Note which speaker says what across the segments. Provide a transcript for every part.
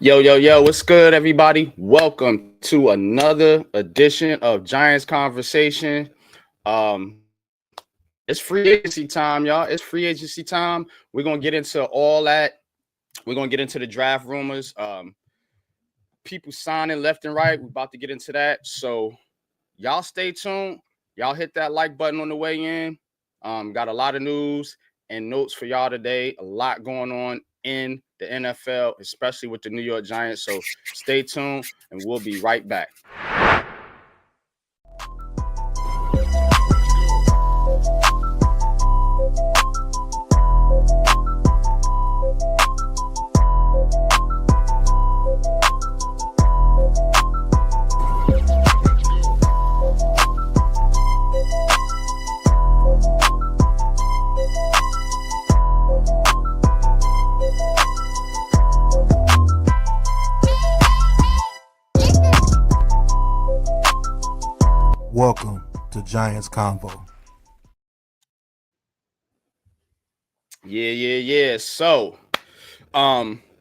Speaker 1: Yo, what's good, everybody? Welcome to another edition of Giants Conversation. It's free agency time, y'all. It's free agency time. We're gonna get into all that. We're gonna get into the draft rumors. People signing left and right. We're about to get into that. So y'all stay tuned. Y'all hit that like button on the way in. Got a lot of news and notes for y'all today. A lot going on in the NFL, especially with the New York Giants. So stay tuned and we'll be right back.
Speaker 2: Welcome to Giants CONVO.
Speaker 1: Yeah. So,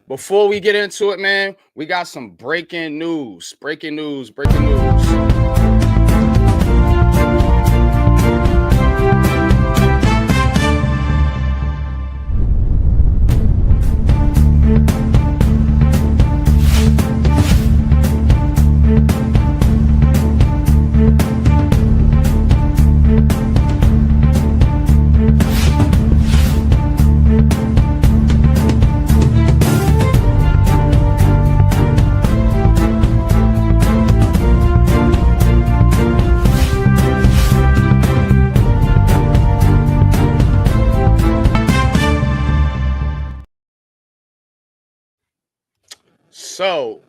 Speaker 1: before we get into it, man, we got some breaking news. Breaking news. So,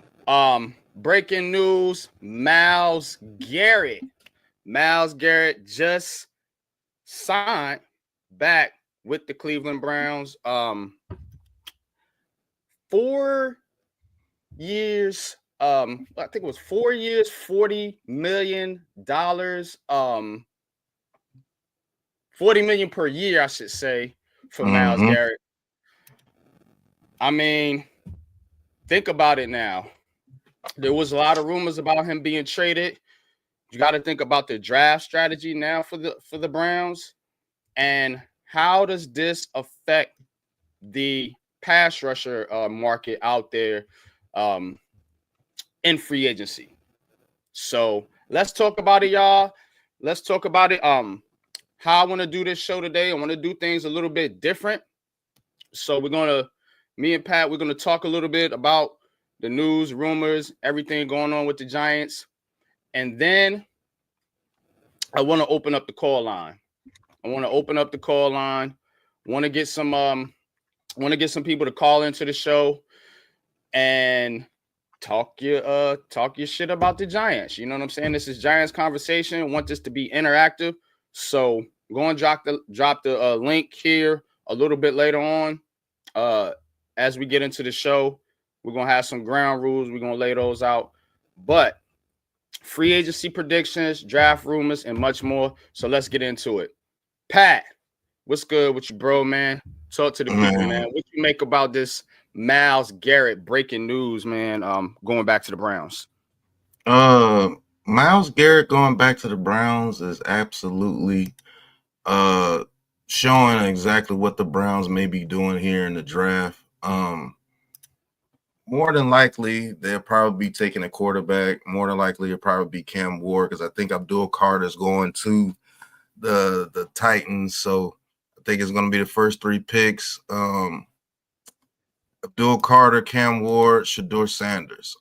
Speaker 1: breaking news, Myles Garrett just signed back with the Cleveland Browns. 4 years. I think it was 4 years, $40 million. 40 million per year, I should say, for Myles Garrett. I mean, think about it now. There was a lot of rumors about him being traded. You got to think about the draft strategy now for the Browns, and how does this affect the pass rusher market out there in free agency? So let's talk about it, y'all. Let's talk about it. How I want to do this show today. I want to do things a little bit different. So me and Pat, we're gonna talk a little bit about the news, rumors, everything going on with the Giants, and then I want to open up the call line. Want to get some people to call into the show and talk your shit about the Giants. You know what I'm saying? This is Giants Conversation. I want this to be interactive. So go and drop the link here a little bit later on. As we get into the show, we're gonna have some ground rules. We're gonna lay those out. But free agency predictions, draft rumors, and much more. So let's get into it. Pat, what's good with you, bro, man? Talk to the people, man. What you make about this Myles Garrett breaking news, man? Going back to the Browns.
Speaker 3: Myles Garrett going back to the Browns is absolutely showing exactly what the Browns may be doing here in the draft. More than likely, they'll probably be taking a quarterback. More than likely, it'll probably be Cam Ward, because I think Abdul Carter's going to the Titans. So I think it's going to be the first 3 picks. Abdul Carter, Cam Ward, Shedeur Sanders.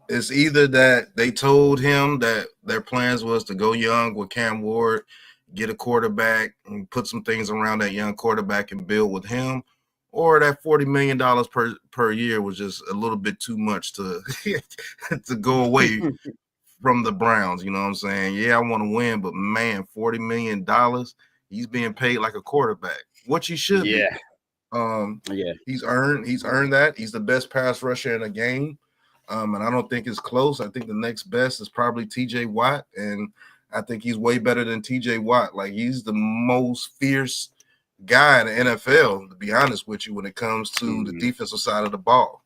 Speaker 3: It's either that they told him that their plans was to go young with Cam Ward, get a quarterback, and put some things around that young quarterback and build with him, or that $40 million per year was just a little bit too much to to go away from the Browns. You know what I'm saying? Yeah, I want to win, but man, $40 million, he's being paid like a quarterback, which he should be. He's earned that. He's the best pass rusher in the game. And I don't think it's close. I think the next best is probably TJ Watt, and I think he's way better than TJ Watt. Like, he's the most fierce guy in the NFL, to be honest with you, when it comes to the defensive side of the ball.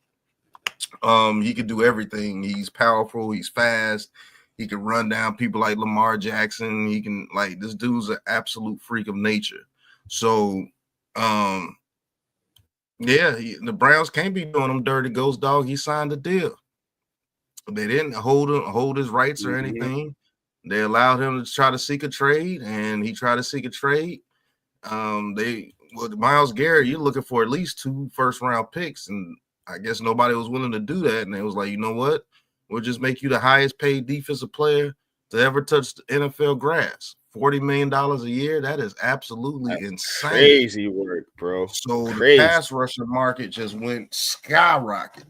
Speaker 3: He can do everything. He's powerful. He's fast. He can run down people like Lamar Jackson. He can, like, this dude's an absolute freak of nature. So, the Browns can't be doing him dirty, ghost dog. He signed a deal. They didn't hold his rights or anything. They allowed him to try to seek a trade, and he tried to seek a trade. With Myles Garrett, you're looking for at least 2 first-round picks, and I guess nobody was willing to do that. And they was like, you know what? We'll just make you the highest paid defensive player to ever touch the NFL grass. $40 million a year. That is absolutely insane.
Speaker 1: Crazy work, bro.
Speaker 3: So
Speaker 1: crazy.
Speaker 3: The pass rusher market just went skyrocket.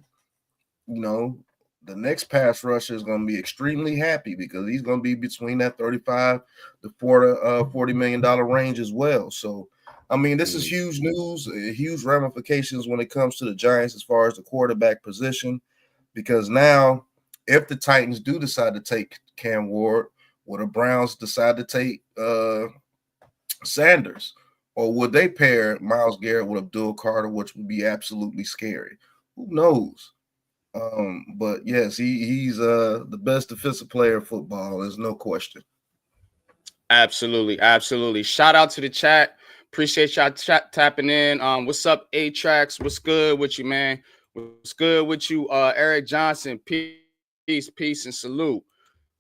Speaker 3: You know, the next pass rusher is going to be extremely happy because he's going to be between that 35 to $40 million range as well. So, I mean, this is huge news, huge ramifications when it comes to the Giants as far as the quarterback position, because now if the Titans do decide to take Cam Ward, will the Browns decide to take Sanders, or would they pair Myles Garrett with Abdul Carter, which would be absolutely scary? Who knows? But yes, he's the best defensive player in football. There's no question.
Speaker 1: Absolutely. Shout out to the chat. Appreciate y'all tapping in. What's up, A-Tracks? What's good with you, man? What's good with you, Eric Johnson? Peace, and salute.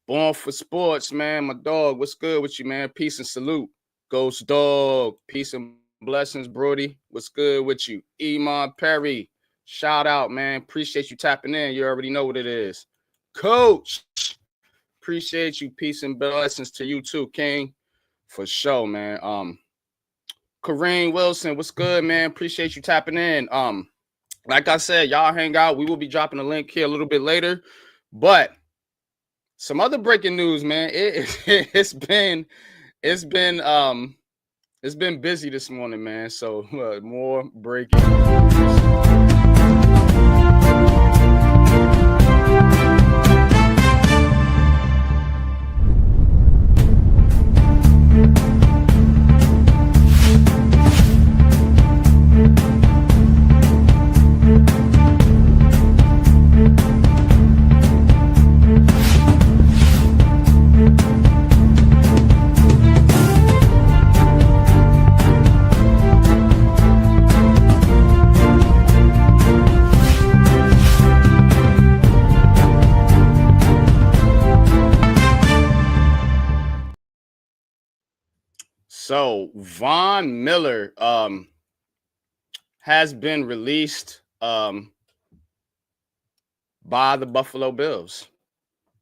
Speaker 1: Born for Sports, man. My dog. What's good with you, man? Peace and salute. Ghost Dog. Peace and blessings, Brody. What's good with you? Iman Perry. Shout out, man. Appreciate you tapping in. You already know what it is. Coach. Appreciate you. Peace and blessings to you too, King. For sure, man. Kareem Wilson, what's good, man? Appreciate you tapping in. Like I said, y'all hang out. We will be dropping a link here a little bit later. But some other breaking news, man. It's been busy this morning, man. So more breaking news. So Von Miller has been released by the Buffalo Bills.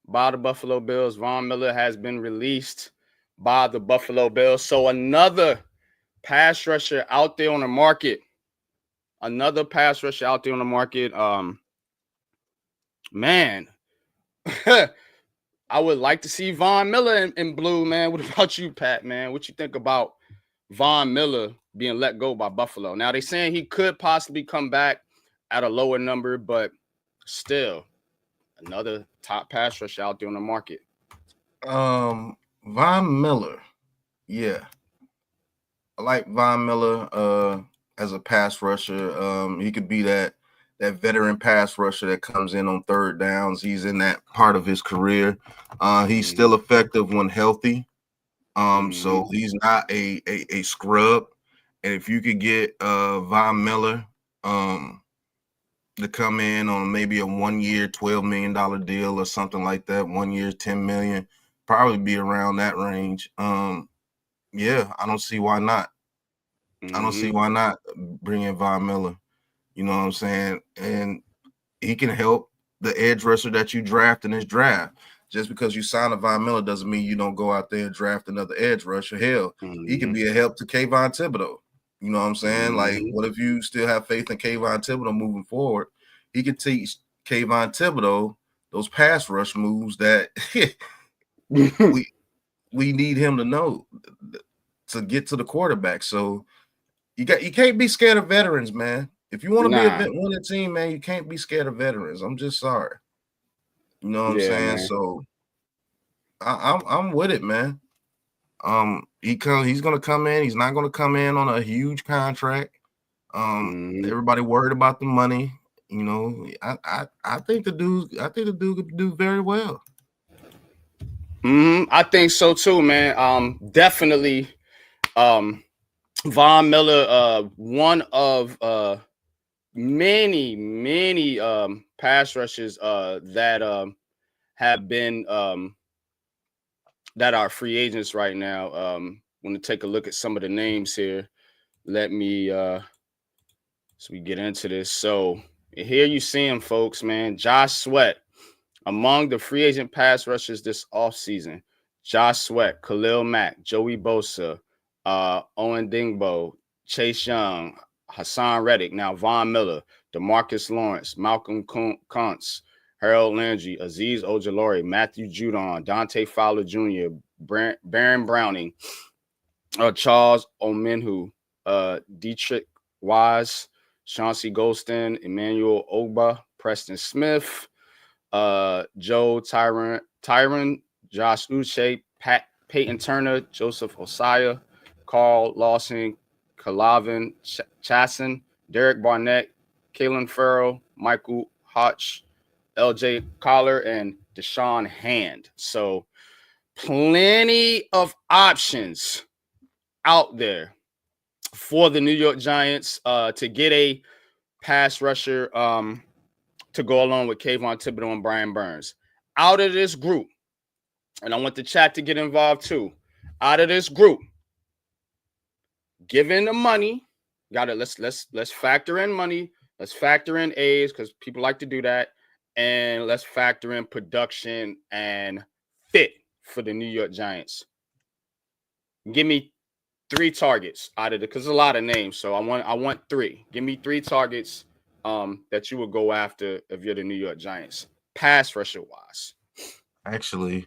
Speaker 1: Von Miller has been released by the Buffalo Bills. So another pass rusher out there on the market. Man. I would like to see Von Miller in blue, man. What about you, Pat, man? What you think about Von Miller being let go by Buffalo? Now, they're saying he could possibly come back at a lower number, but still, another top pass rusher out there on the market.
Speaker 3: Von Miller, yeah. I like Von Miller as a pass rusher. He could be that veteran pass rusher that comes in on third downs. He's in that part of his career. He's still effective when healthy. So he's not a scrub. And if you could get Von Miller to come in on maybe a 1 year, $12 million deal or something like that, 1 year, $10 million, probably be around that range. Yeah, I don't see why not. I don't see why not bring in Von Miller. You know what I'm saying? And he can help the edge rusher that you draft in this draft. Just because you sign a Von Miller doesn't mean you don't go out there and draft another edge rusher. Hell, he can be a help to Kayvon Thibodeau. You know what I'm saying? Like, what if you still have faith in Kayvon Thibodeau moving forward? He could teach Kayvon Thibodeau those pass rush moves that we need him to know to get to the quarterback. So you can't be scared of veterans, man. If you want to be a winning team, man, you can't be scared of veterans. I'm just sorry. You know what I'm saying? Man. So I'm with it, man. He's gonna come in. He's not gonna come in on a huge contract. Everybody worried about the money. You know, I think the dude could do very well.
Speaker 1: I think so too, man. Definitely. Von Miller, one of many pass rushes that have been that are free agents right now. Want to take a look at some of the names here. Let me so we get into this. So here you see him, folks, man. Josh Sweat among the free agent pass rushers this offseason. Josh Sweat, Khalil Mack, Joey Bosa, Owen Dingbo, Chase Young, Hassan Reddick, now Von Miller, DeMarcus Lawrence, Malcolm Kuntz, Harold Landry, Azeez Ojulari, Matthew Judon, Dante Fowler Jr., Baron Browning, Charles Omenhu, Dietrich Wise, Chauncey Golston, Emmanuel Ogba, Preston Smith, Joe Tyron, Josh Uche, Peyton Turner, Joseph Osaya, Carl Lawson, Kalavin Chasson, Derek Barnett, Kalen Farrell, Michael Hotch, LJ Collar, and Deshaun Hand. So plenty of options out there for the New York Giants to get a pass rusher to go along with Kayvon Thibodeau and Brian Burns. Out of this group, and I want the chat to get involved too. Out of this group, given the money, let's factor in money. Let's factor in A's because people like to do that, and let's factor in production and fit for the New York Giants. Give me 3 targets out of it because there's a lot of names, so I want 3. Give me 3 targets that you would go after if you're the New York Giants, pass rusher wise.
Speaker 3: Actually,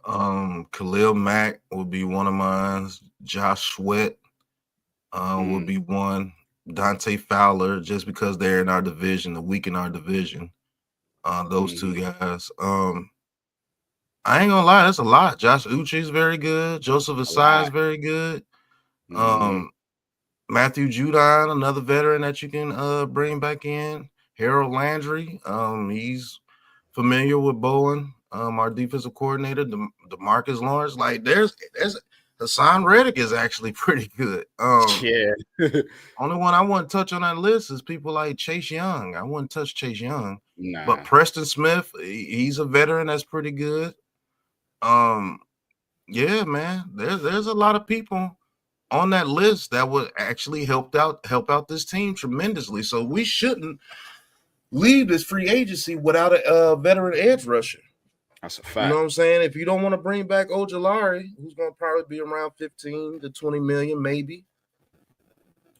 Speaker 3: Khalil Mack would be one of mine. Josh Sweat would be one. Dante Fowler, just because they're in our division, the weak in our division. Those 2 guys. I ain't gonna lie, that's a lot. Josh Uche is very good. Joseph Asai is very good. Matthew Judon, another veteran that you can bring back in. Harold Landry, he's familiar with Bowen, our defensive coordinator. DeMarcus Lawrence, like there's Hassan Reddick is actually pretty good. Only one I wouldn't touch on that list is people like Chase Young. I wouldn't touch Chase Young.
Speaker 1: Nah.
Speaker 3: But Preston Smith, he's a veteran that's pretty good. Yeah, man, there's a lot of people on that list that would actually help out this team tremendously. So we shouldn't leave this free agency without a veteran edge rusher.
Speaker 1: That's a fact.
Speaker 3: You know what I'm saying? If you don't want to bring back Ojulari, who's going to probably be around 15 to 20 million, maybe.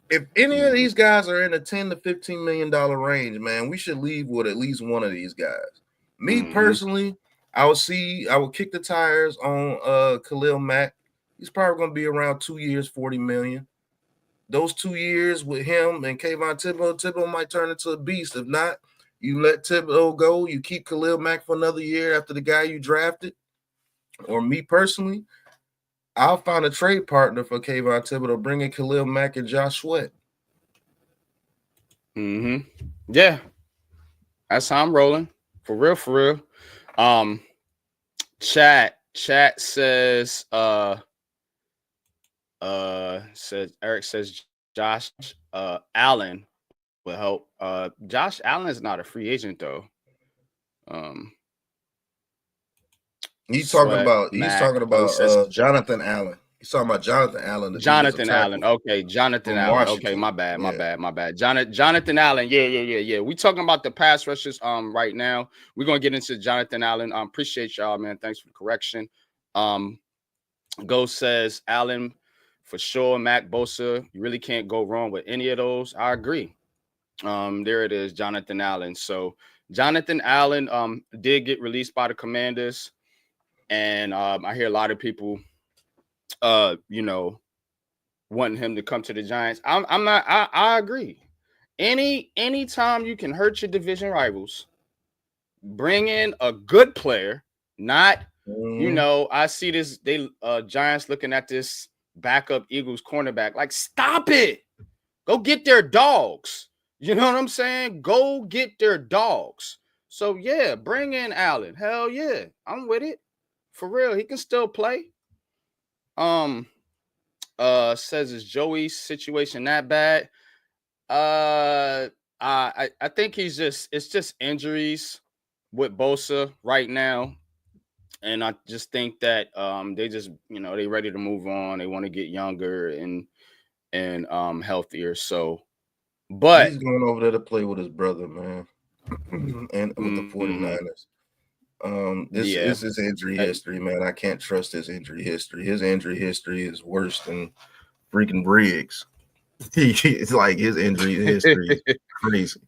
Speaker 3: If any of these guys are in the 10 to $15 million range, man, we should leave with at least one of these guys. Me personally, I would kick the tires on Khalil Mack. He's probably going to be around 2 years, 40 million. Those 2 years with him and Kayvon Thibodeau might turn into a beast. If not, you let Thibodeau go. You keep Khalil Mack for another year after the guy you drafted. Or me personally, I'll find a trade partner for Kayvon Thibodeau, bringing Khalil Mack and Josh Sweat.
Speaker 1: Yeah, that's how I'm rolling. For real. Chat says Eric says Josh Allen will help. Josh Allen is not a free agent though.
Speaker 3: He's talking about Jonathan Allen. He's talking about Jonathan Allen.
Speaker 1: Jonathan Allen. Okay, Jonathan Allen.
Speaker 3: Washington.
Speaker 1: Okay, my bad. Jonathan Allen. Yeah. We talking about the pass rushers right now. We're gonna get into Jonathan Allen. Appreciate y'all, man. Thanks for the correction. Ghost says Allen for sure. Mac Bosa. You really can't go wrong with any of those. I agree. There it is, Jonathan Allen. So Jonathan Allen did get released by the Commanders, and I hear a lot of people wanting him to come to the Giants. I agree. Anytime you can hurt your division rivals, bring in a good player, not you know, I see this, they Giants looking at this backup Eagles cornerback. Like, stop it. Go get their dogs. You know what I'm saying? Go get their dogs. So yeah, bring in Allen. Hell yeah. I'm with it. For real. He can still play. Says is Joey's situation that bad? I think it's just injuries with Bosa right now. And I just think that they just, you know, they ready to move on. They want to get younger and healthier. So, but
Speaker 3: He's going over there to play with his brother, man, and with the 49ers. This
Speaker 1: yeah,
Speaker 3: is his injury history, man. I can't trust his injury history. His injury history is worse than freaking Briggs. It's like his injury history is crazy.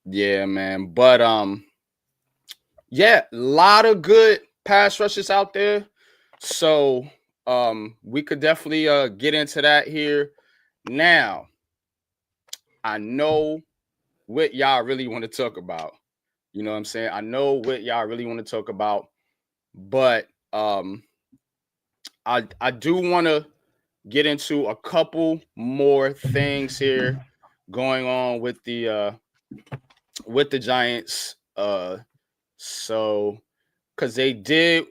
Speaker 1: Yeah, man. But yeah, a lot of good pass rushes out there. So we could definitely get into that here. Now, I know what y'all really want to talk about. You know what I'm saying? I know what y'all really want to talk about, but I do want to get into a couple more things here going on with the Giants. So because they did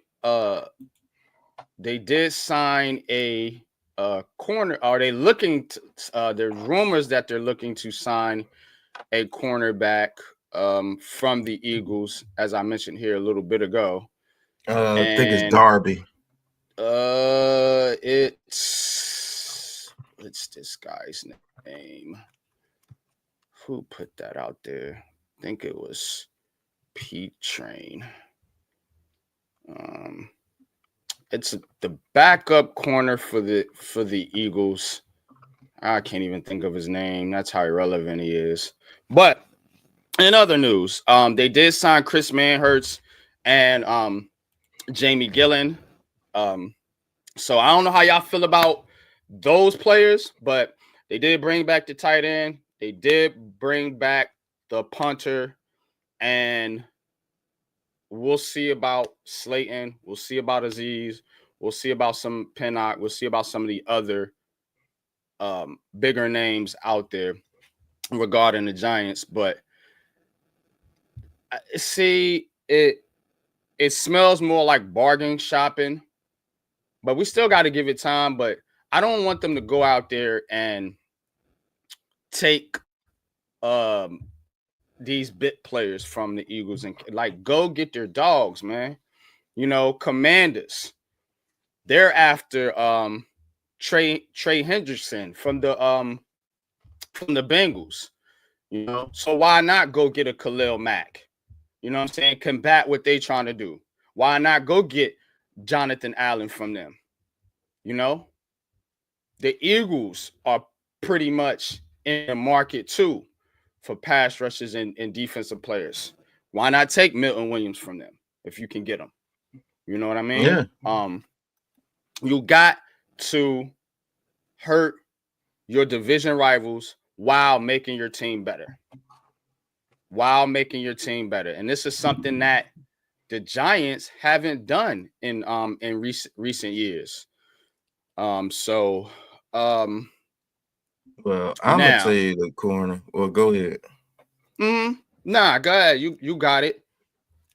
Speaker 1: sign a corner. Are they looking to, there's rumors that they're looking to sign a cornerback from the Eagles, as I mentioned here a little bit ago.
Speaker 3: I think it's
Speaker 1: And
Speaker 3: Darby.
Speaker 1: What's this guy's name? Who put that out there? I think it was Pete Train. It's the backup corner for the Eagles. I can't even think of his name. That's how irrelevant he is. But in other news, they did sign Chris Manhertz and Jamie Gillen. So I don't know how y'all feel about those players, but they did bring back the tight end. They did bring back the punter, and we'll see about Slayton. We'll see about Aziz. We'll see about some Pinnock. We'll see about some of the other bigger names out there regarding the Giants. But see, it smells more like bargain shopping, but we still got to give it time. But I don't want them to go out there and take these bit players from the Eagles and like go get their dogs, man. You know, Commanders. They're after Trey Hendrickson from the Bengals. You know, so why not go get a Khalil Mack? You know what I'm saying? Combat what they trying to do. Why not go get Jonathan Allen from them? You know, the Eagles are pretty much in the market too for pass rushers and defensive players. Why not take Milton Williams from them if you can get them? You know what I mean?
Speaker 3: Yeah.
Speaker 1: You got to hurt your division rivals while making your team better. And this is something that the Giants haven't done in recent years.
Speaker 3: Well, I'm gonna tell you the corner. Well, go ahead.
Speaker 1: Nah, go ahead. You got it.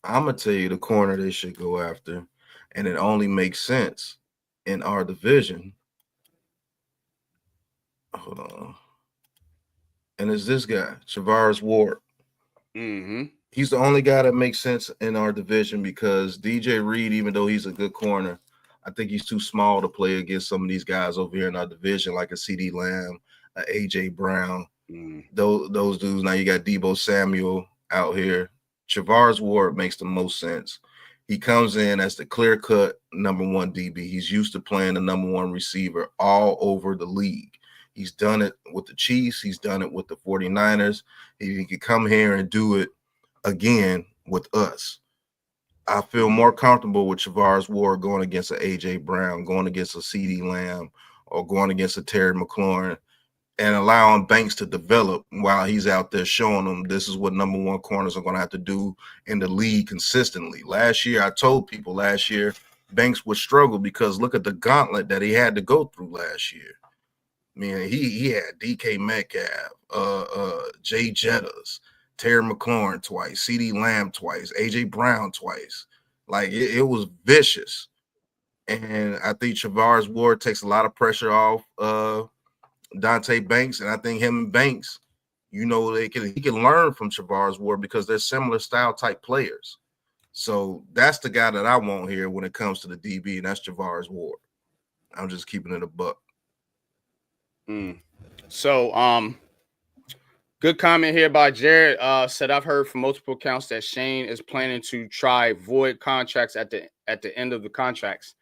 Speaker 3: I'm gonna tell you the corner they should go after, and it only makes sense in our division. Hold on. And it's this guy, Travaris Ward. He's the only guy that makes sense in our division because DJ Reed, even though he's a good corner, I think he's too small to play against some of these guys over here in our division, like a CD Lamb, a AJ Brown. Those dudes. Now you got Deebo Samuel out here. Travaris Ward makes the most sense. He comes in as the clear-cut number one DB. He's used to playing the number one receiver all over the league. He's done it with the Chiefs. He's done it with the 49ers. He could come here and do it again with us. I feel more comfortable with Travaris Ward going against an A.J. Brown, going against a C.D. Lamb, or going against a Terry McLaurin and allowing Banks to develop while he's out there showing them this is what number one corners are going to have to do in the league consistently. Last year, I told people Banks would struggle because look at the gauntlet that he had to go through last year. I mean, he had DK Metcalf, Jay Jettas, Terry McLaurin twice, CeeDee Lamb twice, AJ Brown twice. Like it was vicious. And I think Travaris Ward takes a lot of pressure off Dante Banks, and I think him and Banks, he can learn from Travaris Ward because they're similar style type players. So that's the guy that I want here when it comes to the DB, and that's Travaris Ward. I'm just keeping it a buck.
Speaker 1: So, good comment here by Jared. Said I've heard from multiple accounts that Shane is planning to try void contracts at the end of the contracts.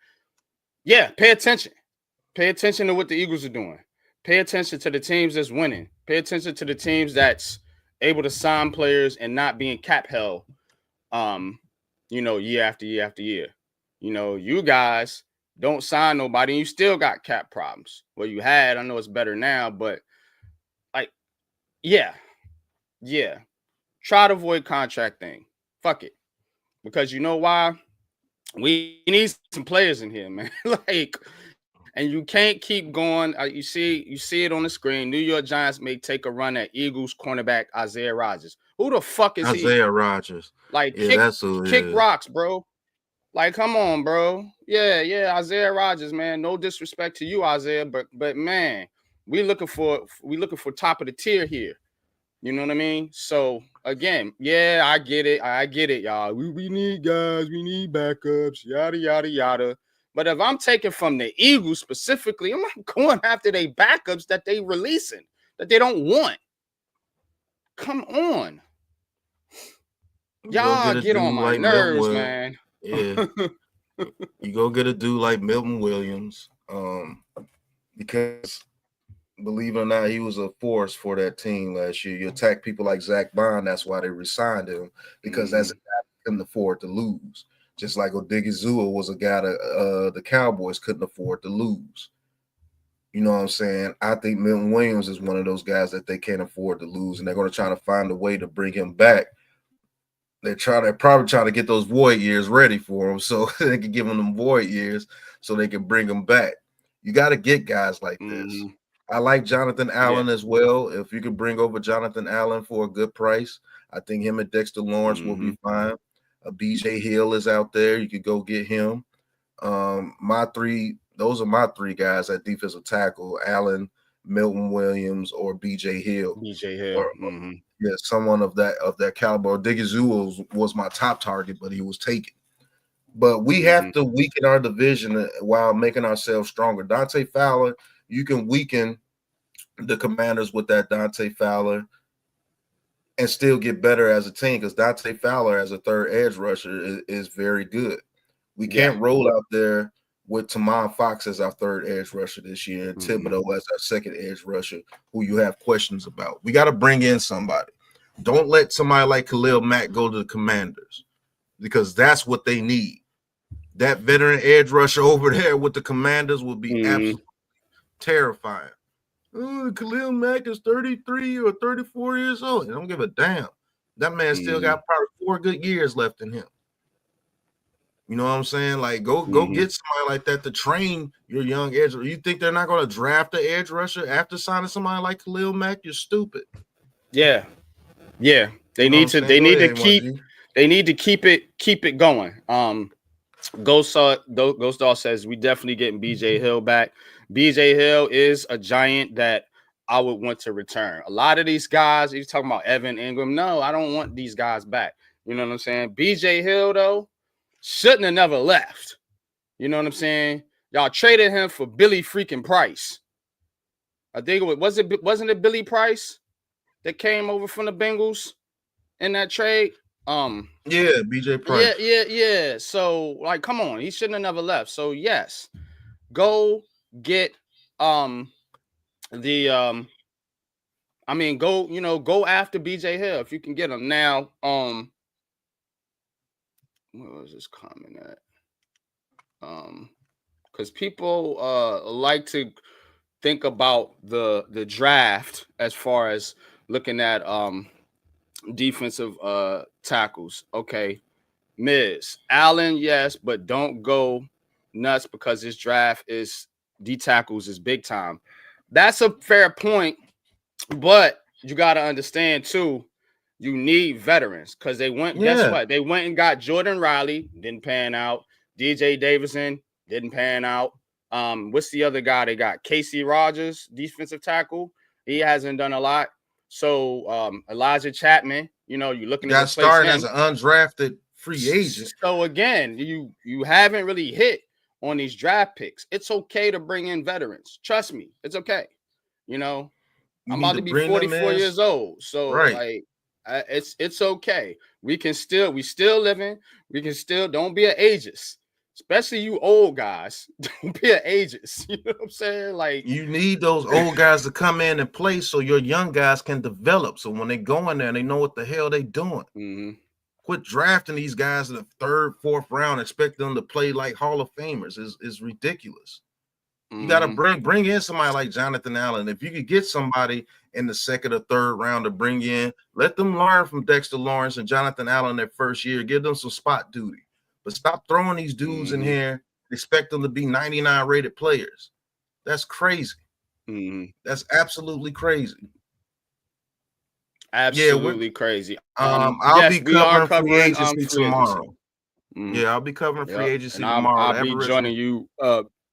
Speaker 1: Yeah, pay attention. Pay attention to what the Eagles are doing. Pay attention to the teams that's winning. Pay attention to the teams that's able to sign players and not being cap held, year after year after year. You guys don't sign nobody and you still got cap problems. Well, you had, I know it's better now, but yeah. Try to avoid contract thing. Fuck it. Because you know why? We need some players in here, man. And you can't keep going. You see it on the screen. New York Giants may take a run at Eagles cornerback Isaiah Rodgers. Who the fuck is he?
Speaker 3: Isaiah Rodgers.
Speaker 1: Kick rocks, bro. Like, come on, bro. Yeah, Isaiah Rodgers, man. No disrespect to you, Isaiah, but man, we looking for top of the tier here. You know what I mean? So again, yeah, I get it, y'all. We need guys, we need backups, yada yada yada. But if I'm taking from the Eagles specifically, I'm not going after they backups that they releasing, that they don't want. Come on. Y'all get on my nerves, man.
Speaker 3: Yeah. You go get a dude like Milton Williams, because believe it or not, he was a force for that team last year. You attack people like Zach Bond, that's why they re-signed him, because that's a guy that couldn't afford to lose. Just like Odigizua was a guy that the Cowboys couldn't afford to lose. You know what I'm saying? I think Milton Williams is one of those guys that they can't afford to lose, and they're going to try to find a way to bring him back. They're probably trying to get those void years ready for him so they can give him them void years so they can bring him back. You got to get guys like this. I like Jonathan Allen as well. If you could bring over Jonathan Allen for a good price, I think him and Dexter Lawrence will be fine. BJ Hill is out there. You could go get him. Those are my three guys at defensive tackle: Allen, Milton Williams, or BJ Hill. Yeah, someone of that caliber. Odigizua was my top target, but he was taken. But we have to weaken our division while making ourselves stronger. Dante Fowler, you can weaken the Commanders with that Dante Fowler and still get better as a team, because Dante Fowler as a third edge rusher is very good. We can't roll out there with Tamon Fox as our third edge rusher this year and Thibodeau as our second edge rusher, who you have questions about. We got to bring in somebody. Don't let somebody like Khalil Mack go to the Commanders, because that's what they need. That veteran edge rusher over there with the Commanders will be absolutely terrifying. Oh, Khalil Mack is 33 or 34 years old. I don't give a damn. That man still got probably 4 good years left in him. You know what I'm saying? Like, go get somebody like that to train your young edge. You think they're not going to draft the edge rusher after signing somebody like Khalil Mack? You're stupid.
Speaker 1: Yeah. They need to keep it going. Ghost Dog says we definitely getting BJ Hill back. BJ Hill is a giant that I would want to return. A lot of these guys, he's talking about Evan Ingram. No, I don't want these guys back. You know what I'm saying? BJ Hill, though, shouldn't have never left. You know what I'm saying? Y'all traded him for Billy freaking Price. I think wasn't it Billy Price that came over from the Bengals in that trade?
Speaker 3: Yeah, BJ Price.
Speaker 1: Yeah. So, like, come on, he shouldn't have never left. So, yes, go get go after BJ Hill if you can get him. Now, where was this comment at? Because people like to think about the draft as far as looking at defensive tackles. Okay, Miz Allen, yes, but don't go nuts because this draft is D tackles is big time. That's a fair point, but you got to understand too, you need veterans because they went. Guess
Speaker 3: Yeah,
Speaker 1: what? They went and got Jordan Riley, didn't pan out. DJ Davison didn't pan out. What's the other guy they got? Casey Rogers, defensive tackle. He hasn't done a lot. So Elijah Chapman, you're looking to
Speaker 3: got
Speaker 1: replace
Speaker 3: started as
Speaker 1: him.
Speaker 3: an undrafted free agent.
Speaker 1: So again, you haven't really hit on these draft picks. It's okay to bring in veterans. Trust me, it's okay. You know,
Speaker 3: You
Speaker 1: I'm
Speaker 3: need
Speaker 1: about
Speaker 3: to
Speaker 1: to be
Speaker 3: bring them
Speaker 1: 44
Speaker 3: in.
Speaker 1: years old. So
Speaker 3: Right.
Speaker 1: like it's okay. We still living. We can still don't be an ageist. Especially you old guys. Don't be an ageist. You know what I'm saying? Like
Speaker 3: You need those old guys to come in and play so your young guys can develop. So when they go in there, they know what the hell they doing.
Speaker 1: mm-hmm.
Speaker 3: Quit drafting these guys in the third, fourth round, expect them to play like Hall of Famers is ridiculous. You got to bring in somebody like Jonathan Allen. If you could get somebody in the second or third round to bring in, let them learn from Dexter Lawrence and Jonathan Allen their first year. Give them some spot duty. But stop throwing these dudes in here, expect them to be 99 rated players. That's crazy. That's absolutely crazy.
Speaker 1: Absolutely crazy.
Speaker 3: I'll be covering free agency
Speaker 1: free
Speaker 3: tomorrow.
Speaker 1: Agency.
Speaker 3: Yeah, I'll be covering free agency
Speaker 1: and
Speaker 3: tomorrow.
Speaker 1: I'll be joining you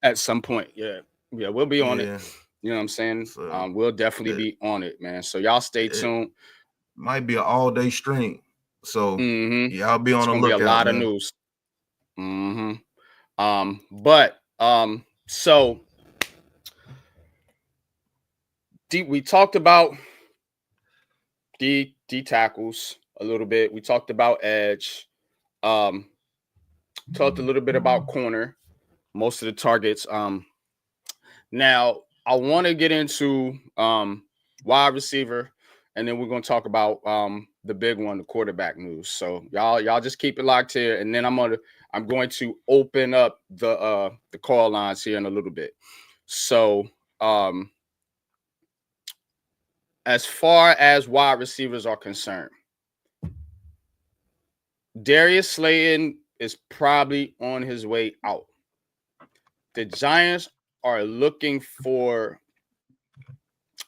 Speaker 1: at some point. Yeah, we'll be on it. You know what I'm saying?
Speaker 3: So,
Speaker 1: we'll definitely be on it, man. So y'all stay tuned.
Speaker 3: Might be an all-day stream. So yeah, I'll be on
Speaker 1: it's
Speaker 3: the
Speaker 1: gonna
Speaker 3: lookout.
Speaker 1: Be a lot of news. But so we talked about D tackles a little bit. We talked about edge. Talked a little bit about corner. Most of the targets. Now I want to get into wide receiver, and then we're gonna talk about the big one, the quarterback news. So y'all just keep it locked here, and then I'm going to open up the call lines here in a little bit. So as far as wide receivers are concerned, Darius Slayton is probably on his way out. The Giants are looking for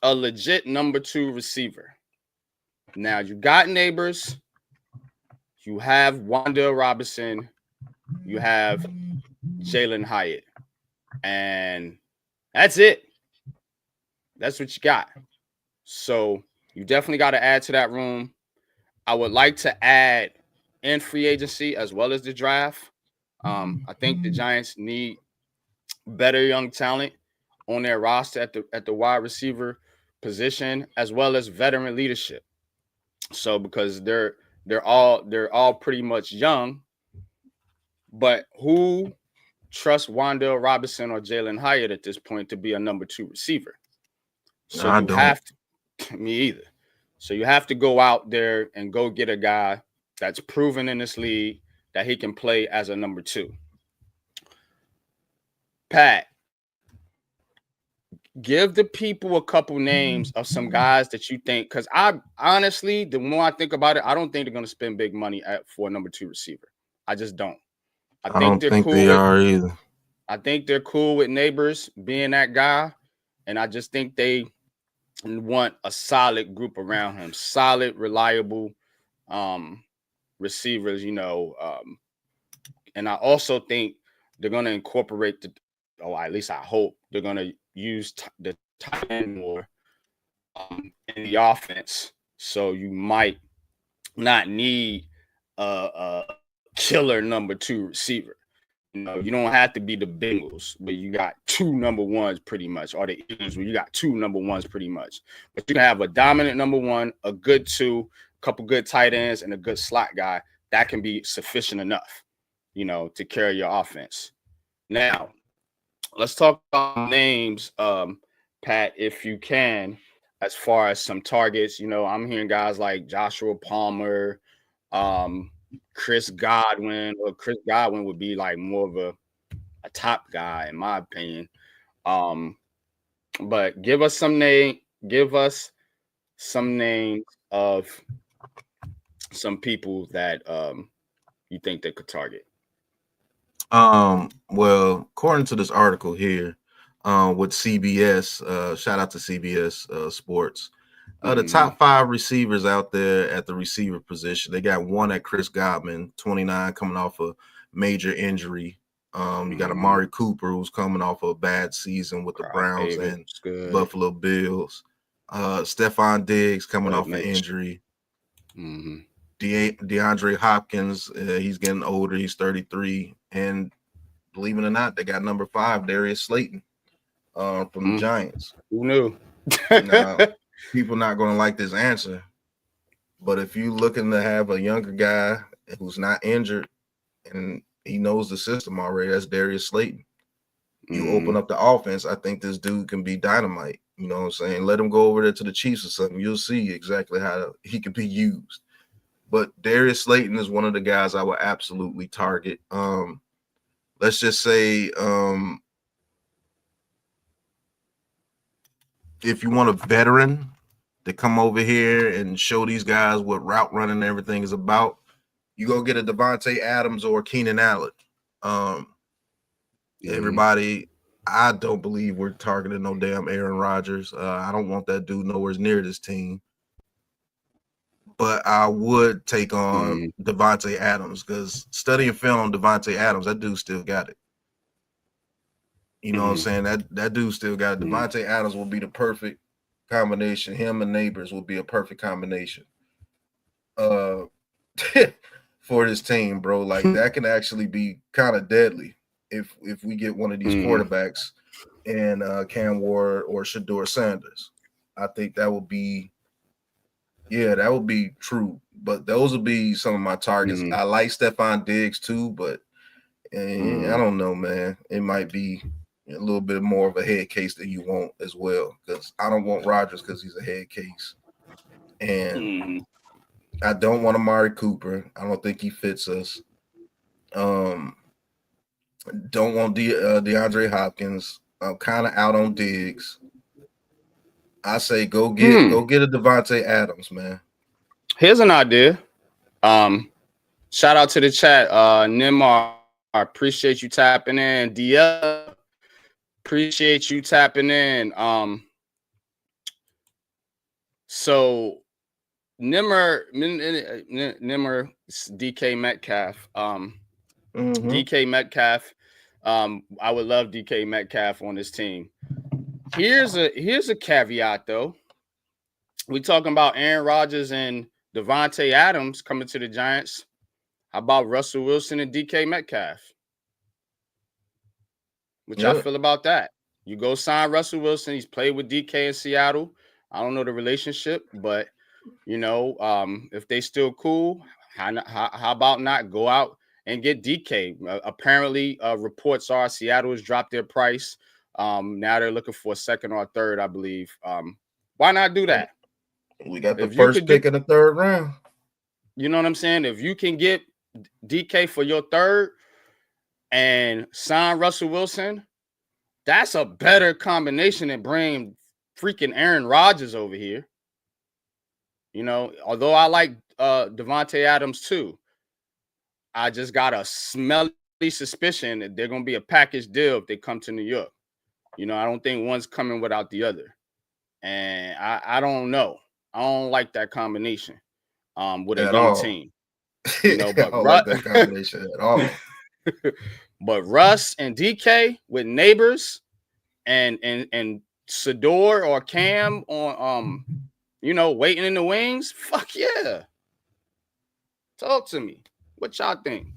Speaker 1: a legit number 2 receiver. Now you got Neighbors, you have Wan'Dale Robinson, you have Jalen Hyatt, and that's it. That's what you got. So you definitely got to add to that room. I would like to add in free agency as well as the draft. I think the Giants need better young talent on their roster at the wide receiver position, as well as veteran leadership. So because they're all pretty much young, but who trusts Wan'Dale Robinson or Jalen Hyatt at this point to be a number 2 receiver? So
Speaker 3: I
Speaker 1: you
Speaker 3: don't.
Speaker 1: have to, me either. So you have to go out there and go get a guy that's proven in this league that he can play as a number 2. Pat, give the people a couple names of some guys that you think, because I honestly, the more I think about it, I don't think they're going to spend big money for a number 2 receiver. I just don't.
Speaker 3: I don't think they are either.
Speaker 1: I think they're cool with Neighbors being that guy, and I just think they want a solid group around him, solid, reliable receivers, and I also think they're going to incorporate at least I hope they're going to use the tight end more in the offense. So you might not need a killer number 2 receiver. You don't have to be the Bengals, but you got 2 number 1s pretty much, or the Eagles where you got 2 number 1s pretty much. But you can have a dominant number 1, a good 2, a couple good tight ends, and a good slot guy. That can be sufficient enough, to carry your offense. Now, let's talk about names, Pat, if you can, as far as some targets. I'm hearing guys like Joshua Palmer, Chris Godwin, or Chris Godwin would be like more of a top guy in my opinion. But give us some names of some people that you think they could target.
Speaker 3: Well, according to this article here, with CBS, shout out to CBS Sports. The top 5 receivers out there at the receiver position. They got one at Chris Godwin, 29, coming off a major injury. You got Amari Cooper, who's coming off a bad season with the Browns and Buffalo Bills. Stephon Diggs coming off an injury. DeAndre Hopkins, he's getting older. He's 33. And believe it or not, they got number 5, Darius Slayton, from the Giants.
Speaker 1: Who knew?
Speaker 3: Now, people not going to like this answer, but if you're looking to have a younger guy who's not injured and he knows the system already, that's Darius Slayton. You open up the offense, I think this dude can be dynamite. You know what I'm saying? Let him go over there to the Chiefs or something. You'll see exactly how he can be used. But Darius Slayton is one of the guys I would absolutely target. Let's just say if you want a veteran to come over here and show these guys what route running and everything is about, you go get a Devontae Adams or Keenan Allen. Everybody, I don't believe we're targeting no damn Aaron Rodgers. I don't want that dude nowhere near this team. But I would take on Devontae Adams because studying film on Devontae Adams, that dude still got it. You know what I'm saying? That dude still got it. Devontae Adams will be the perfect combination. Him and Neighbors will be a perfect combination for this team, bro. Like that can actually be kind of deadly if we get one of these quarterbacks and Cam Ward or Shedeur Sanders. I think that would be. Yeah, that would be true. But those would be some of my targets. I like Stephon Diggs too, but I don't know, man. It might be a little bit more of a head case that you want as well. Because I don't want Rodgers because he's a head case. And I don't want Amari Cooper. I don't think he fits us. Don't want DeAndre Hopkins. I'm kind of out on Diggs. I say go get a Devontae Adams, man.
Speaker 1: Here's an idea. Shout out to the chat. Nimar, I appreciate you tapping in. DL, appreciate you tapping in. So Nimmer, DK Metcalf. DK Metcalf. I would love DK Metcalf on this team. Here's a caveat though. We're talking about Aaron Rodgers and Devontae Adams coming to the Giants. How about Russell Wilson and DK Metcalf? What y'all feel about that? You go sign Russell Wilson. He's played with DK in Seattle. I don't know the relationship, but you know, if they still cool, how about not go out and get DK? Apparently, reports are Seattle has dropped their price. Now they're looking for a second or a third, I believe. Why not do that?
Speaker 3: We got the first pick in the third round.
Speaker 1: You know what I'm saying? If you can get DK for your third and sign Russell Wilson, that's a better combination than bringing freaking Aaron Rodgers over here. You know, although I like Devontae Adams too, I just got a smelly suspicion that they're going to be a package deal if they come to New York. You know, I don't think one's coming without the other. And I don't know. I don't like that combination with a young team. You know, but
Speaker 3: I don't like that combination at all.
Speaker 1: But Russ and DK with Neighbors and Shedeur or Cam on you know, waiting in the wings. Fuck yeah. Talk to me. What y'all think?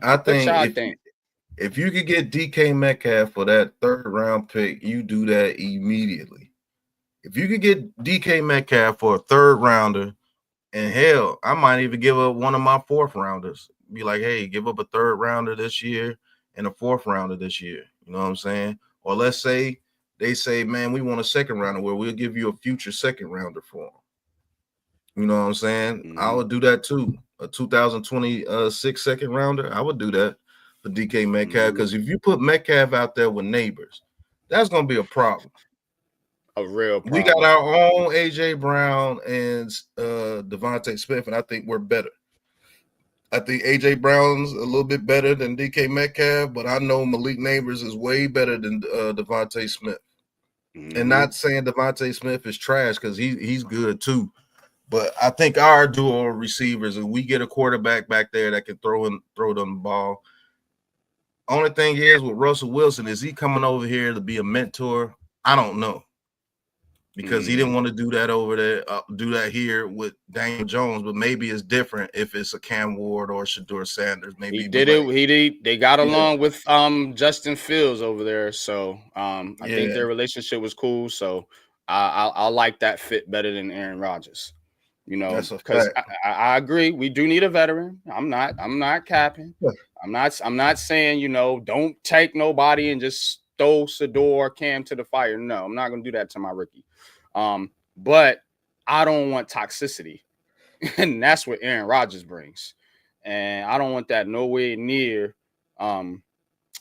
Speaker 3: I think if you could get DK Metcalf for that third round pick, you do that immediately. If you could get DK Metcalf for a third rounder, and hell, I might even give up one of my fourth rounders. Be like, hey, give up a third rounder this year and a fourth rounder this year. You know what I'm saying? Or let's say they say, man, we want a second rounder where we'll give you a future second rounder for him. You know what I'm saying? I would do that too. A 2026 second rounder, I would do that for DK Metcalf. Because if you put Metcalf out there with Neighbors, That's gonna be a problem.
Speaker 1: A real problem.
Speaker 3: We got our own AJ Brown and Devontae Smith, and I think we're better. I think AJ Brown's a little bit better than DK Metcalf, but I know Malik Neighbors is way better than Devontae Smith.
Speaker 1: Mm-hmm.
Speaker 3: And not saying Devontae Smith is trash because he's good too. But I think our duo receivers, and we get a quarterback back there that can throw them the ball. Only thing is with Russell Wilson, is he coming over here to be a mentor? I don't know. Because he didn't want to do that over there, do that here with Daniel Jones, but maybe it's different if it's a Cam Ward or Shedeur Sanders. Maybe
Speaker 1: he did it. They got along with Justin Fields over there, so I think their relationship was cool. So I like that fit better than Aaron Rodgers. You know, because I agree, we do need a veteran. I'm not capping. I'm not saying, you know, don't take nobody and just throw Shedeur Cam to the fire. No, I'm not gonna do that to my rookie. But I don't want toxicity, and that's what Aaron Rodgers brings, and I don't want that nowhere near the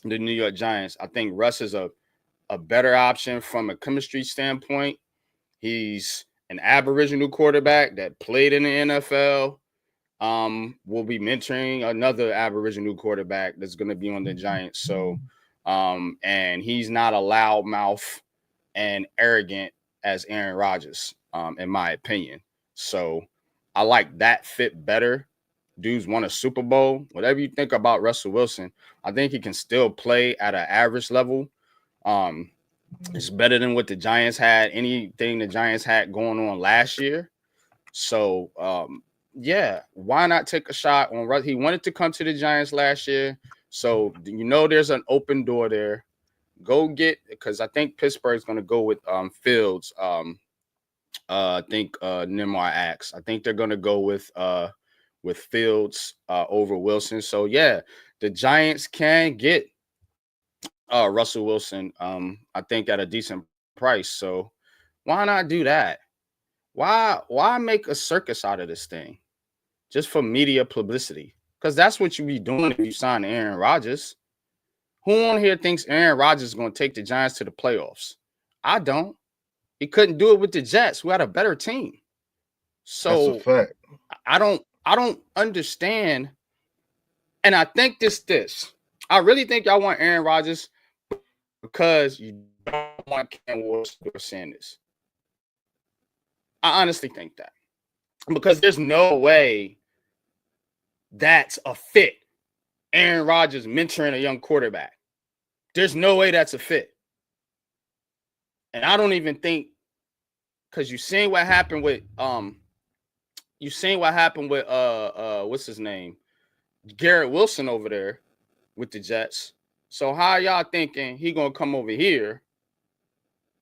Speaker 1: New York Giants. I think Russ is a better option from a chemistry standpoint. He's an Aboriginal quarterback that played in the NFL. Will be mentoring another Aboriginal quarterback that's going to be on the Giants. So, and he's not a loudmouth and arrogant as Aaron Rodgers, in my opinion. So I like that fit better. Dude's won a Super Bowl. Whatever you think about Russell Wilson, I think he can still play at an average level. It's better than what the Giants had, anything the Giants had going on last year. So, yeah, why not take a shot on Russ? He wanted to come to the Giants last year. So, you know, there's an open door there. Go get, because I think Pittsburgh's going to go with Fields. I think Nimar asks. I think they're going to go with Fields over Wilson. So yeah, the Giants can get Russell Wilson. I think at a decent price. So why not do that? Why make a circus out of this thing just for media publicity? Because that's what you be doing if you sign Aaron Rodgers. Who on here thinks Aaron Rodgers is going to take the Giants to the playoffs? I don't. He couldn't do it with the Jets, who had a better team. So
Speaker 3: that's a fact.
Speaker 1: I don't understand. And I think this. I really think y'all want Aaron Rodgers because you don't want Cam Ward or Sanders. I honestly think that. Because there's no way that's a fit. Aaron Rodgers mentoring a young quarterback. There's no way that's a fit. And I don't even think, because you seen what happened with what's his name? Garrett Wilson over there with the Jets. So how y'all thinking he gonna come over here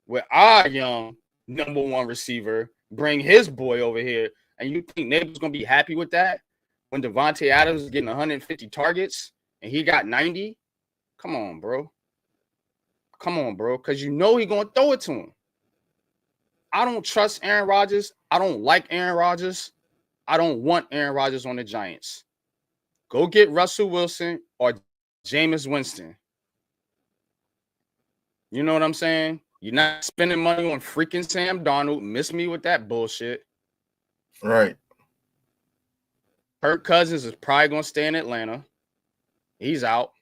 Speaker 1: with our young number one receiver, bring his boy over here, and you think Neighbors gonna be happy with that when Devontae Adams is getting 150 targets and he got 90? Come on, bro. Because you know he gonna throw it to him. I don't trust Aaron Rodgers. I don't like Aaron Rodgers. I don't want Aaron Rodgers on the Giants. Go get Russell Wilson or Jameis Winston. You know what I'm saying? You're not spending money on freaking Sam Darnold. Miss me with that bullshit.
Speaker 3: Right.
Speaker 1: Kirk Cousins is probably going to stay in Atlanta. He's out.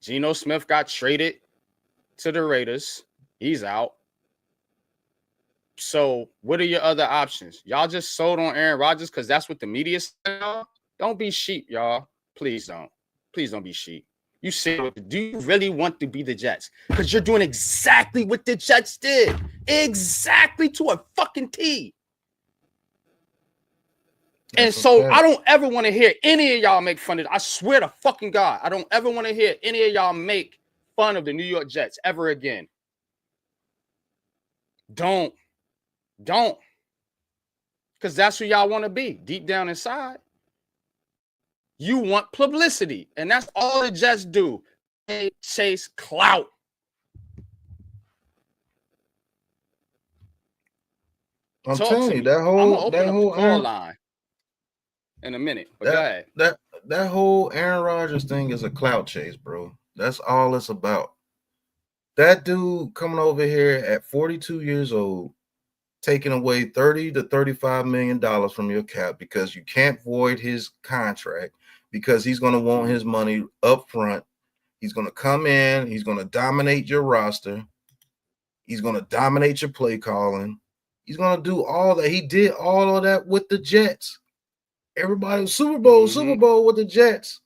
Speaker 1: Geno Smith got traded to the Raiders. He's out. So what are your other options? Y'all just sold on Aaron Rodgers because that's what the media said. Don't be sheep, y'all. Please don't. Please don't be sheep. You say, do you really want to be the Jets? Because you're doing exactly what the Jets did. Exactly to a fucking T. And so I don't ever want to hear any of y'all make fun of it. I swear to fucking God, I don't ever want to hear any of y'all make fun of the New York Jets ever again. Don't. Because that's who y'all want to be deep down inside. You want publicity, and that's all the Jets do. They chase clout.
Speaker 3: I'm telling you, that whole
Speaker 1: Aaron line in a minute. But go ahead.
Speaker 3: That whole Aaron Rodgers thing is a clout chase, bro. That's all it's about. That dude coming over here at 42 years old, taking away $30 to $35 million from your cap because you can't void his contract because he's going to want his money up front. He's going to come in. He's going to dominate your roster. He's going to dominate your play calling. He's going to do all that. He did all of that with the Jets. Everybody was Super Bowl with the Jets.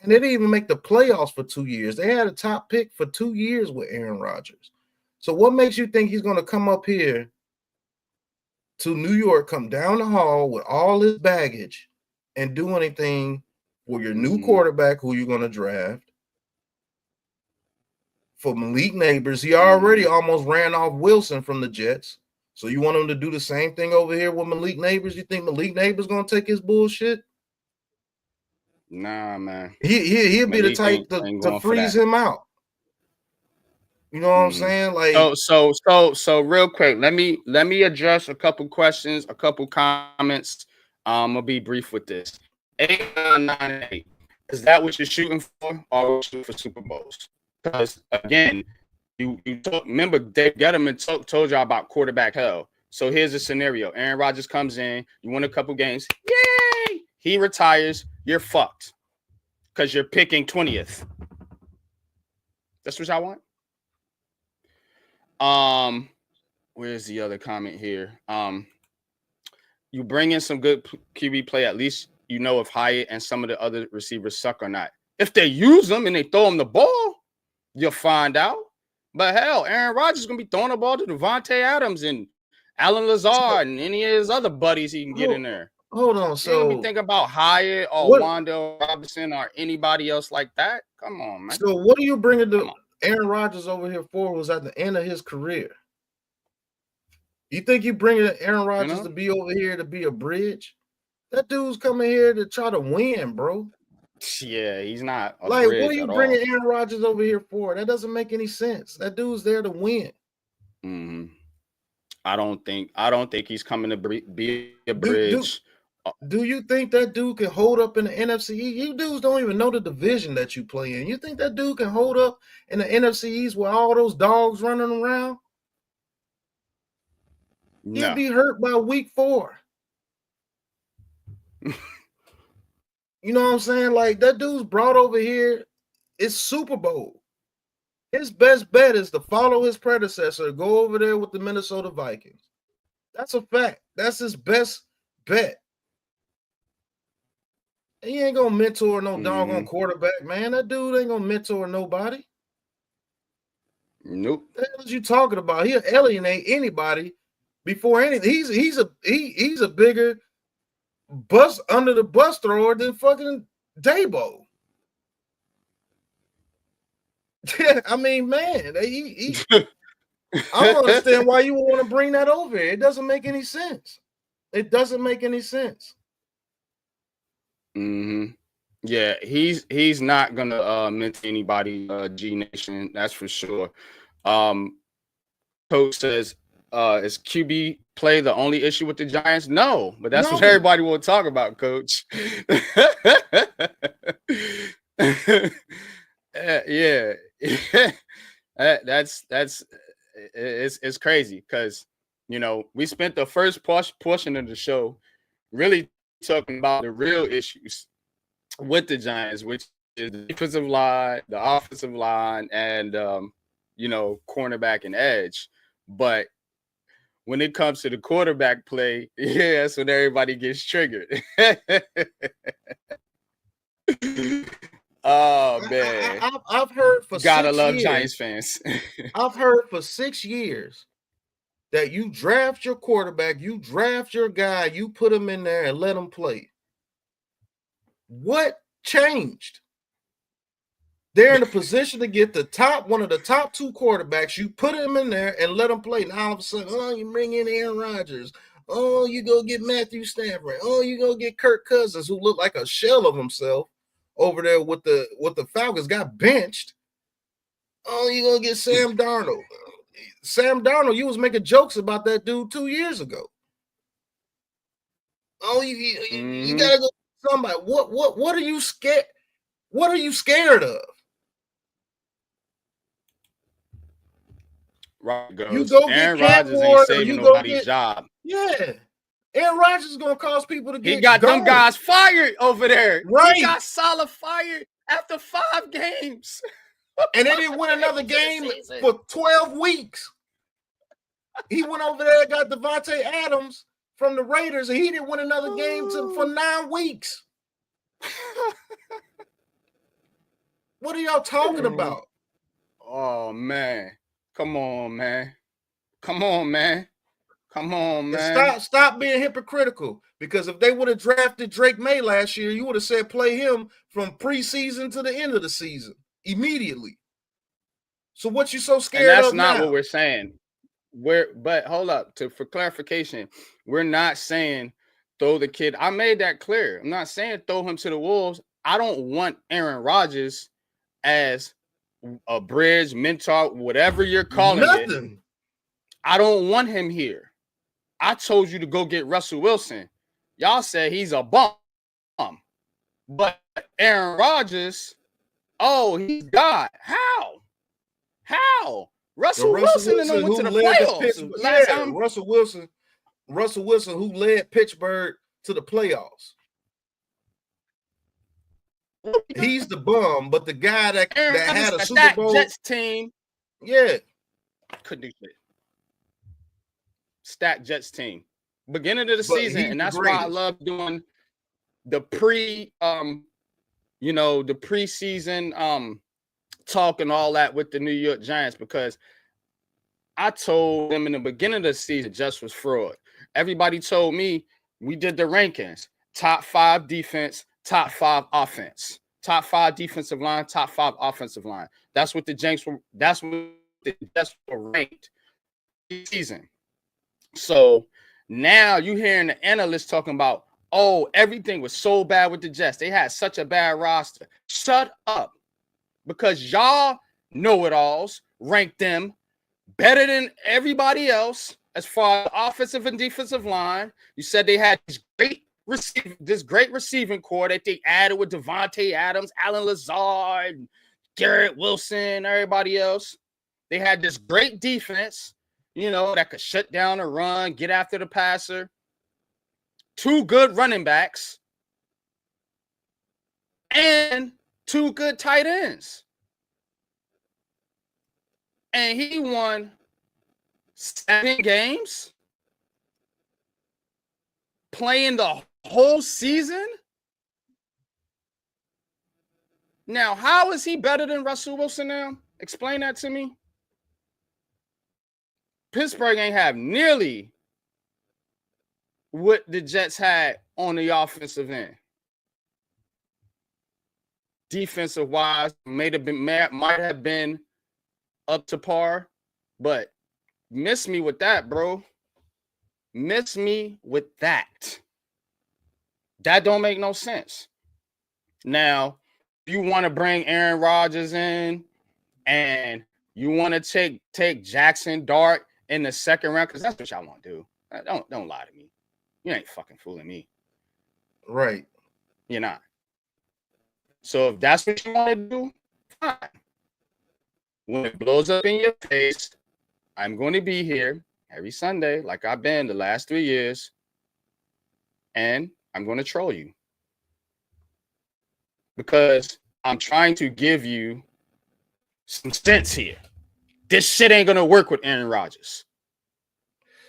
Speaker 3: And they didn't even make the playoffs for 2 years. They had a top pick for 2 years with Aaron Rodgers. So what makes you think he's going to come up here to New York, come down the hall with all his baggage and do anything for your new quarterback who you're going to draft? For Malik Neighbors, he already almost ran off Wilson from the Jets. So you want him to do the same thing over here with Malik Neighbors? You think Malik Neighbors going to take his bullshit?
Speaker 1: Nah, man.
Speaker 3: He'll be the type to freeze him out. You know what I'm saying? Like
Speaker 1: so real quick, let me address a couple questions, a couple comments. I'm gonna be brief with this. 8-9-8. Is that what you're shooting for, or are you shooting for Super Bowls? Because again, you remember Dave Gettleman told y'all about quarterback hell. So here's a scenario: Aaron Rodgers comes in, you win a couple games, yay! He retires, you're fucked because you're picking 20th. That's what y'all want. Where's the other comment here? You bring in some good QB play. At least you know if Hyatt and some of the other receivers suck or not. If they use them and they throw them the ball, you'll find out. But hell, Aaron Rodgers is gonna be throwing the ball to Devontae Adams and Alan Lazard and any of his other buddies he can get in there.
Speaker 3: Hold on, so
Speaker 1: you think about Hyatt or Wandale Robinson or anybody else like that? Come on, man.
Speaker 3: So what are you bringing Aaron Rodgers over here for? Was at the end of his career. You think you bringing Aaron Rodgers to be over here to be a bridge? That dude's coming here to try to win, bro.
Speaker 1: Yeah, he's not.
Speaker 3: Like, what are you bringing Aaron Rodgers over here for? That doesn't make any sense. That dude's there to win.
Speaker 1: I don't think he's coming to be a bridge.
Speaker 3: Do you think that dude can hold up in the NFC East? You dudes don't even know the division that you play in. You think that dude can hold up in the NFC East with all those dogs running around?
Speaker 1: No.
Speaker 3: He'll be hurt by week 4. You know what I'm saying? Like, that dude's brought over here. It's Super Bowl. His best bet is to follow his predecessor, go over there with the Minnesota Vikings. That's a fact. That's his best bet. He ain't gonna mentor no doggone quarterback, man. That dude ain't gonna mentor nobody.
Speaker 1: Nope.
Speaker 3: What the hell is you talking about? He'll alienate anybody before anything. He's a bigger bus under the bus thrower than fucking Dabo. I mean, man, I don't understand why you want to bring that over here. It doesn't make any sense. It doesn't make any sense.
Speaker 1: Yeah, he's not gonna mentor anybody, G Nation, that's for sure. Coach says, is QB play the only issue with the Giants? No, but that's what everybody will talk about, Coach. Yeah. That's it's crazy because we spent the first portion of the show really talking about the real issues with the Giants, which is the defensive line, the offensive line, and cornerback and edge. But when it comes to the quarterback play, yeah, that's when everybody gets triggered. Oh man,
Speaker 3: I've heard for
Speaker 1: gotta
Speaker 3: 6
Speaker 1: love
Speaker 3: years,
Speaker 1: Giants fans.
Speaker 3: I've heard for 6 years that you draft your quarterback, you draft your guy, you put him in there and let him play. What changed? They're in a position to get one of the top 2 quarterbacks. You put him in there and let him play. Now all of a sudden, you bring in Aaron Rodgers. Oh, you go get Matthew Stafford. Oh, you go get Kirk Cousins, who looked like a shell of himself over there with the Falcons, got benched. Oh, you gonna get Sam Darnold. Sam Darnold, you was making jokes about that dude 2 years ago. Oh, you gotta go somebody. What are you scared? What are you scared of?
Speaker 1: Right,
Speaker 3: You
Speaker 1: goes.
Speaker 3: go get
Speaker 1: Aaron
Speaker 3: Cam
Speaker 1: Rodgers ain't
Speaker 3: Ward, or
Speaker 1: saving
Speaker 3: you go
Speaker 1: nobody's
Speaker 3: get
Speaker 1: job.
Speaker 3: Aaron Rodgers is gonna cause people to
Speaker 1: He
Speaker 3: get
Speaker 1: got them
Speaker 3: gone.
Speaker 1: guys fired over there.
Speaker 3: Right.
Speaker 1: He got Salah fired after 5 games.
Speaker 3: And they didn't win another game for 12 weeks. He went over there and got Devontae Adams from the Raiders, and he didn't win another game for 9 weeks. What are y'all talking about?
Speaker 1: Oh, man. Come on, man. Come on, man. Come on, man.
Speaker 3: And stop being hypocritical, because if they would have drafted Drake May last year, you would have said play him from preseason to the end of the season immediately. So what you so scared of now?
Speaker 1: And that's not what we're saying. But hold up, for clarification, we're not saying throw the kid. I made that clear. I'm not saying throw him to the wolves. I don't want Aaron Rodgers as a bridge, mentor, whatever you're calling it. I don't want him here. I told you to go get Russell Wilson. Y'all said he's a bum. But Aaron Rodgers, oh, he's God. How? Russell Wilson went to the playoffs.
Speaker 3: Russell Wilson, who led Pittsburgh to the playoffs. He's the bum, but the guy that had a Super Bowl
Speaker 1: Jets team.
Speaker 3: Yeah.
Speaker 1: Couldn't do shit. Stacked Jets team. Beginning of the season, and that's why I love doing the preseason talk and all that with the New York Giants, because I told them in the beginning of the season just was fraud. Everybody told me, we did the rankings, top 5 defense, top 5 offense, top 5 defensive line, top 5 offensive line. That's what the Giants were. That's what the Jets were ranked this season. So now you hearing the analysts talking about, oh, everything was so bad with the Jets. They had such a bad roster. Shut up. Because y'all know-it-alls ranked them better than everybody else as far as offensive and defensive line. You said they had this great receiving core that they added with Devontae Adams, Alan Lazard, Garrett Wilson, everybody else. They had this great defense, that could shut down a run, get after the passer. 2 good running backs and 2 good tight ends. And he won 7 games playing the whole season. Now, how is he better than Russell Wilson now? Explain that to me. Pittsburgh ain't have nearly what the Jets had on the offensive end. Defensive wise, might have been up to par, but miss me with that, bro. Miss me with that. That don't make no sense. Now, if you want to bring Aaron Rodgers in and you want to take Jackson Dart in the second round, because that's what y'all want to do. Don't lie to me. You ain't fucking fooling me.
Speaker 3: Right.
Speaker 1: You're not. So if that's what you want to do, fine. When it blows up in your face, I'm going to be here every Sunday like I've been the last 3 years, and I'm going to troll you. Because I'm trying to give you some sense here. This shit ain't going to work with Aaron Rodgers.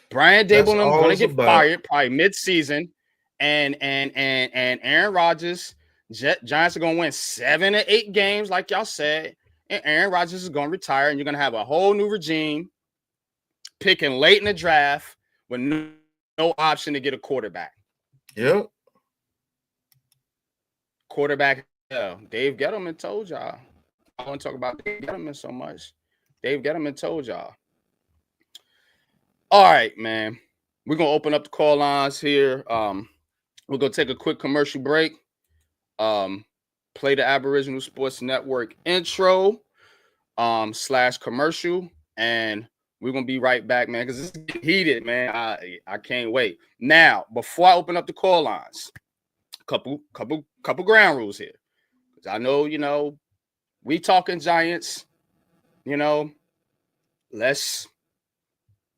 Speaker 1: Brian Daboll is going to get fired probably mid-season, and Aaron Rodgers, Giants are going to win 7 or 8 games like y'all said, and Aaron Rodgers is going to retire, and you're going to have a whole new regime picking late in the draft with no option to get a quarterback.
Speaker 3: Yep.
Speaker 1: Quarterback, Dave Gettleman told y'all. I want to talk about Dave Gettleman so much. Dave Gettleman told y'all. All right, man. We're going to open up the call lines here. We're going to take a quick commercial break. Play the Aboriginal Sports Network intro / commercial. And we're going to be right back, man, because this is heated, man. I can't wait. Now, before I open up the call lines, couple ground rules here. I know, we talking Giants, let's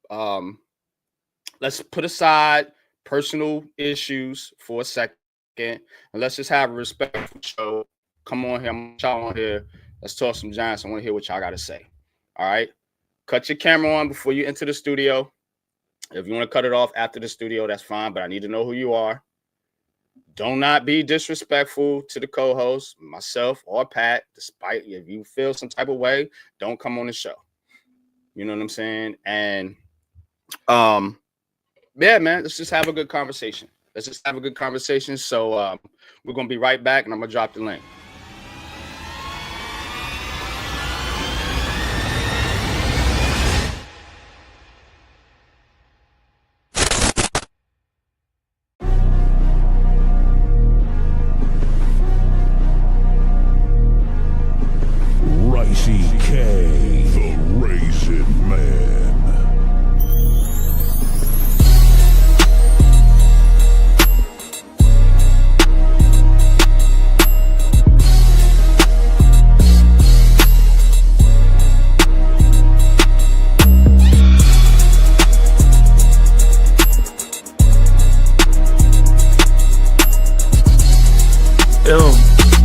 Speaker 1: let's put aside personal issues for a second, and let's just have a respectful show. Come on here, y'all on here. Let's talk some Giants. I want to hear what y'all got to say. All right, cut your camera on before you enter the studio. If you want to cut it off after the studio, that's fine. But I need to know who you are. Do not be disrespectful to the co-host, myself or Pat. Despite if you feel some type of way, don't come on the show. You know what I'm saying? And yeah, man, let's just have a good conversation. So we're gonna be right back, and I'm gonna drop the link.
Speaker 4: The Raisin Man.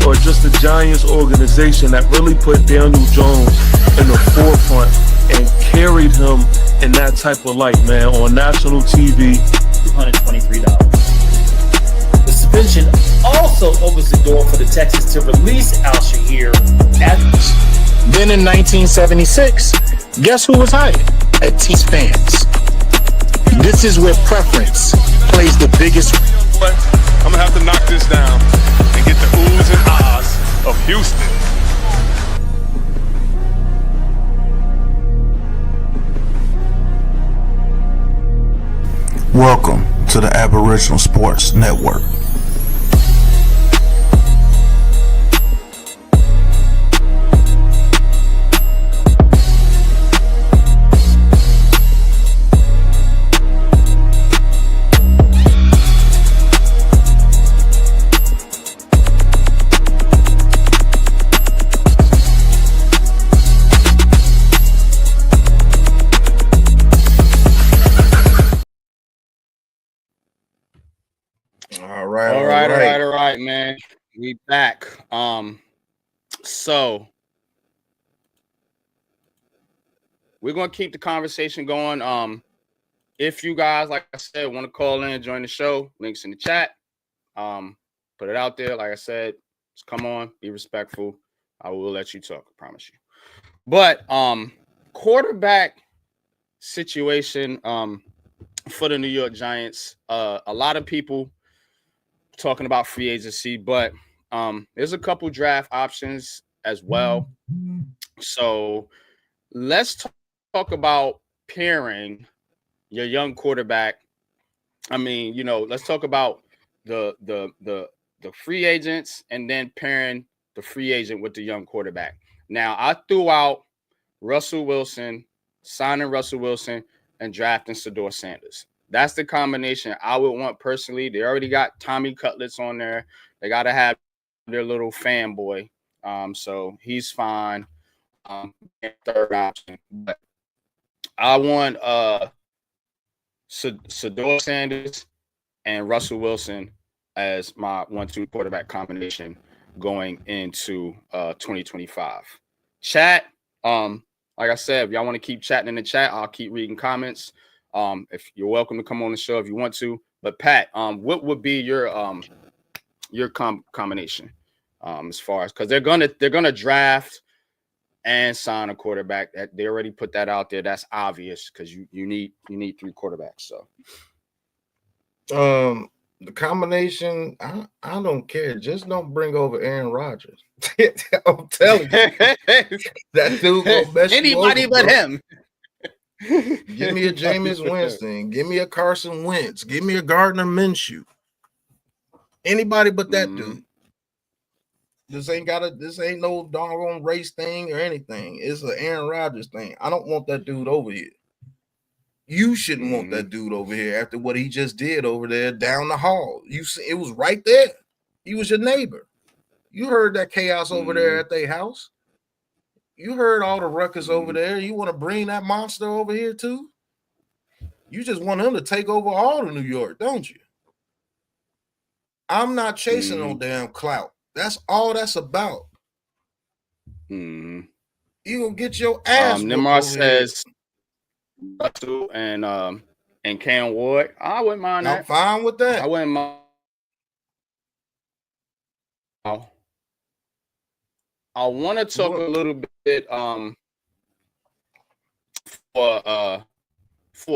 Speaker 5: Or just the Giants organization that really put Daniel Jones in the forefront and carried him in that type of light, man, on national TV.
Speaker 6: $223. The suspension also opens the door for the Texans to release Al-Shahir.
Speaker 7: Then in 1976, guess who was hired? Atis fans. This is where preference plays the biggest.
Speaker 4: I'm gonna have to knock this down and get the oohs and ahs of Houston.
Speaker 2: Welcome to the Aboriginal Sports Network.
Speaker 3: All
Speaker 1: right, man. We back. So we're gonna keep the conversation going. If you guys, like I said, want to call in and join the show, links in the chat. Put it out there. Like I said, just come on, be respectful. I will let you talk, I promise you. But quarterback situation for the New York Giants. A lot of people talking about free agency, but there's a couple draft options as well. So let's talk about pairing your young quarterback. I mean, you know, let's talk about the free agents and then pairing the free agent with the young quarterback. Now, I threw out Russell Wilson, signing Russell Wilson, and drafting Shedeur Sanders. That's the combination I would want personally. They already got Tommy Cutlets on there. They got to have their little fanboy. So he's fine. Third option. But I want Shedeur Sanders and Russell Wilson as my 1-2 quarterback combination going into 2025. Chat. Like I said, if y'all want to keep chatting in the chat, I'll keep reading comments. If you're welcome to come on the show if you want to. But Pat, what would be your combination as far as, because they're gonna draft and sign a quarterback. That they already put that out there. That's obvious because you need 3 quarterbacks. So
Speaker 3: the combination, I don't care. Just don't bring over Aaron Rodgers. I'm telling you, that dude gonna mess
Speaker 1: anybody
Speaker 3: you over,
Speaker 1: but
Speaker 3: bro.
Speaker 1: him.
Speaker 3: Give me a Jameis Winston. Give me a Carson Wentz. Give me a Gardner Minshew. Anybody but that dude. This ain't no doggone race thing or anything. It's an Aaron Rodgers thing. I don't want that dude over here. You shouldn't want that dude over here after what he just did over there down the hall. You see, it was right there. He was your neighbor. You heard that chaos over there at their house. You heard all the ruckus over there. You want to bring that monster over here too? You just want him to take over all of New York, don't you? I'm not chasing no damn clout. That's all that's about. You gonna get your ass whooped
Speaker 1: Nimrod
Speaker 3: over here.
Speaker 1: says Russell and Cam Ward. I wouldn't mind
Speaker 3: I'm
Speaker 1: that.
Speaker 3: fine with that.
Speaker 1: I wouldn't mind. I want to talk a little bit for a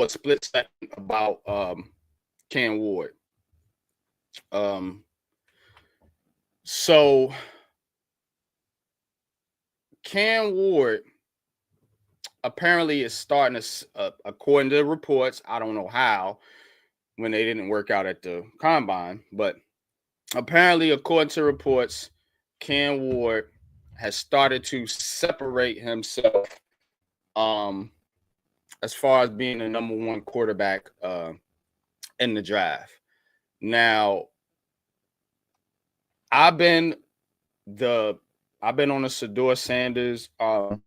Speaker 1: split second about Cam Ward. So Cam Ward apparently is starting to, according to the reports, I don't know how, when they didn't work out at the combine, but apparently, according to reports, Cam Ward has started to separate himself as far as being the number one quarterback in the draft. Now, I've been on the Shedeur Sanders, as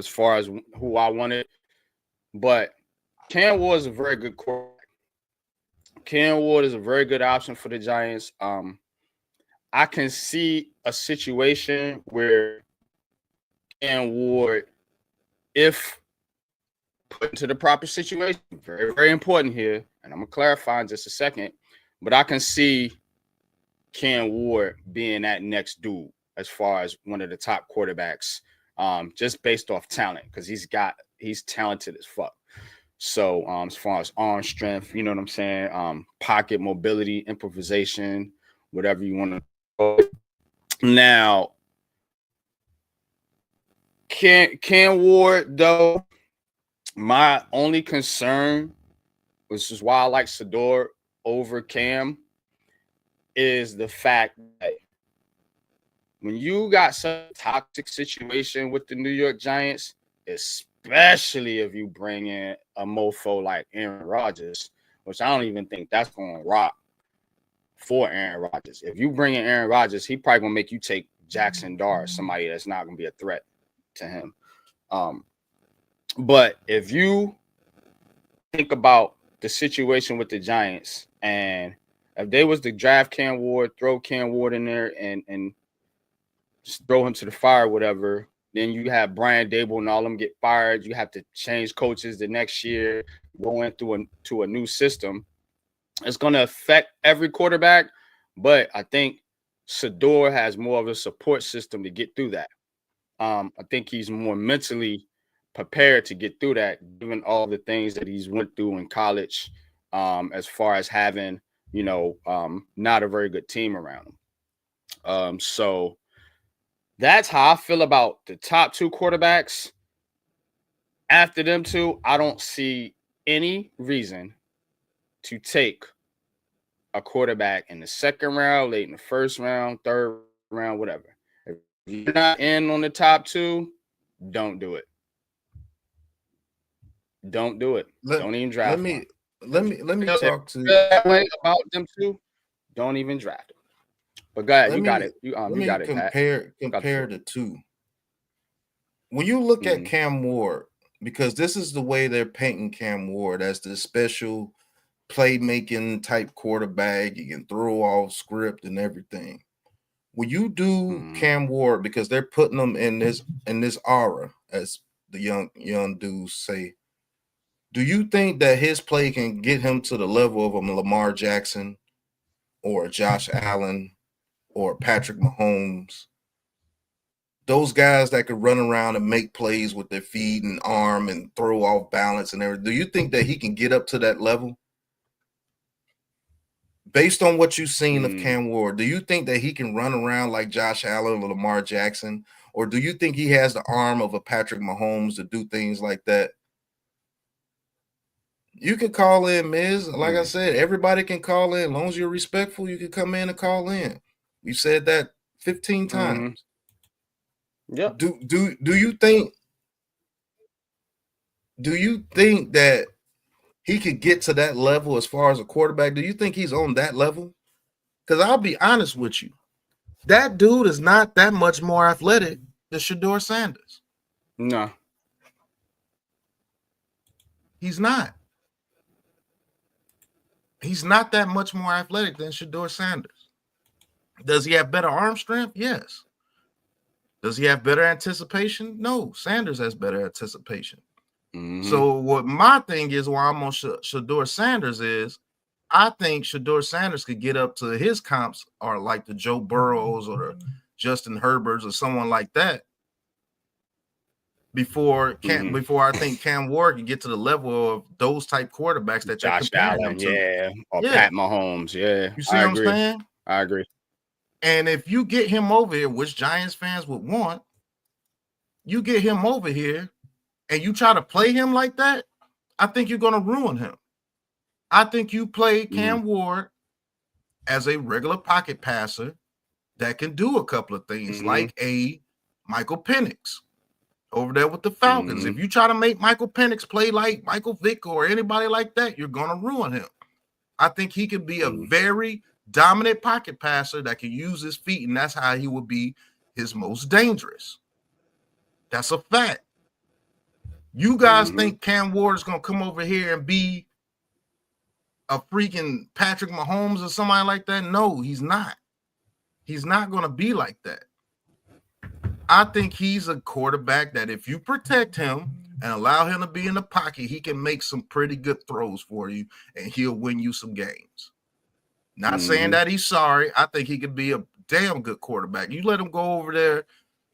Speaker 1: far as who I wanted, but Cam Ward is a very good quarterback. Cam Ward is a very good option for the Giants. I can see a situation where Cam Ward, if put into the proper situation, very, very important here, and I'm going to clarify in just a second, but I can see Cam Ward being that next dude as far as one of the top quarterbacks, just based off talent, because he's talented as fuck. So as far as arm strength, you know what I'm saying? Pocket mobility, improvisation, whatever you want to call it. Now, Cam Ward, though, my only concern, which is why I like Shedeur over Cam, is the fact that when you got such a toxic situation with the New York Giants, especially if you bring in a mofo like Aaron Rodgers, which I don't even think that's going to rock for Aaron Rodgers. If you bring in Aaron Rodgers, he probably going to make you take Jackson Dart, somebody that's not going to be a threat to him. But if you think about the situation with the Giants, and if they was to draft Cam Ward, throw Cam Ward in there and just throw him to the fire, whatever, then you have Brian Dable and all them get fired. You have to change coaches the next year, go into a new system. It's going to affect every quarterback, but I think Shedeur has more of a support system to get through that. I think he's more mentally prepared to get through that, given all the things that he's went through in college, as far as having, not a very good team around him. So that's how I feel about the top two quarterbacks. After them two, I don't see any reason to take a quarterback in the second round, late in the first round, third round, whatever. If you're not in on the top two, don't do it. Don't do it. Don't even draft.
Speaker 3: Let me talk to
Speaker 1: that way about them two. Don't even draft them. But go ahead, you got it. You got it.
Speaker 3: Compare the two. When you look at Cam Ward, because this is the way they're painting Cam Ward as the special playmaking type quarterback, you can throw off script and everything. When you do Cam Ward, because they're putting them in this aura, as the young dudes say, do you think that his play can get him to the level of a Lamar Jackson or a Josh Allen or Patrick Mahomes? Those guys that could run around and make plays with their feet and arm and throw off balance and everything. Do you think that he can get up to that level? Based on what you've seen of Cam Ward, do you think that he can run around like Josh Allen or Lamar Jackson? Or do you think he has the arm of a Patrick Mahomes to do things like that? You can call in, Miz. Like I said, everybody can call in. As long as you're respectful, you can come in and call in. We've said that 15 times.
Speaker 1: Yeah.
Speaker 3: Do you think that he could get to that level as far as a quarterback? Do you think he's on that level? Because I'll be honest with you, that dude is not that much more athletic than Shedeur Sanders.
Speaker 1: No.
Speaker 3: He's not. He's not that much more athletic than Shedeur Sanders. Does he have better arm strength? Yes. Does he have better anticipation? No. Sanders has better anticipation.
Speaker 1: Mm-hmm.
Speaker 3: So what my thing is, why I'm on Shedeur Sanders is, I think Shedeur Sanders could get up to his comps, or like the Joe Burrows or the Justin Herberts or someone like that, before I think Cam Ward can get to the level of those type quarterbacks that they're
Speaker 1: Josh
Speaker 3: comparing
Speaker 1: Allen,
Speaker 3: him to.
Speaker 1: yeah, or
Speaker 3: Yeah.
Speaker 1: Pat Mahomes, yeah.
Speaker 3: You see
Speaker 1: I
Speaker 3: what
Speaker 1: agree.
Speaker 3: I'm saying?
Speaker 1: I agree.
Speaker 3: And if you get him over here, which Giants fans would want, you get him over here and you try to play him like that, I think you're going to ruin him. I think you play Cam Ward as a regular pocket passer that can do a couple of things, like a Michael Penix over there with the Falcons. If you try to make Michael Penix play like Michael Vick or anybody like that, you're going to ruin him. I think he could be a very dominant pocket passer that can use his feet, and that's how he would be his most dangerous. That's a fact. You guys think Cam Ward is going to come over here and be a freaking Patrick Mahomes or somebody like that? No, he's not. He's not going to be like that. I think he's a quarterback that if you protect him and allow him to be in the pocket, he can make some pretty good throws for you, and he'll win you some games. Not saying that he's sorry. I think he could be a damn good quarterback. You let him go over there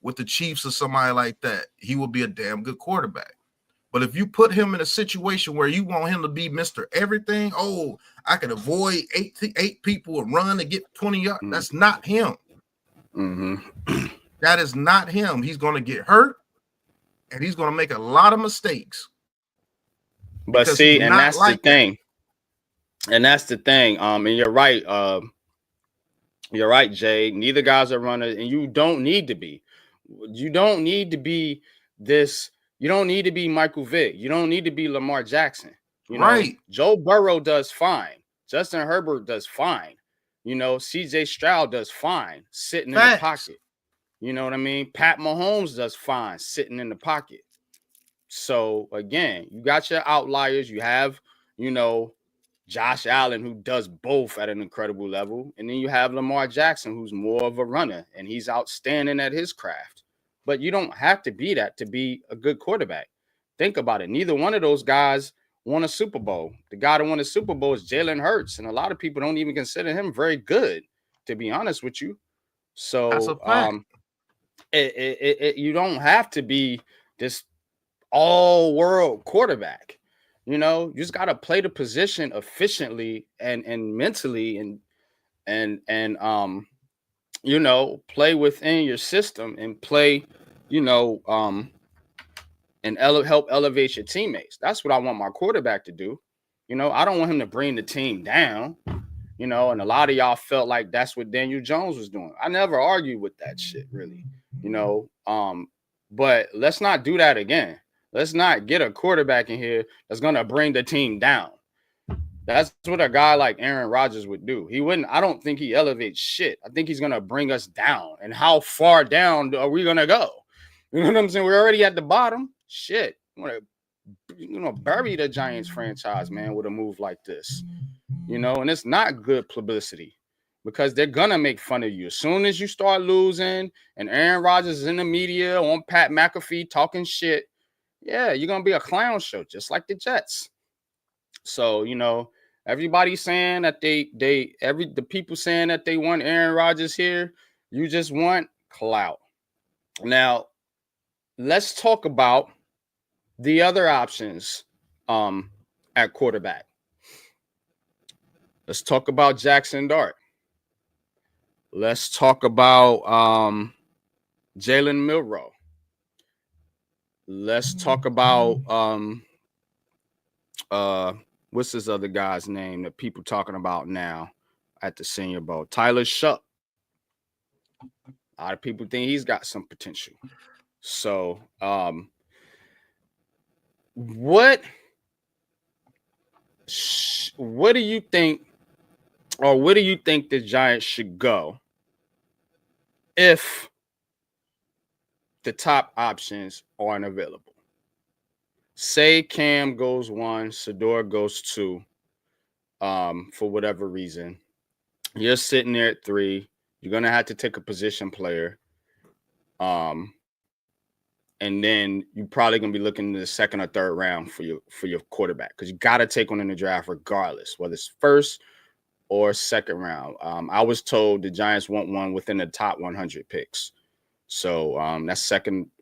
Speaker 3: with the Chiefs or somebody like that, he will be a damn good quarterback. But if you put him in a situation where you want him to be Mr. Everything, oh, I can avoid eight people and run and get 20 yards. That's not him. That is not him. He's going to get hurt, and he's going to make a lot of mistakes.
Speaker 1: But see, and that's the thing. And that's the thing. And you're right. You're right, Jay. Neither guy's a runner, and you don't need to be. You don't need to be this. You don't need to be Michael Vick. You don't need to be Lamar Jackson. You know, Joe Burrow does fine. Justin Herbert does fine. You know, CJ Stroud does fine sitting in the pocket. You know what I mean? Pat Mahomes does fine sitting in the pocket. So, again, you got your outliers. You have, you know, Josh Allen, who does both at an incredible level. And then you have Lamar Jackson, who's more of a runner, and he's outstanding at his craft. But you don't have to be that to be a good quarterback. Think about it. Neither one of those guys won a Super Bowl. The guy that won a Super Bowl is Jalen Hurts, and a lot of people don't even consider him very good, to be honest with you. So,
Speaker 3: that's a fact.
Speaker 1: You don't have to be this all-world quarterback. You know, you just got to play the position efficiently and mentally and you know, play within your system and play, you know, and help elevate your teammates. That's what I want my quarterback to do. You know, I don't want him to bring the team down, you know, and a lot of y'all felt like that's what Daniel Jones was doing. I never argued with that shit, really, you know, but let's not do that again. Let's not get a quarterback in here that's going to bring the team down. That's what a guy like Aaron Rodgers would do. He wouldn't. I don't think he elevates shit. I think he's going to bring us down. And how far down are we going to go? You know what I'm saying? We're already at the bottom. Shit. You know, bury the Giants franchise, man, with a move like this. You know, and it's not good publicity because they're going to make fun of you. As soon as you start losing and Aaron Rodgers is in the media on Pat McAfee talking shit, yeah, you're going to be a clown show, just like the Jets. So, you know, everybody's saying that the people saying that they want Aaron Rodgers here, you just want clout. Now, let's talk about the other options at quarterback. Let's talk about Jackson Dart. Let's talk about Jalen Milroe. Let's talk about what's this other guy's name that people talking about now at the Senior Bowl? Tyler Shuck. A lot of people think he's got some potential. So, what do you think, or where do you think the Giants should go if the top options aren't available? say Cam goes 1, Shedeur goes 2, for whatever reason. You're sitting there at 3. You're gonna have to take a position player. And then you're probably gonna be looking in the second or third round for your quarterback, because you gotta take one in the draft regardless, whether it's first or second round. I was told the Giants want one within the top 100 picks. So that's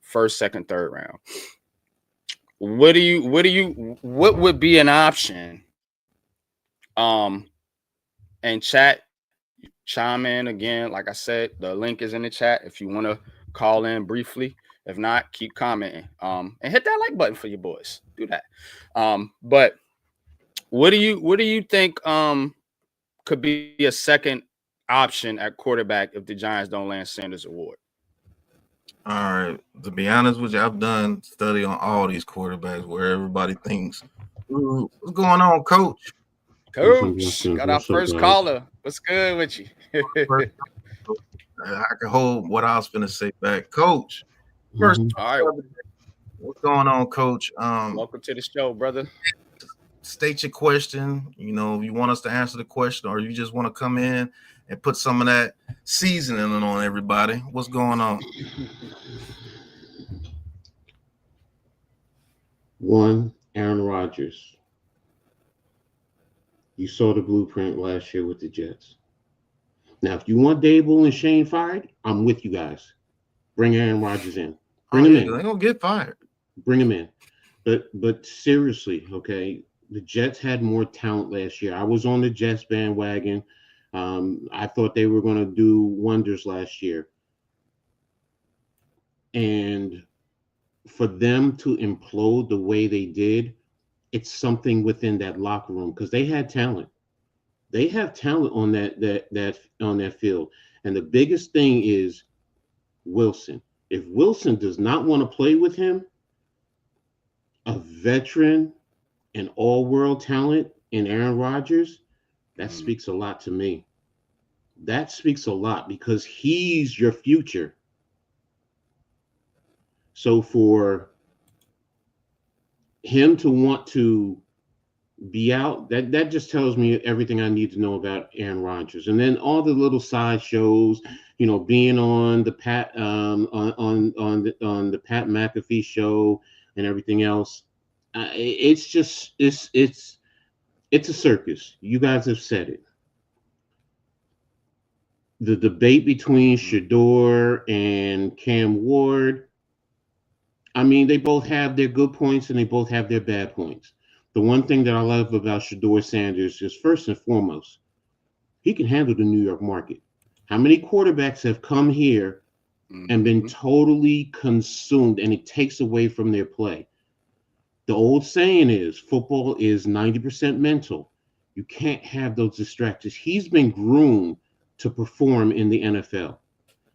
Speaker 1: first, second, third round. What would be an option? And chat, chime in again. Like I said, the link is in the chat if you want to call in briefly. If not, keep commenting. And hit that like button for your boys. Do that. But what do you think could be a second option at quarterback if the Giants don't land Sanders Award?
Speaker 3: All right. To be honest with you, I've done study on all these quarterbacks where everybody thinks, "Ooh, what's going on, coach?"
Speaker 1: Coach, got our first caller. What's good with you?
Speaker 3: I can hold what I was going to say back. Coach, first,
Speaker 1: all right.
Speaker 3: What's going on, Coach?
Speaker 1: Welcome to the show, brother.
Speaker 3: State your question. You know, you want us to answer the question, or you just want to come in and put some of that seasoning on everybody. What's going on?
Speaker 8: 1, Aaron Rodgers. You saw the blueprint last year with the Jets. Now, if you want Dable and Shane fired, I'm with you guys. Bring Aaron Rodgers in. Bring him in.
Speaker 3: They're gonna get fired.
Speaker 8: Bring him in. But seriously, okay, the Jets had more talent last year. I was on the Jets bandwagon. I thought they were going to do wonders last year. And for them to implode the way they did, it's something within that locker room, because they had talent. They have talent on that field. And the biggest thing is Wilson. If Wilson does not want to play with him, a veteran and all-world talent in Aaron Rodgers, that speaks a lot to me. That speaks a lot, because he's your future. So for him to want to be out, that just tells me everything I need to know about Aaron Rodgers. And then all the little side shows, you know, being on the Pat on the Pat McAfee show and everything else. It's a circus. You guys have said it. The debate between Shedeur and Cam Ward, I mean, they both have their good points and they both have their bad points. The one thing that I love about Shedeur Sanders is, first and foremost, he can handle the New York market. How many quarterbacks have come here and been totally consumed, and it takes away from their play? The old saying is, football is 90% mental. You can't have those distractions. He's been groomed to perform in the NFL,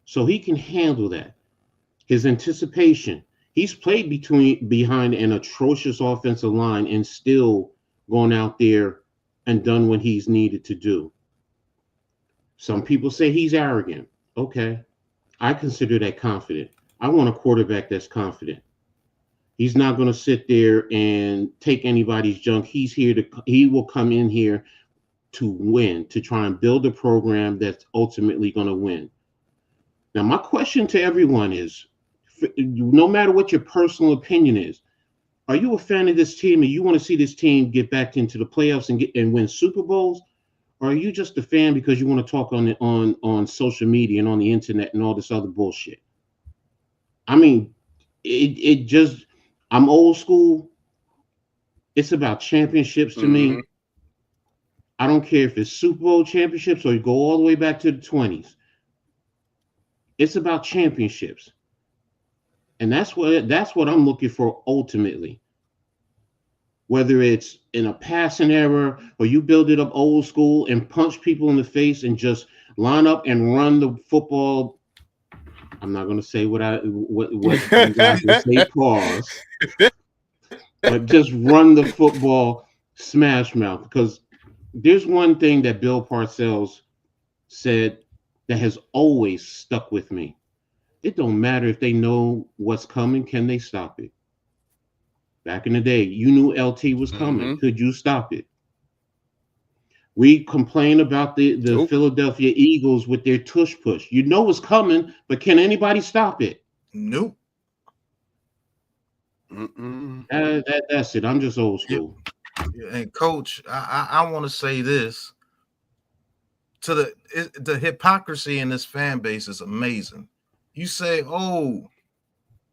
Speaker 8: so he can handle that. His anticipation. He's played behind an atrocious offensive line and still gone out there and done what he's needed to do. Some people say he's arrogant. Okay. I consider that confident. I want a quarterback that's confident. He's not going to sit there and take anybody's junk. He will come in here to win, to try and build a program that's ultimately going to win. Now, my question to everyone is, no matter what your personal opinion is, are you a fan of this team and you want to see this team get back into the playoffs and win Super Bowls? Or are you just a fan because you want to talk on social media and on the internet and all this other bullshit? I mean, I'm old school. It's about championships to me. I don't care if it's Super Bowl championships or you go all the way back to the 20s. It's about championships. And that's what I'm looking for ultimately. Whether it's in a passing era or you build it up old school and punch people in the face and just line up and run the football. I'm not going to say what you guys will say, pause. But just run the football smash mouth. Because there's one thing that Bill Parcells said that has always stuck with me. It don't matter if they know what's coming. Can they stop it? Back in the day, you knew LT was coming.
Speaker 1: Mhm.
Speaker 8: Could you stop it? We complain about the
Speaker 1: Nope.
Speaker 8: Philadelphia Eagles with their tush push. You know it's coming, but can anybody stop it?
Speaker 3: Nope.
Speaker 8: That's it. I'm just old school.
Speaker 3: And coach, I want to say this to the hypocrisy in this fan base is amazing. You say, "Oh,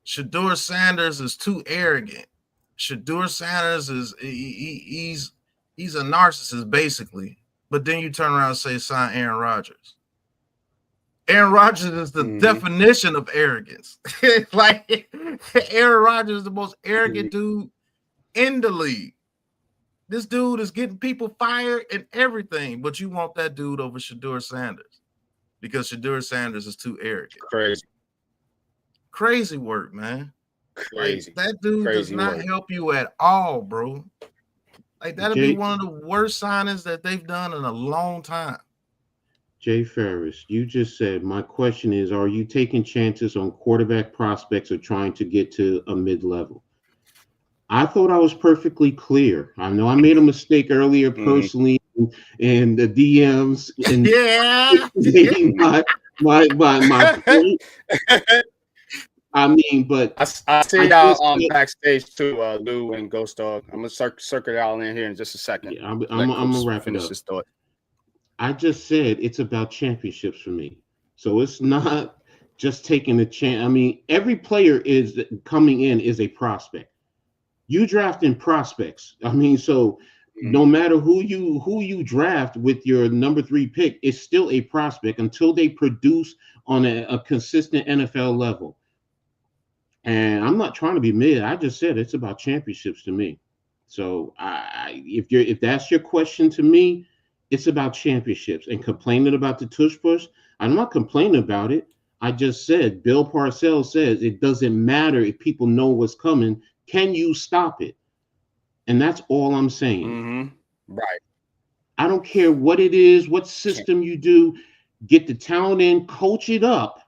Speaker 3: Shedeur Sanders is too arrogant. Shedeur Sanders is he's a narcissist basically." But then you turn around and say sign Aaron Rodgers. Aaron Rodgers is the definition of arrogance. Like Aaron Rodgers is the most arrogant dude in the league. This dude is getting people fired and everything, but you want that dude over Shedeur Sanders because Shedeur Sanders is too arrogant. Crazy work, man.
Speaker 1: Crazy.
Speaker 3: Like, that dude
Speaker 1: Crazy
Speaker 3: does not
Speaker 1: work.
Speaker 3: help you at all, bro. Like that'll be one of the worst signings that they've done in a long time.
Speaker 8: Jay Ferris, you just said, my question is, are you taking chances on quarterback prospects or trying to get to a mid-level? I thought I was perfectly clear. I know I made a mistake earlier personally in the DMs. And my point. I mean, but
Speaker 1: I see y'all backstage too, Lou and Ghost Dog. I'm gonna circle y'all in here in just a second.
Speaker 8: Yeah, I'm gonna wrap it up.
Speaker 1: This thought.
Speaker 8: I just said it's about championships for me. So it's not just taking a chance. I mean, every player is coming in is a prospect. You drafting prospects. I mean, so no matter who you draft with your number 3 pick, it's still a prospect until they produce on a consistent NFL level. And I'm not trying to be mid. I just said it's about championships to me. So if that's your question to me, it's about championships. And complaining about the tush push, I'm not complaining about it. I just said Bill Parcells says it doesn't matter if people know what's coming. Can you stop it? And that's all I'm saying.
Speaker 1: Right.
Speaker 8: I don't care what it is, what system you do. Get the talent in, coach it up.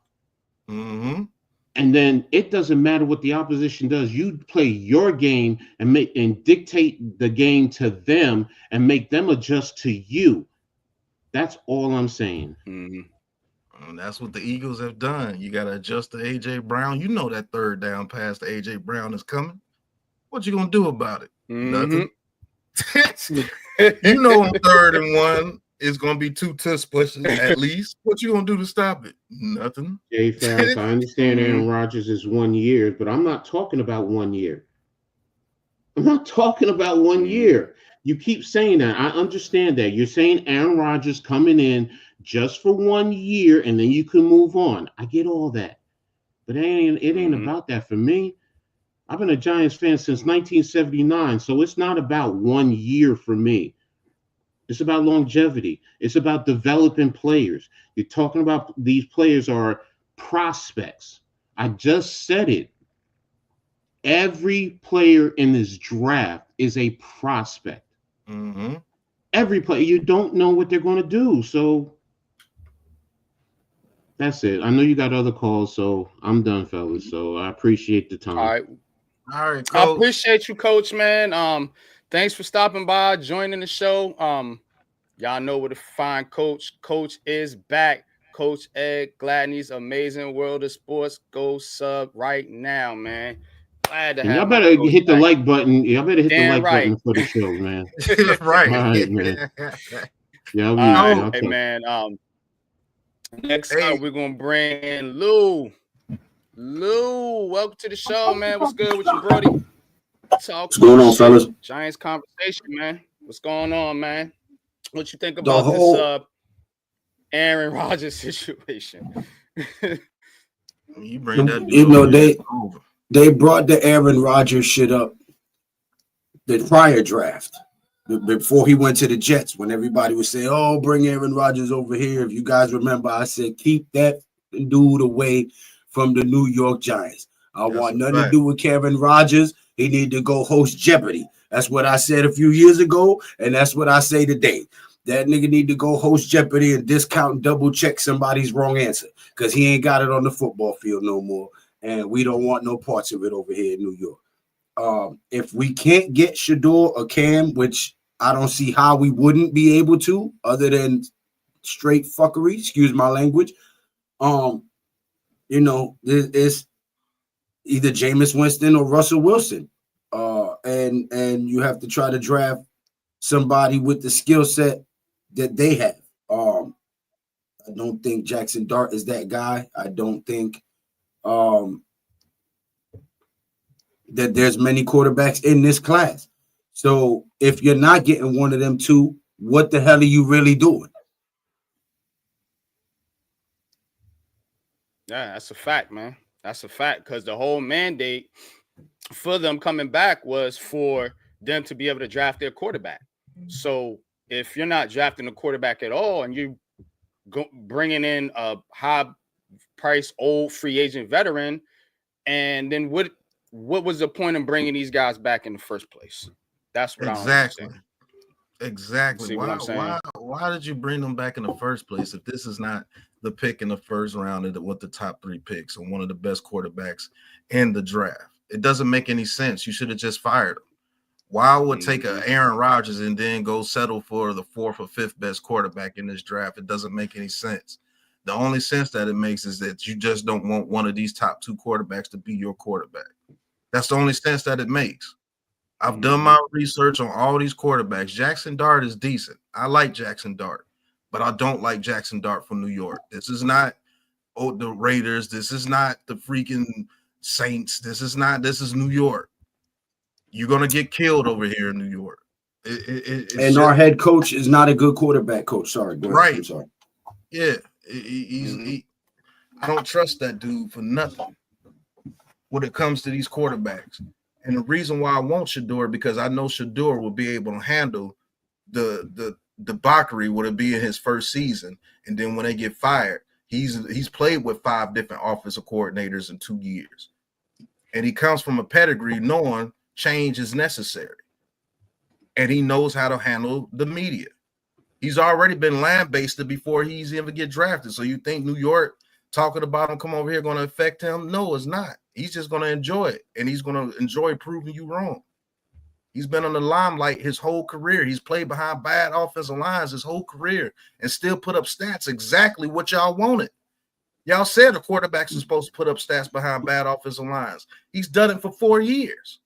Speaker 8: And then it doesn't matter what the opposition does. You play your game and dictate the game to them and make them adjust to you. That's all I'm saying.
Speaker 3: And that's what the Eagles have done. You got to adjust to A.J. Brown. You know that third down pass to A.J. Brown is coming. What you going to do about it? Nothing. You know on 3rd and 1 it's going to be 2 tush pushes at least. What you going to do to stop it? Nothing.
Speaker 8: Jay Ferris, I understand Aaron Rodgers is 1 year, but I'm not talking about 1 year. I'm not talking about 1 year. You keep saying that. I understand that. You're saying Aaron Rodgers coming in just for 1 year and then you can move on. I get all that. But it ain't about that for me. I've been a Giants fan since 1979, so it's not about 1 year for me. It's about longevity. It's about developing players. You're talking about these players are prospects. I just said it. Every player in this draft is a prospect. Every player. You don't know what they're going to do. So that's it. I know you got other calls, so I'm done, fellas. So I appreciate the time.
Speaker 1: All right.
Speaker 3: Coach.
Speaker 1: I appreciate you, Coach, man. Thanks for stopping by, joining the show. Y'all know where to find Coach. Coach is back. Coach Ed Gladney's Amazing World of Sports. Go sub right now, man. Glad to have
Speaker 8: y'all better hit the like button. Y'all better hit the like
Speaker 1: right.
Speaker 8: button for the show, man.
Speaker 3: Right.
Speaker 8: All right, man. Yeah,
Speaker 1: all right, hey, man. Next up, we're gonna bring in Lou. Lou, welcome to the show, man. What's good with you, Brody? What's
Speaker 9: going on, fellas?
Speaker 1: Giants conversation, man. What's going on, man? What you think about this Aaron Rodgers situation?
Speaker 3: You bring that,
Speaker 9: you know, they brought the Aaron Rodgers shit up the prior draft before he went to the Jets, when everybody was saying, "Oh, bring Aaron Rodgers over here." If you guys remember, I said, keep that dude away from the New York Giants. I want nothing to do with Aaron Rodgers. He need to go host Jeopardy. That's what I said a few years ago, and that's what I say today. That nigga need to go host Jeopardy and discount and double check somebody's wrong answer, because he ain't got it on the football field no more, and we don't want no parts of it over here in New York. If we can't get Shador or Cam, which I don't see how we wouldn't be able to, other than straight fuckery, excuse my language. It's either Jameis Winston or Russell Wilson. And you have to try to draft somebody with the skill set that they have. I don't think Jackson Dart is that guy. I don't think that there's many quarterbacks in this class. So if you're not getting one of them two, what the hell are you really doing?
Speaker 1: Yeah, that's a fact, man. That's a fact, because the whole mandate for them coming back was for them to be able to draft their quarterback. So if you're not drafting a quarterback at all and you bringing in a high-priced old free agent veteran, and then what was the point of bringing these guys back in the first place? That's what I don't understand.
Speaker 3: Exactly.
Speaker 1: See what I'm saying?
Speaker 3: Why did you bring them back in the first place if this is not the pick in the first round with the top 3 picks and one of the best quarterbacks in the draft? It doesn't make any sense. You should have just fired him. Why would take a Aaron Rodgers and then go settle for the 4th or 5th best quarterback in this draft? It doesn't make any sense. The only sense that it makes is that you just don't want one of these top 2 quarterbacks to be your quarterback. That's the only sense that it makes. I've done my research on all these quarterbacks. Jackson Dart is decent. I like Jackson Dart, but I don't like Jackson Dart from New York. This is not the Raiders. This is not the freaking Saints. This is New York. You're going to get killed over here in New York.
Speaker 9: And our head coach is not a good quarterback coach. Sorry. Go ahead.
Speaker 3: Right.
Speaker 9: I'm sorry.
Speaker 3: Yeah. I don't trust that dude for nothing when it comes to these quarterbacks. And the reason why I want Shador, because I know Shador will be able to handle the debauchery would it be in his first season. And then when they get fired, he's played with 5 different offensive coordinators in 2 years. And he comes from a pedigree knowing change is necessary. And he knows how to handle the media. He's already been lambasted before he's ever get drafted. So you think New York talking about him come over here going to affect him? No, it's not. He's just going to enjoy it, and he's going to enjoy proving you wrong. He's been on the limelight his whole career. He's played behind bad offensive lines his whole career and still put up stats exactly what y'all wanted. Y'all said the quarterbacks are supposed to put up stats behind bad offensive lines. He's done it for 4 years.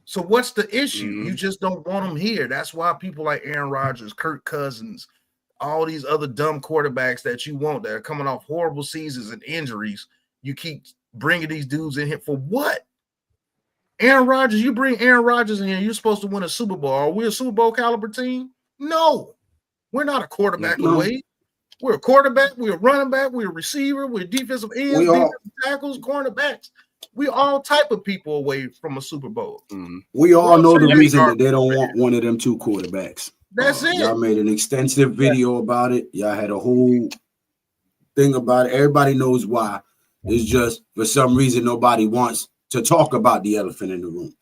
Speaker 3: So what's the issue? You just don't want him here. That's why people like Aaron Rodgers, Kirk Cousins, all these other dumb quarterbacks that you want that are coming off horrible seasons and injuries, you keep bringing these dudes in here for what? Aaron Rodgers, you bring Aaron Rodgers in here, you're supposed to win a Super Bowl. Are we a Super Bowl caliber team? No. We're not a quarterback away. We're a quarterback, we're a running back, we're a receiver, we're defensive ends, defensive tackles, cornerbacks. We all type of people away from a Super Bowl.
Speaker 9: We all know the reason that they don't want one of them 2 quarterbacks.
Speaker 3: That's it.
Speaker 9: Y'all made an extensive video about it. Y'all had a whole thing about it. Everybody knows why. It's just for some reason nobody wants to talk about the elephant in the room.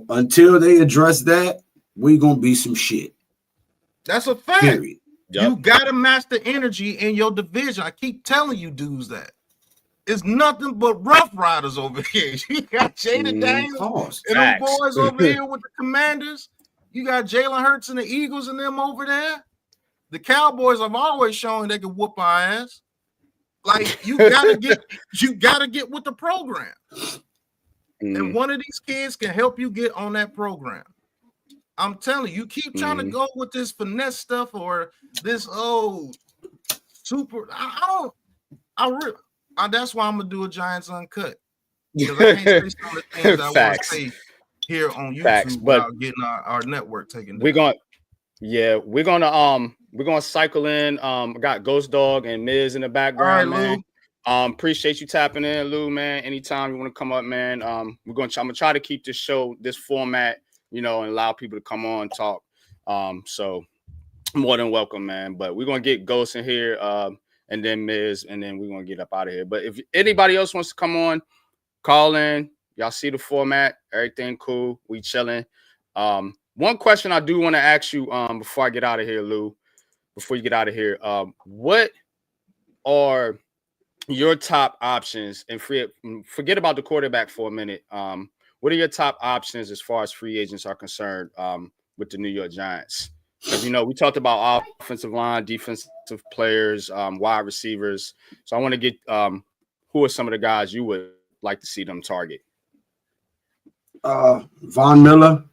Speaker 9: Until they address that, we're gonna be some shit.
Speaker 3: That's a fact.
Speaker 9: Period.
Speaker 3: You gotta match the energy in your division. I keep telling you dudes that. It's nothing but rough riders over here. You got Jaden Daniels and them boys over here with the Commanders. You got Jalen Hurts and the Eagles and them over there. The Cowboys have always shown they can whoop our ass. Like you gotta get with the program. And one of these kids can help you get on that program. I'm telling you, keep trying to go with this finesse stuff or this super. That's why I'm gonna do a Giants Uncut, because I can't say some of the things I want to say here on YouTube without getting our network taken down.
Speaker 1: We're gonna cycle in. I got Ghost Dog and Miz in the background, man. Appreciate you tapping in, Lou, man. Anytime you want to come up, man. I'm gonna try to keep this format, and allow people to come on and talk. So more than welcome, man. But we're gonna get Ghost in here, and then Miz, and then we're gonna get up out of here. But if anybody else wants to come on, call in. Y'all see the format, everything cool. We chilling. One question I do want to ask you before I get out of here, Lou. Before you get out of here, what are your top options and forget about the quarterback for a minute. What are your top options as far as free agents are concerned with the New York Giants? Because, you know, we talked about offensive line, defensive players, wide receivers. So I want to get who are some of the guys you would like to see them target?
Speaker 9: Von Miller.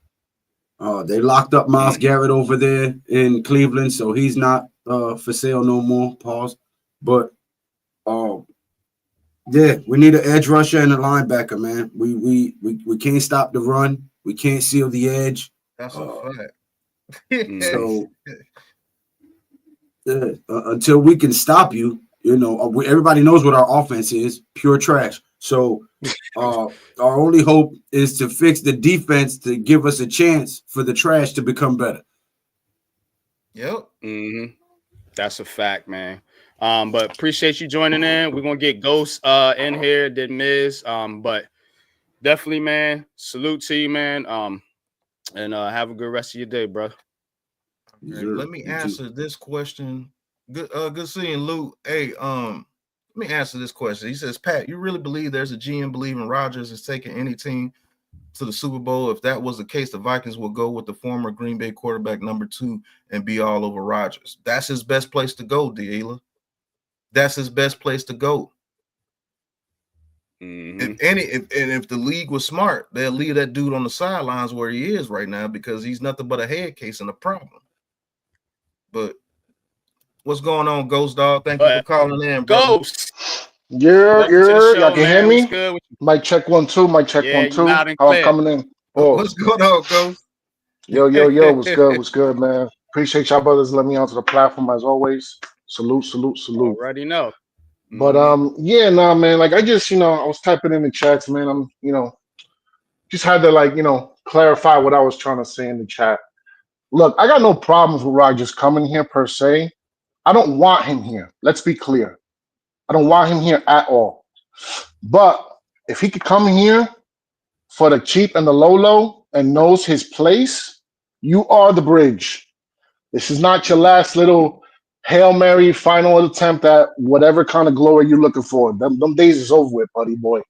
Speaker 9: They locked up Myles Garrett over there in Cleveland, so he's not for sale no more. Pause. But yeah, we need an edge rusher and a linebacker, man. We can't stop the run. We can't seal the edge.
Speaker 3: That's a fact.
Speaker 9: So until we can stop you, you know, everybody knows what our offense is, pure trash. So our only hope is to fix the defense to give us a chance for the trash to become better.
Speaker 3: Yep.
Speaker 1: Mm-hmm. That's a fact, man. But appreciate you joining in. We're gonna get Ghost in here, did Miz. But definitely, man, salute to you, man. And have a good rest of your day, bro.
Speaker 3: Okay, let me answer this question. Good seeing Luke. Hey, let me answer this question. He says, Pat, you really believe there's a GM believing Rodgers is taking any team to the Super Bowl? If that was the case, the Vikings will go with the former Green Bay quarterback number 2 and be all over Rodgers. That's his best place to go, Deala. That's his best place to go.
Speaker 1: Mm-hmm.
Speaker 3: If the league was smart, they'll leave that dude on the sidelines where he is right now because he's nothing but a head case and a problem. But what's going on, Ghost Dog? Thank you for calling in, bro.
Speaker 1: Ghost.
Speaker 10: Yeah, y'all can hear me?
Speaker 1: Good?
Speaker 10: Mic check 1 2, mic check 1 2.
Speaker 1: Loud and
Speaker 10: How I'm
Speaker 1: clear.
Speaker 10: coming in?
Speaker 3: What's going on, Ghost?
Speaker 10: Yo, what's good, man? Appreciate y'all brothers letting me onto the platform as always. Salute.
Speaker 1: Already know.
Speaker 10: But yeah, nah, man. Like I just, I was typing in the chats, man. I'm, just had to clarify what I was trying to say in the chat. Look, I got no problems with Rodgers coming here per se. I don't want him here. Let's be clear. I don't want him here at all. But if he could come here for the cheap and the low and knows his place, you are the bridge. This is not your last little Hail Mary final attempt at whatever kind of glory you're looking for. Them days is over with, buddy boy.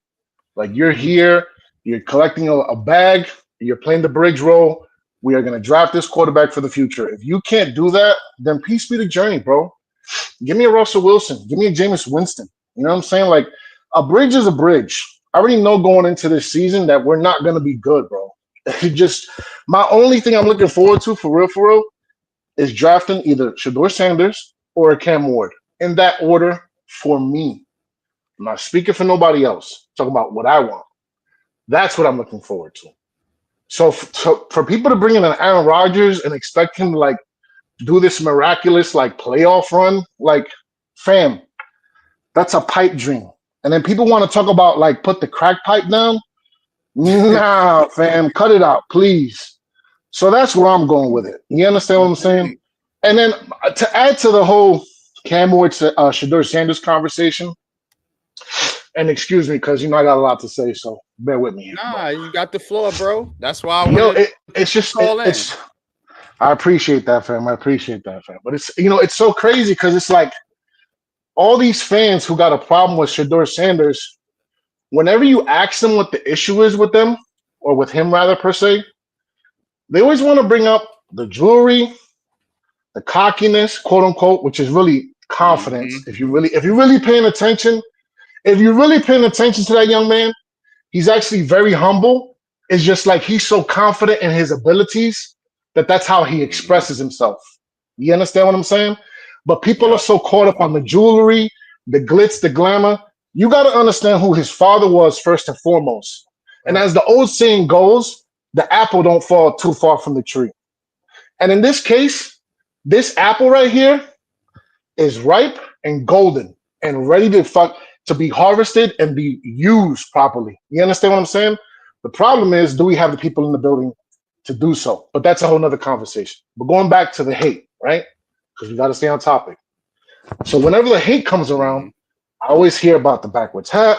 Speaker 10: Like you're here, you're collecting a bag, you're playing the bridge role. We are going to draft this quarterback for the future. If you can't do that, then peace be the journey, bro. Give me a Russell Wilson. Give me a Jameis Winston. You know what I'm saying? Like, a bridge is a bridge. I already know going into this season that we're not going to be good, bro. Just my only thing I'm looking forward to, for real, is drafting either Shedeur Sanders or a Cam Ward. In that order for me. I'm not speaking for nobody else. I'm talking about what I want. That's what I'm looking forward to. So for people to bring in an Aaron Rodgers and expect him to do this miraculous playoff run, fam, that's a pipe dream. And then people want to talk about put the crack pipe down. Nah, fam, cut it out, please. So that's where I'm going with it. You understand what I'm saying? And then to add to the whole Cam Ward Shedeur Sanders conversation, and excuse me because I got a lot to say, so bear with me.
Speaker 1: Nah, you got the floor, bro. That's why I want
Speaker 10: it's just it's. I appreciate that, fam. But it's so crazy because it's all these fans who got a problem with Shedeur Sanders, whenever you ask them what the issue is with them, or with him rather per se, they always want to bring up the jewelry, the cockiness, quote unquote, which is really confidence. Mm-hmm. If you're really paying attention to that young man, he's actually very humble. It's just he's so confident in his abilities that's how he expresses himself. You understand what I'm saying? But people are so caught up on the jewelry, the glitz, the glamour. You got to understand who his father was first and foremost. And as the old saying goes, the apple don't fall too far from the tree. And in this case, this apple right here is ripe and golden and ready to be harvested and be used properly. You understand what I'm saying? The problem is, do we have the people in the building to do so? But that's a whole nother conversation. But going back to the hate, right? Because we got to stay on topic. So whenever the hate comes around, I always hear about the backwards hat,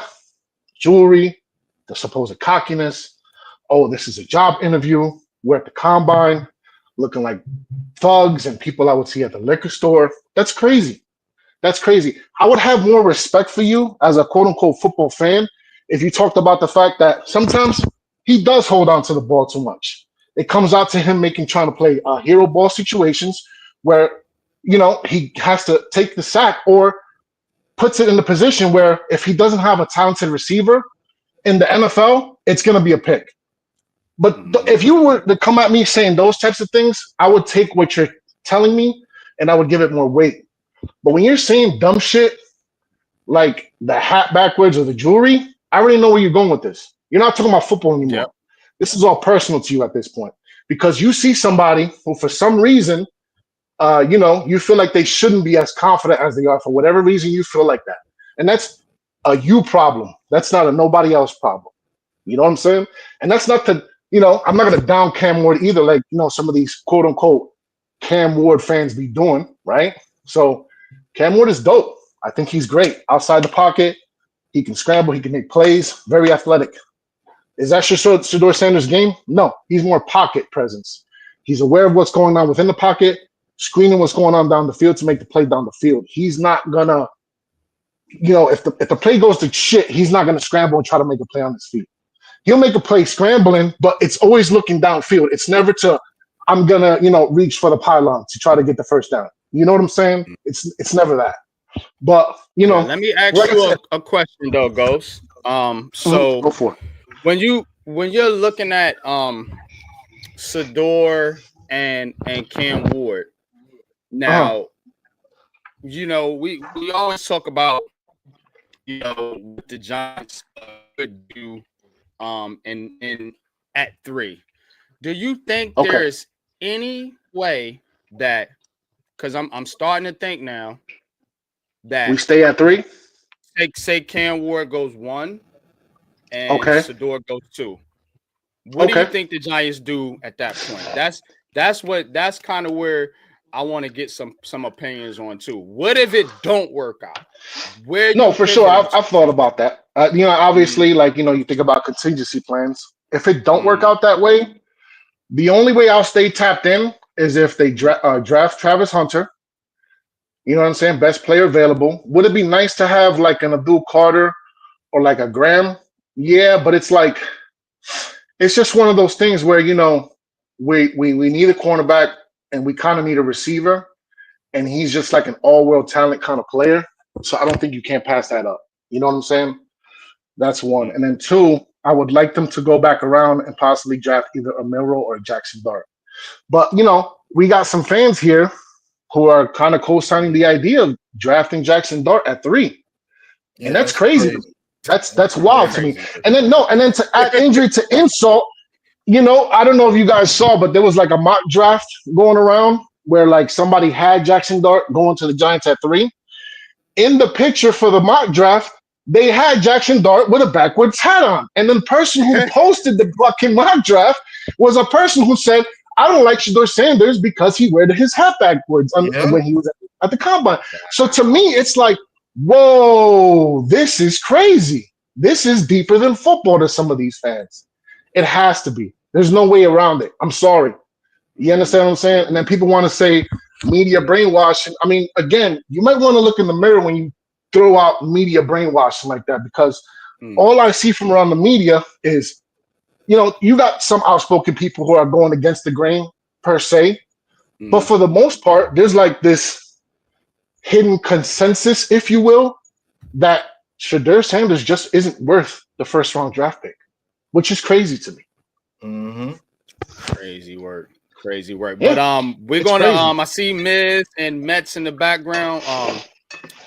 Speaker 10: jewelry, the supposed cockiness. Oh, this is a job interview. We're at the combine looking like thugs and people I would see at the liquor store. That's crazy. That's crazy. I would have more respect for you as a quote unquote football fan if you talked about the fact that sometimes he does hold on to the ball too much. It comes out to him trying to play hero ball situations where, he has to take the sack or puts it in the position where if he doesn't have a talented receiver in the NFL, it's going to be a pick. But if you were to come at me saying those types of things, I would take what you're telling me and I would give it more weight. But when you're saying dumb shit like the hat backwards or the jewelry, I already know where you're going with this. You're not talking about football anymore.
Speaker 1: Yep.
Speaker 10: This is all personal to you at this point because you see somebody who, for some reason, you feel like they shouldn't be as confident as they are for whatever reason you feel like that. And that's a you problem. That's not a nobody else problem. You know what I'm saying? And that's not to, I'm not going to down Cam Ward either, like, some of these quote unquote Cam Ward fans be doing, right? So Cam Ward is dope. I think he's great. Outside the pocket, he can scramble, he can make plays, very athletic. Is that Shedeur Sanders' game? No, he's more pocket presence. He's aware of what's going on within the pocket, screening what's going on down the field to make the play down the field. He's not gonna, if the play goes to shit, he's not gonna scramble and try to make a play on his feet. He'll make a play scrambling, but it's always looking downfield. It's never to, I'm gonna, reach for the pylon to try to get the first down. You know what I'm saying? It's never that. But
Speaker 1: let me ask you a question though, Ghost. So
Speaker 10: go for it.
Speaker 1: When you're looking at Shedeur and Cam Ward, now we always talk about what the Giants could do in at 3. Do you think there's any way that, because I'm starting to think now that
Speaker 10: we stay at 3?
Speaker 1: Say Cam Ward goes 1 and Shedeur goes 2. What do you think the Giants do at that point? That's kind of where I want to get some opinions on too. What if it don't work out?
Speaker 10: No, for sure. I've thought about that. Obviously, you think about contingency plans. If it don't work out that way, the only way I'll stay tapped in is if they draft Travis Hunter. You know what I'm saying? Best player available. Would it be nice to have like an Abdul Carter or like a Graham? Yeah, but it's just one of those things where, we need a cornerback and we kind of need a receiver. And he's just like an all-world talent kind of player. So I don't think you can't pass that up. You know what I'm saying? That's one. And then 2, I would like them to go back around and possibly draft either a Milroe or a Jackson Dart. But, we got some fans here who are kind of co-signing the idea of drafting Jackson Dart at 3. And that's crazy. That's wild to me. And then to add injury to insult, I don't know if you guys saw, but there was like a mock draft going around where like somebody had Jackson Dart going to the Giants at 3. In the picture for the mock draft, they had Jackson Dart with a backwards hat on. And the person who posted the fucking mock draft was a person who said, I don't like Shedeur Sanders because he wore his hat backwards when he was at the combine. So to me, it's like, whoa, this is crazy. This is deeper than football to some of these fans. It has to be. There's no way around it. I'm sorry. You understand what I'm saying? And then people want to say media brainwashing. I mean, again, you might want to look in the mirror when you throw out media brainwashing like that, because all I see from around the media is, you got some outspoken people who are going against the grain per se, but for the most part, there's like this hidden consensus, if you will, that Shedeur Sanders just isn't worth the first round draft pick, which is crazy to me.
Speaker 1: Crazy work.
Speaker 10: Yeah,
Speaker 1: but we're gonna I see Miz and Mets in the background.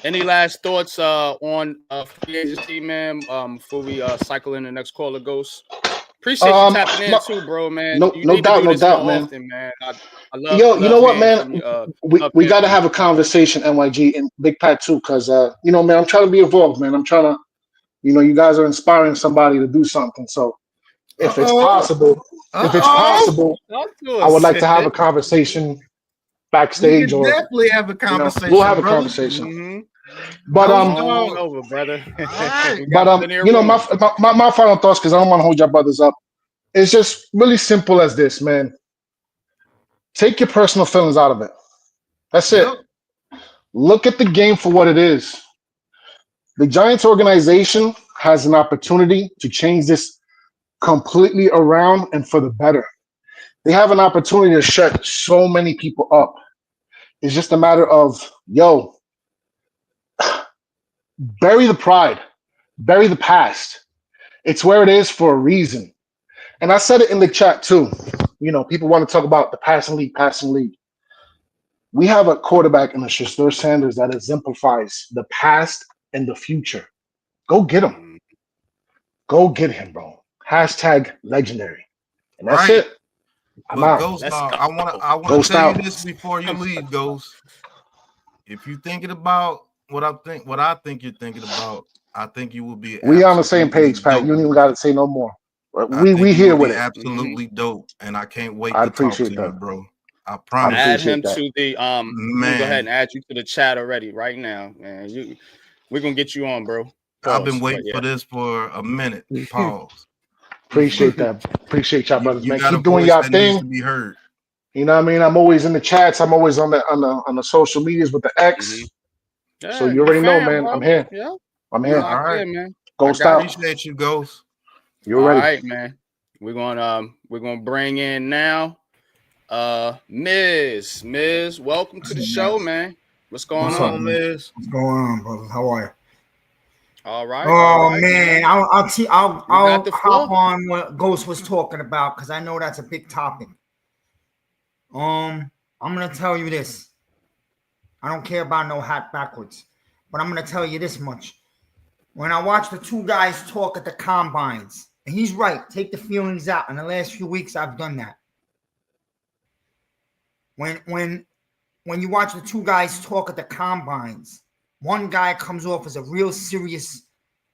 Speaker 1: Any last thoughts on free agency, man, before we cycle in the next caller, Ghost? Appreciate you tapping in too, bro, man.
Speaker 10: No doubt, man.
Speaker 1: Often, man. I love,
Speaker 10: you know what, man? We got to have a conversation, NYG, and Big Pat too, because man, I'm trying to be involved, man. I'm trying to, you guys are inspiring somebody to do something. So if it's possible, I would like to have a conversation backstage, or
Speaker 3: definitely have a conversation.
Speaker 10: We'll have a conversation. But
Speaker 1: over, brother.
Speaker 10: But my final thoughts, because I don't want to hold your brothers up. It's just really simple as this, man. Take your personal feelings out of it. That's it. Look at the game for what it is. The Giants organization has an opportunity to change this completely around and for the better. They have an opportunity to shut so many people up. It's just a matter of, yo, bury the pride, bury the past. It's where it is for a reason. And I said it in the chat too. You know, people want to talk about the passing league. We have a quarterback in the Shedeur Sanders that exemplifies the past and the future. Go get him. Go get him, bro. Hashtag legendary. And that's it. I'm
Speaker 3: But
Speaker 10: out.
Speaker 3: Ghost,
Speaker 1: Let's go.
Speaker 3: I want
Speaker 10: Ghost
Speaker 3: to tell
Speaker 10: out.
Speaker 3: you this before you leave, Ghost. If you're thinking about what I think you're thinking about, I think you will be.
Speaker 10: We on the same
Speaker 3: absolutely
Speaker 10: page, Pat.
Speaker 3: dope.
Speaker 10: You don't even got to say no more.
Speaker 3: I
Speaker 10: We
Speaker 3: think you
Speaker 10: here
Speaker 3: will
Speaker 10: with
Speaker 3: be
Speaker 10: it.
Speaker 3: absolutely dope, and I can't wait
Speaker 10: I
Speaker 3: to talk to
Speaker 10: appreciate
Speaker 3: you,
Speaker 10: that.
Speaker 3: bro. I
Speaker 10: I
Speaker 3: promise.
Speaker 1: Add him
Speaker 10: appreciate that.
Speaker 1: to the let me go ahead
Speaker 3: Man,
Speaker 1: and add you to the chat already right now, man. We're gonna get you on, bro.
Speaker 3: I've been
Speaker 1: Pause.
Speaker 3: waiting
Speaker 1: But
Speaker 3: for this for a minute. Pause.
Speaker 10: Appreciate that. Appreciate y'all, brothers,
Speaker 3: You
Speaker 10: man.
Speaker 3: got a
Speaker 10: Keep doing
Speaker 3: voice
Speaker 10: y'all
Speaker 3: that needs to
Speaker 10: thing.
Speaker 3: be heard.
Speaker 10: You know what I mean? I'm always in the chats. I'm always on the social medias with the X.
Speaker 1: Yeah,
Speaker 10: So you
Speaker 1: you
Speaker 10: already know,
Speaker 1: fam,
Speaker 10: man.
Speaker 1: bro.
Speaker 10: I'm here.
Speaker 1: Yeah,
Speaker 10: I'm
Speaker 1: we
Speaker 10: here.
Speaker 1: locked
Speaker 3: All right.
Speaker 1: in, man.
Speaker 10: Ghost
Speaker 1: I got
Speaker 10: out.
Speaker 3: Appreciate you, Ghost.
Speaker 10: You're
Speaker 1: All
Speaker 10: ready.
Speaker 1: right, man. We're gonna bring in now Miz. Miz, welcome to the show, man. What's going
Speaker 3: Come
Speaker 1: on?
Speaker 3: on, Miz.
Speaker 11: What's going on, brothers? How are you?
Speaker 1: All right,
Speaker 11: Oh man, I'll
Speaker 1: You got the
Speaker 11: hop
Speaker 1: floor.
Speaker 11: on what Ghost was talking about because I know that's a big topic. I'm gonna tell you this. I don't care about no hat backwards, but I'm gonna tell you this much. When I watch the two guys talk at the combines, and he's right, take the feelings out. In the last few weeks, I've done that. When you watch the two guys talk at the combines, one guy comes off as a real serious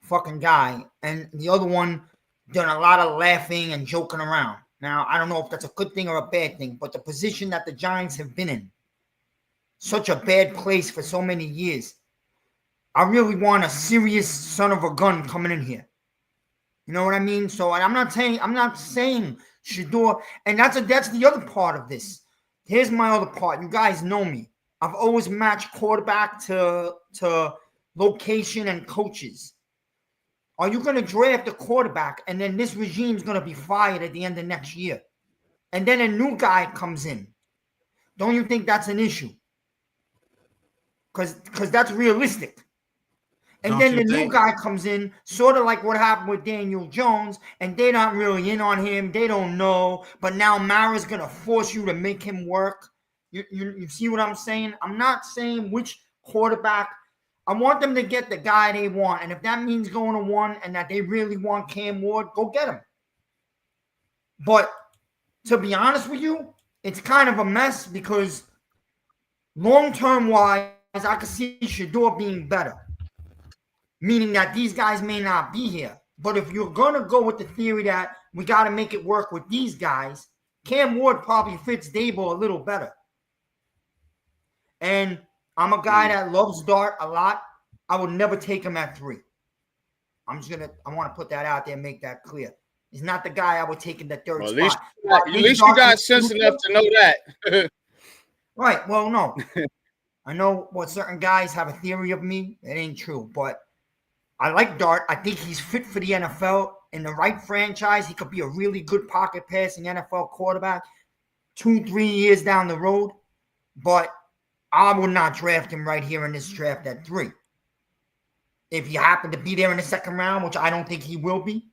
Speaker 11: fucking guy, and the other one done a lot of laughing and joking around. Now, I don't know if that's a good thing or a bad thing, but the position that the Giants have been in, such a bad place for so many years, I really want a serious son of a gun coming in here. You know what I mean? So I'm not saying Shedeur, and that's the other part of this. Here's my other part. You guys know me. I've always matched quarterback to location and coaches. Are you going to draft a quarterback and then this regime's going to be fired at the end of next year? And then a new guy comes in. Don't you think that's an issue? Because that's realistic. And
Speaker 3: Don't
Speaker 11: then
Speaker 3: you
Speaker 11: the new
Speaker 3: think-
Speaker 11: guy comes in, sort of like what happened with Daniel Jones, and they're not really in on him. They don't know. But now Mara's going to force you to make him work. You see what I'm saying? I'm not saying which quarterback. I want them to get the guy they want. And if that means going to one and that they really want Cam Ward, go get him. But to be honest with you, it's kind of a mess because long-term wise, I could see Shedeur being better. Meaning that these guys may not be here. But if you're going to go with the theory that we got to make it work with these guys, Cam Ward probably fits Dable a little better. And I'm a guy that loves Dart a lot. I would never take him at 3. I want to put that out there and make that clear. He's not the guy I would take in the third
Speaker 1: Well,
Speaker 11: spot.
Speaker 1: at least you got sense enough to know that.
Speaker 11: Right. Well, no. I know what certain guys have a theory of me. It ain't true. But I like Dart. I think he's fit for the NFL. In the right franchise, he could be a really good pocket passing NFL quarterback 2-3 years down the road. But I would not draft him right here in this draft at 3. If he happened to be there in the second round, which I don't think he will be,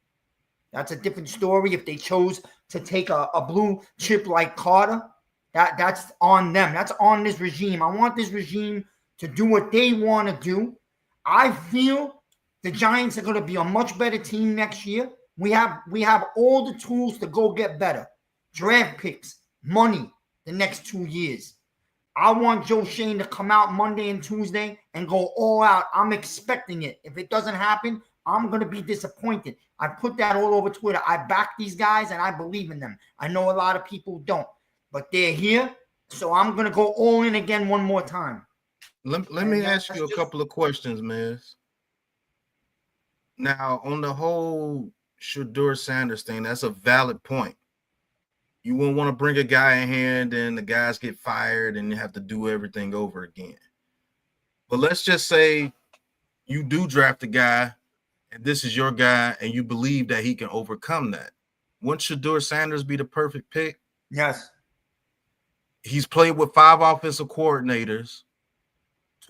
Speaker 11: that's a different story. If they chose to take a blue chip like Carter, that's on them. That's on this regime. I want this regime to do what they want to do. I feel the Giants are going to be a much better team next year. We have all the tools to go get better. Draft picks, money the next 2 years. I want Joe Shane to come out Monday and Tuesday and go all out. I'm expecting it. If it doesn't happen, I'm going to be disappointed. I put that all over Twitter. I back these guys and I believe in them. I know a lot of people don't, but they're here. So I'm going to go all in again one more time.
Speaker 3: Let me ask you a couple of questions, Miz. Now, on the whole Shedeur Sanders thing, that's a valid point. You wouldn't want to bring a guy in here and then the guys get fired and you have to do everything over again. But let's just say you do draft a guy, and this is your guy, and you believe that he can overcome that. Wouldn't Shedeur Sanders be the perfect pick?
Speaker 11: Yes.
Speaker 3: He's played with 5 offensive coordinators,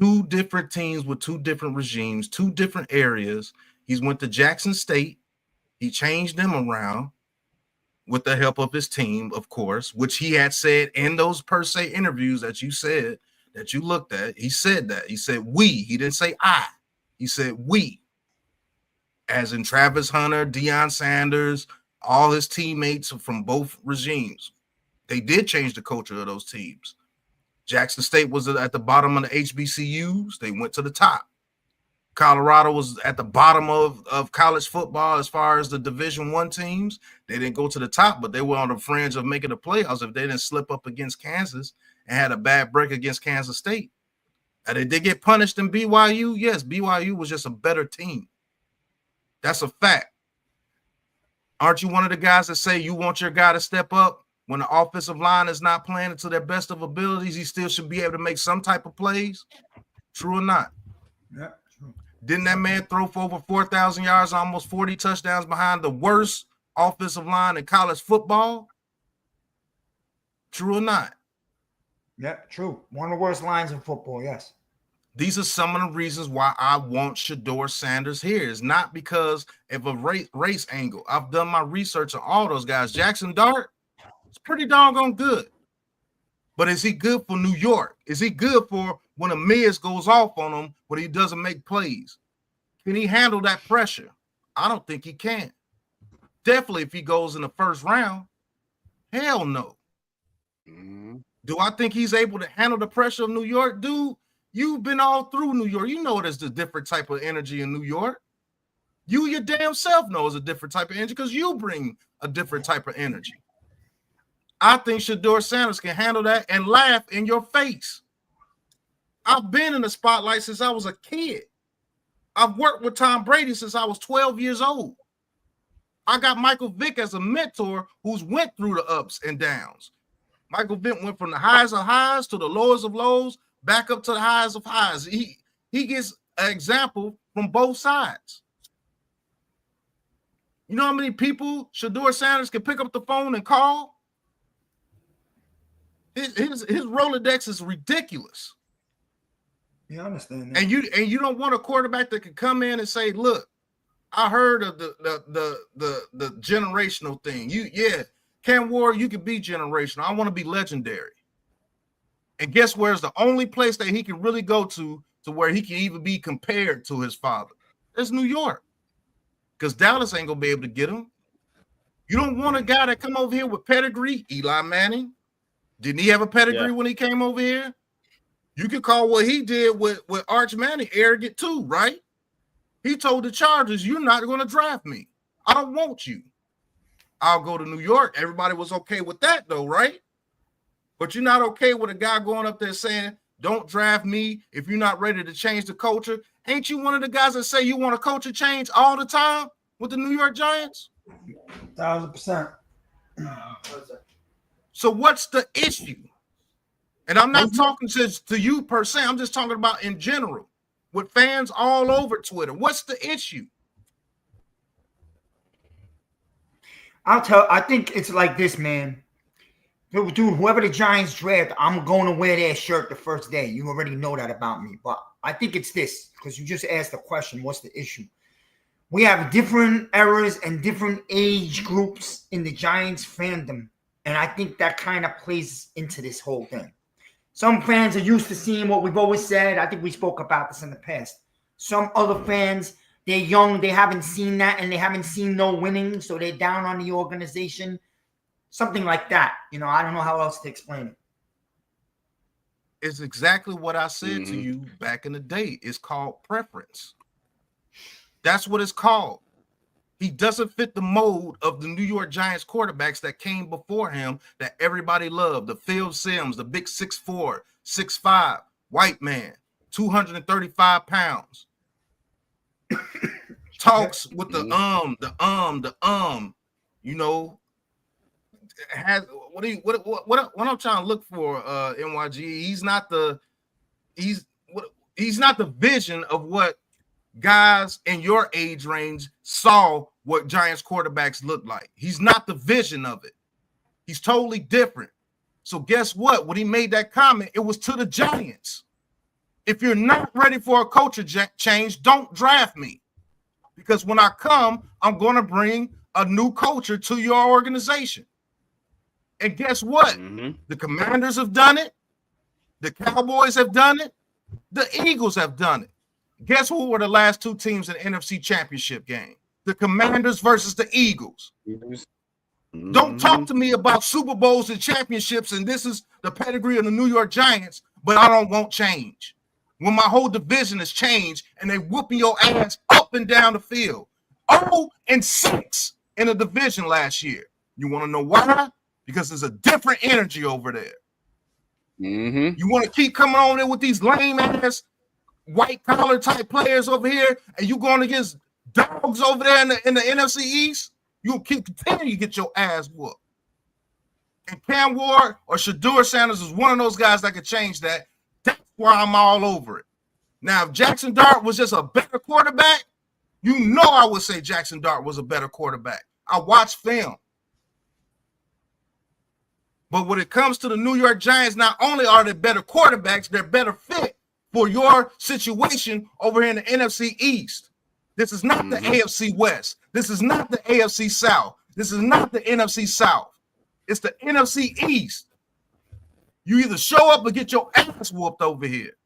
Speaker 3: 2 different teams with 2 different regimes, 2 different areas. He's went to Jackson State. He changed them around with the help of his team, of course, which he had said in those per se interviews that you said, that you looked at. He said that. He said we. He didn't say I. He said we. As in Travis Hunter, Deion Sanders, all his teammates from both regimes. They did change the culture of those teams. Jackson State was at the bottom of the HBCUs. They went to the top. Colorado was at the bottom of college football as far as the Division I teams. They didn't go to the top, but they were on the fringe of making the playoffs if they didn't slip up against Kansas and had a bad break against Kansas State. And they did get punished in BYU. Yes, BYU was just a better team. That's a fact. Aren't you one of the guys that say you want your guy to step up when the offensive line is not playing to their best of abilities? He still should be able to make some type of plays. True or not?
Speaker 11: Yeah.
Speaker 3: Didn't that man throw for over 4,000 yards, almost 40 touchdowns behind the worst offensive line in college football? True or not?
Speaker 11: Yeah, true. One of the worst lines in football, yes.
Speaker 3: These are some of the reasons why I want Shedeur Sanders here. It's not because of a race angle. I've done my research on all those guys. Jackson Dart is pretty doggone good. But is he good for New York? Is he good for when a Miz goes off on him when he doesn't make plays? Can he handle that pressure? I don't think he can. Definitely if he goes in the first round, hell no.
Speaker 1: Mm-hmm.
Speaker 3: Do I think he's able to handle the pressure of New York? Dude, you've been all through New York. You know there's a different type of energy in New York. You your damn self know it's a different type of energy because you bring a different type of energy. I think Shedeur Sanders can handle that and laugh in your face. I've been in the spotlight since I was a kid. I've worked with Tom Brady since I was 12 years old. I got Michael Vick as a mentor who's went through the ups and downs. Michael Vick went from the highs of highs to the lowest of lows, back up to the highs of highs. He gets an example from both sides. You know how many people Shedeur Sanders can pick up the phone and call? His Rolodex is ridiculous.
Speaker 11: You understand that?
Speaker 3: And you don't want a quarterback that can come in and say, "Look, I heard of the generational thing. Cam Ward, you can be generational. I want to be legendary." And guess where's the only place that he can really go to where he can even be compared to his father? It's New York. Because Dallas ain't gonna be able to get him. You don't want a guy that come over here with pedigree. Eli Manning. Didn't he have a pedigree when he came over here? You could call what he did with Arch Manning arrogant too, right? He told the Chargers, "You're not going to draft me. I don't want you. I'll go to New York." Everybody was okay with that though, right? But you're not okay with a guy going up there saying, "Don't draft me if you're not ready to change the culture." Ain't you one of the guys that say you want a culture change all the time with the New York Giants?
Speaker 11: 1,000%.
Speaker 3: So what's the issue? And I'm not talking to you per se. I'm just talking about in general with fans all over Twitter. What's the issue?
Speaker 11: I think it's like this, man. Dude, whoever the Giants draft, I'm going to wear their shirt the first day. You already know that about me. But I think it's this, because you just asked the question, what's the issue? We have different eras and different age groups in the Giants fandom. And I think that kind of plays into this whole thing. Some fans are used to seeing what we've always said. I think we spoke about this in the past. Some other fans, they're young. They haven't seen that, and they haven't seen no winning, so they're down on the organization. Something like that. You know, I don't know how else to explain it.
Speaker 3: It's exactly what I said to you back in the day. It's called preference. That's what it's called. He doesn't fit the mold of the New York Giants quarterbacks that came before him that everybody loved. The Phil Simms, the big 6'4", 6'5", white man, 235 pounds. Talks with the you know, has what I'm trying to look for, NYG. He's not the He's not the vision of what guys in your age range saw what Giants quarterbacks look like. He's not the vision of it. He's totally different. So guess what? When he made that comment, it was to the Giants. If you're not ready for a culture change, don't draft me. Because when I come, I'm going to bring a new culture to your organization. And guess what? The Commanders have done it. The Cowboys have done it. The Eagles have done it. Guess who were the last two teams in the NFC Championship game? The Commanders versus the Eagles. Don't talk to me about Super Bowls and championships, and this is the pedigree of the New York Giants, but I don't want change. When my whole division has changed and they whooping your ass up and down the field. 0-6 in a division last year. You want to know why? Because there's a different energy over there. You want to keep coming on there with these lame ass white collar type players over here, and you going against dogs over there in the NFC East? You'll continue to get your ass whooped. And Cam Ward or Shedeur Sanders is one of those guys that could change that. That's why I'm all over it. Now, if Jackson Dart was just a better quarterback, you know I would say Jackson Dart was a better quarterback. I watched film. But when it comes to the New York Giants, not only are they better quarterbacks, they're better fit for your situation over here in the NFC East. This is not the AFC West. This is not the AFC South. This is not the NFC South. It's the NFC East. You either show up or get your ass whooped over here.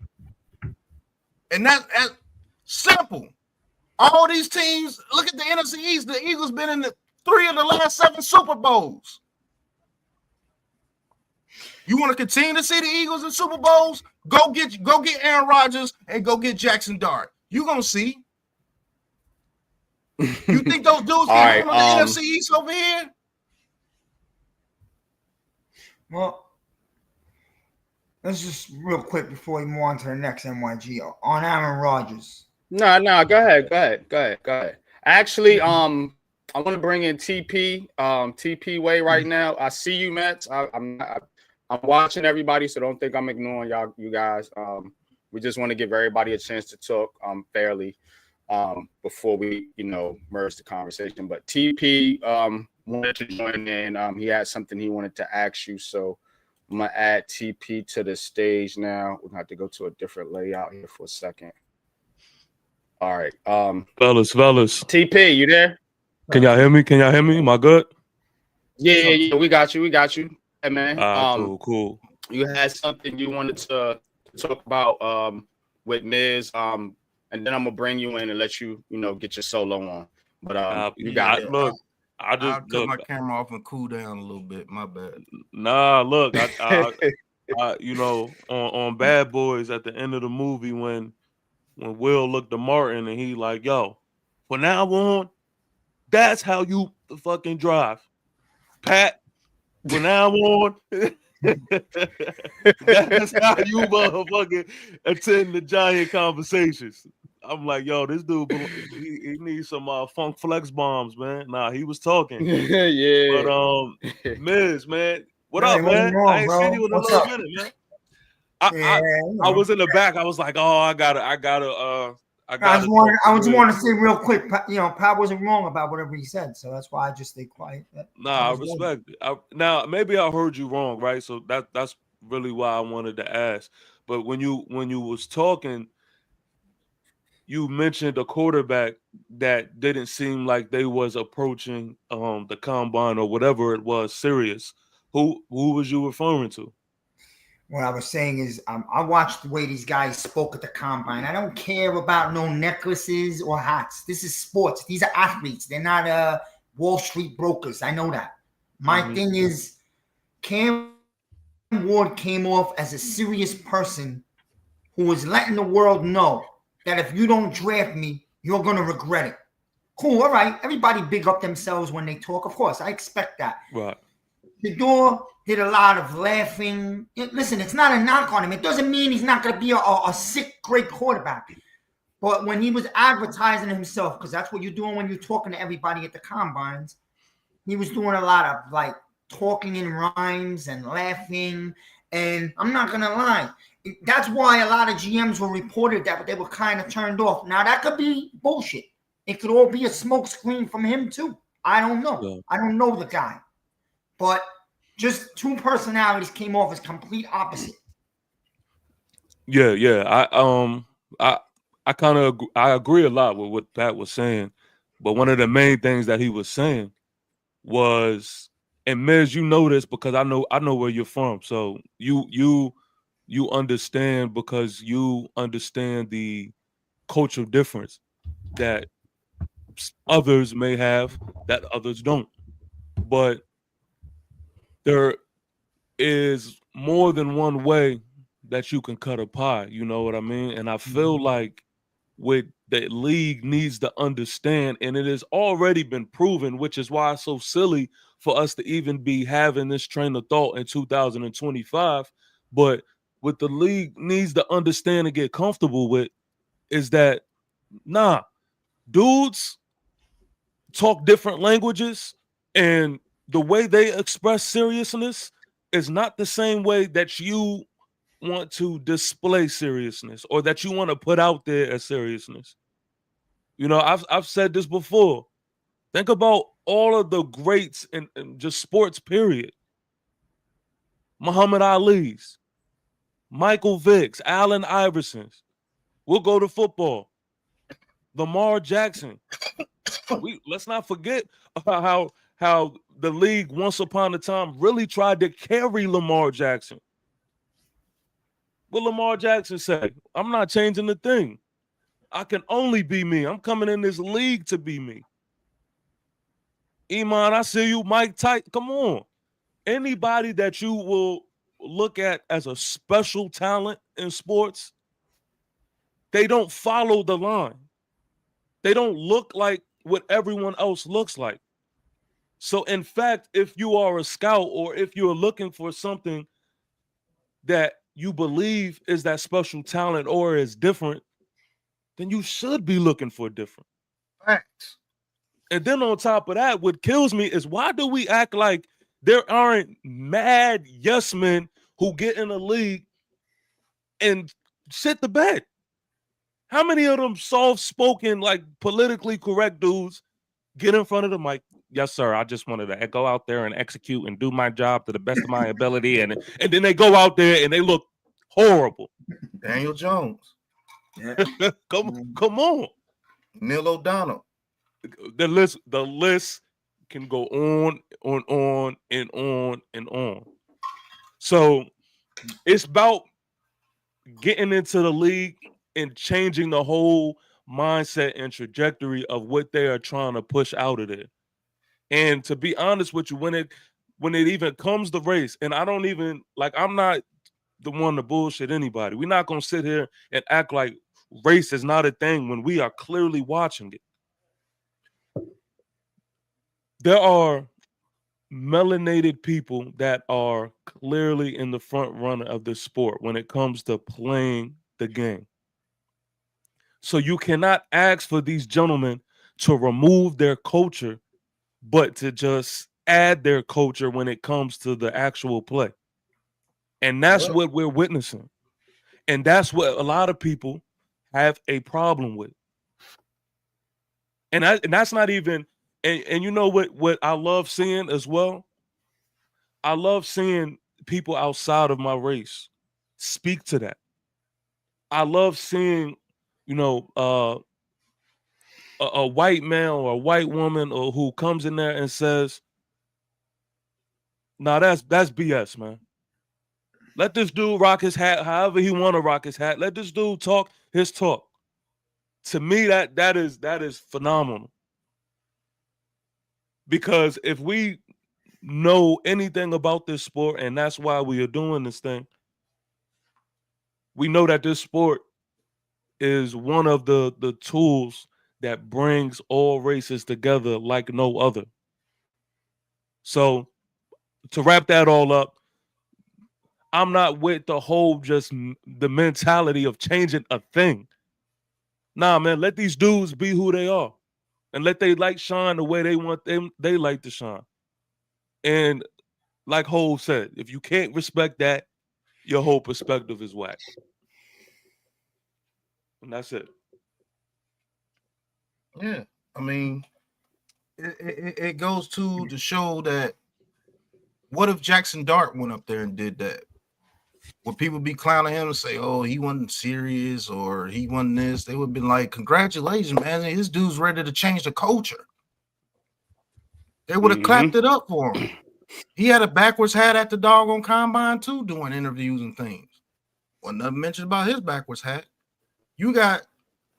Speaker 3: And that's simple. All these teams, look at the NFC East. The Eagles been in 3 of the last 7 Super Bowls. You want to continue to see the Eagles in Super Bowls? Go get Aaron Rodgers and go get Jackson Dart. You're going to see. You think those dudes can on the NFC East over here?
Speaker 11: Well, let's just real quick before we move on to the next NYG on Aaron Rodgers.
Speaker 1: No, go ahead. Actually, I want to bring in TP Way right now. I see you, Mets. I'm watching everybody, so don't think I'm ignoring you guys. We just want to give everybody a chance to talk fairly before we, merge the conversation. But TP wanted to join in. He had something he wanted to ask you, so I'm gonna add TP to the stage now. We're gonna have to go to a different layout here for a second. All right,
Speaker 5: fellas.
Speaker 1: TP, you there?
Speaker 5: Can y'all hear me? Am I good?
Speaker 1: Yeah, we got you. Hey, man.
Speaker 5: Cool.
Speaker 1: You had something you wanted to talk about with Miz, and then I'm gonna bring you in and let you, get your solo on. But you got it.
Speaker 3: Look, I'll cut my camera off and cool down a little bit. My bad.
Speaker 5: Nah, look, I on Bad Boys at the end of the movie when Will looked to Martin and he like, yo, from now on, that's how you fucking drive, Pat. From now on, that's how you motherfucking attend the Giant conversations. I'm like, yo, this dude, he needs some funk flex bombs, man. Nah, he was talking.
Speaker 1: Yeah.
Speaker 5: But Miz, man, what up, man? I ain't seen you in a little minute, man. I was in the back. I was like, oh, I just
Speaker 11: want to say real quick, Pat wasn't wrong about whatever he said, so that's why I just stay quiet.
Speaker 5: I respect it. Now maybe I heard you wrong, right? So that's really why I wanted to ask. But when you was talking, you mentioned a quarterback that didn't seem like they was approaching the combine or whatever it was serious. Who was you referring to?
Speaker 11: What I was saying is I watched the way these guys spoke at the combine. I don't care about no necklaces or hats. This is sports. These are athletes. They're not Wall Street brokers. I know that. My thing is Cam Ward came off as a serious person who was letting the world know that if you don't draft me, you're going to regret it. Cool, all right. Everybody big up themselves when they talk. Of course, I expect that.
Speaker 5: Right.
Speaker 11: Shedeur did a lot of laughing. Listen, it's not a knock on him. It doesn't mean he's not going to be a sick, great quarterback. But when he was advertising himself, because that's what you're doing when you're talking to everybody at the combines, he was doing a lot of talking in rhymes and laughing And I'm not gonna lie, that's why a lot of GMs were reported that they were kind of turned off. Now that could be bullshit. It could all be a smoke screen from him too. I don't know.
Speaker 5: Yeah.
Speaker 11: I don't know the guy, but just two personalities came off as complete opposite.
Speaker 5: Yeah. I kind of I agree a lot with what Pat was saying, but one of the main things that he was saying was, and Miz, you know this because I know where you're from, so you understand because you understand the cultural difference that others may have that others don't. But there is more than one way that you can cut a pie, you know what I mean? And I feel like what the league needs to understand, and it has already been proven, which is why it's so silly for us to even be having this train of thought in 2025. But what the league needs to understand and get comfortable with is that, nah, dudes talk different languages, and the way they express seriousness is not the same way that you want to display seriousness or that you want to put out there as seriousness. You know, I've said this before. Think about all of the greats in just sports, period. Muhammad Ali's, Michael Vick's, Allen Iverson's. We'll go to football. Lamar Jackson. Let's not forget how the league once upon a time really tried to carry Lamar Jackson. What Lamar Jackson said, I'm not changing the thing. I can only be me. I'm coming in this league to be me. Iman, I see you. Mike Tyson, come on. Anybody that you will look at as a special talent in sports, they don't follow the line. They don't look like what everyone else looks like. So, in fact, if you are a scout or if you're looking for something that you believe is that special talent or is different, then you should be looking for different.
Speaker 3: Facts.
Speaker 5: And then on top of that, what kills me is why do we act like there aren't mad yes men who get in the league and shit the bed? How many of them soft-spoken, like politically correct dudes get in front of the mic? Yes, sir. I just wanted to go out there and execute and do my job to the best of my ability. And then they go out there and they look horrible.
Speaker 3: Daniel Jones.
Speaker 11: Yeah.
Speaker 5: Come on.
Speaker 3: Neil O'Donnell.
Speaker 5: The list can go on and on and on. So it's about getting into the league and changing the whole mindset and trajectory of what they are trying to push out of there. And to be honest with you, when it even comes to race, and I don't even I'm not the one to bullshit anybody. We're not gonna sit here and act like race is not a thing when we are clearly watching it. There are melanated people that are clearly in the front runner of this sport when it comes to playing the game. So you cannot ask for these gentlemen to remove their culture, but to just add their culture when it comes to the actual play. And that's what we're witnessing. And that's what a lot of people have a problem with. And that's not even, and you know what I love seeing as well? I love seeing people outside of my race speak to that. I love seeing, a white man or a white woman or who comes in there and says, "Nah, that's BS, man. Let this dude rock his hat however he want to rock his hat. Let this dude talk his talk." To me, that is phenomenal. Because if we know anything about this sport, and that's why we are doing this thing, we know that this sport is one of the tools that brings all races together like no other. So to wrap that all up, I'm not with the whole just the mentality of changing a thing. Nah, man, let these dudes be who they are and let they light shine the way they want they like to shine. And like Hov said, if you can't respect that, your whole perspective is whack. And that's it.
Speaker 3: Yeah, I mean, it goes to show that what if Jackson Dart went up there and did that? Would people be clowning him and say, "Oh, he wasn't serious," or "He wasn't this"? They would have been like, "Congratulations, man! This dude's ready to change the culture." They would have clapped it up for him. He had a backwards hat at the doggone combine too, doing interviews and things. Wasn't nothing mentioned about his backwards hat. You got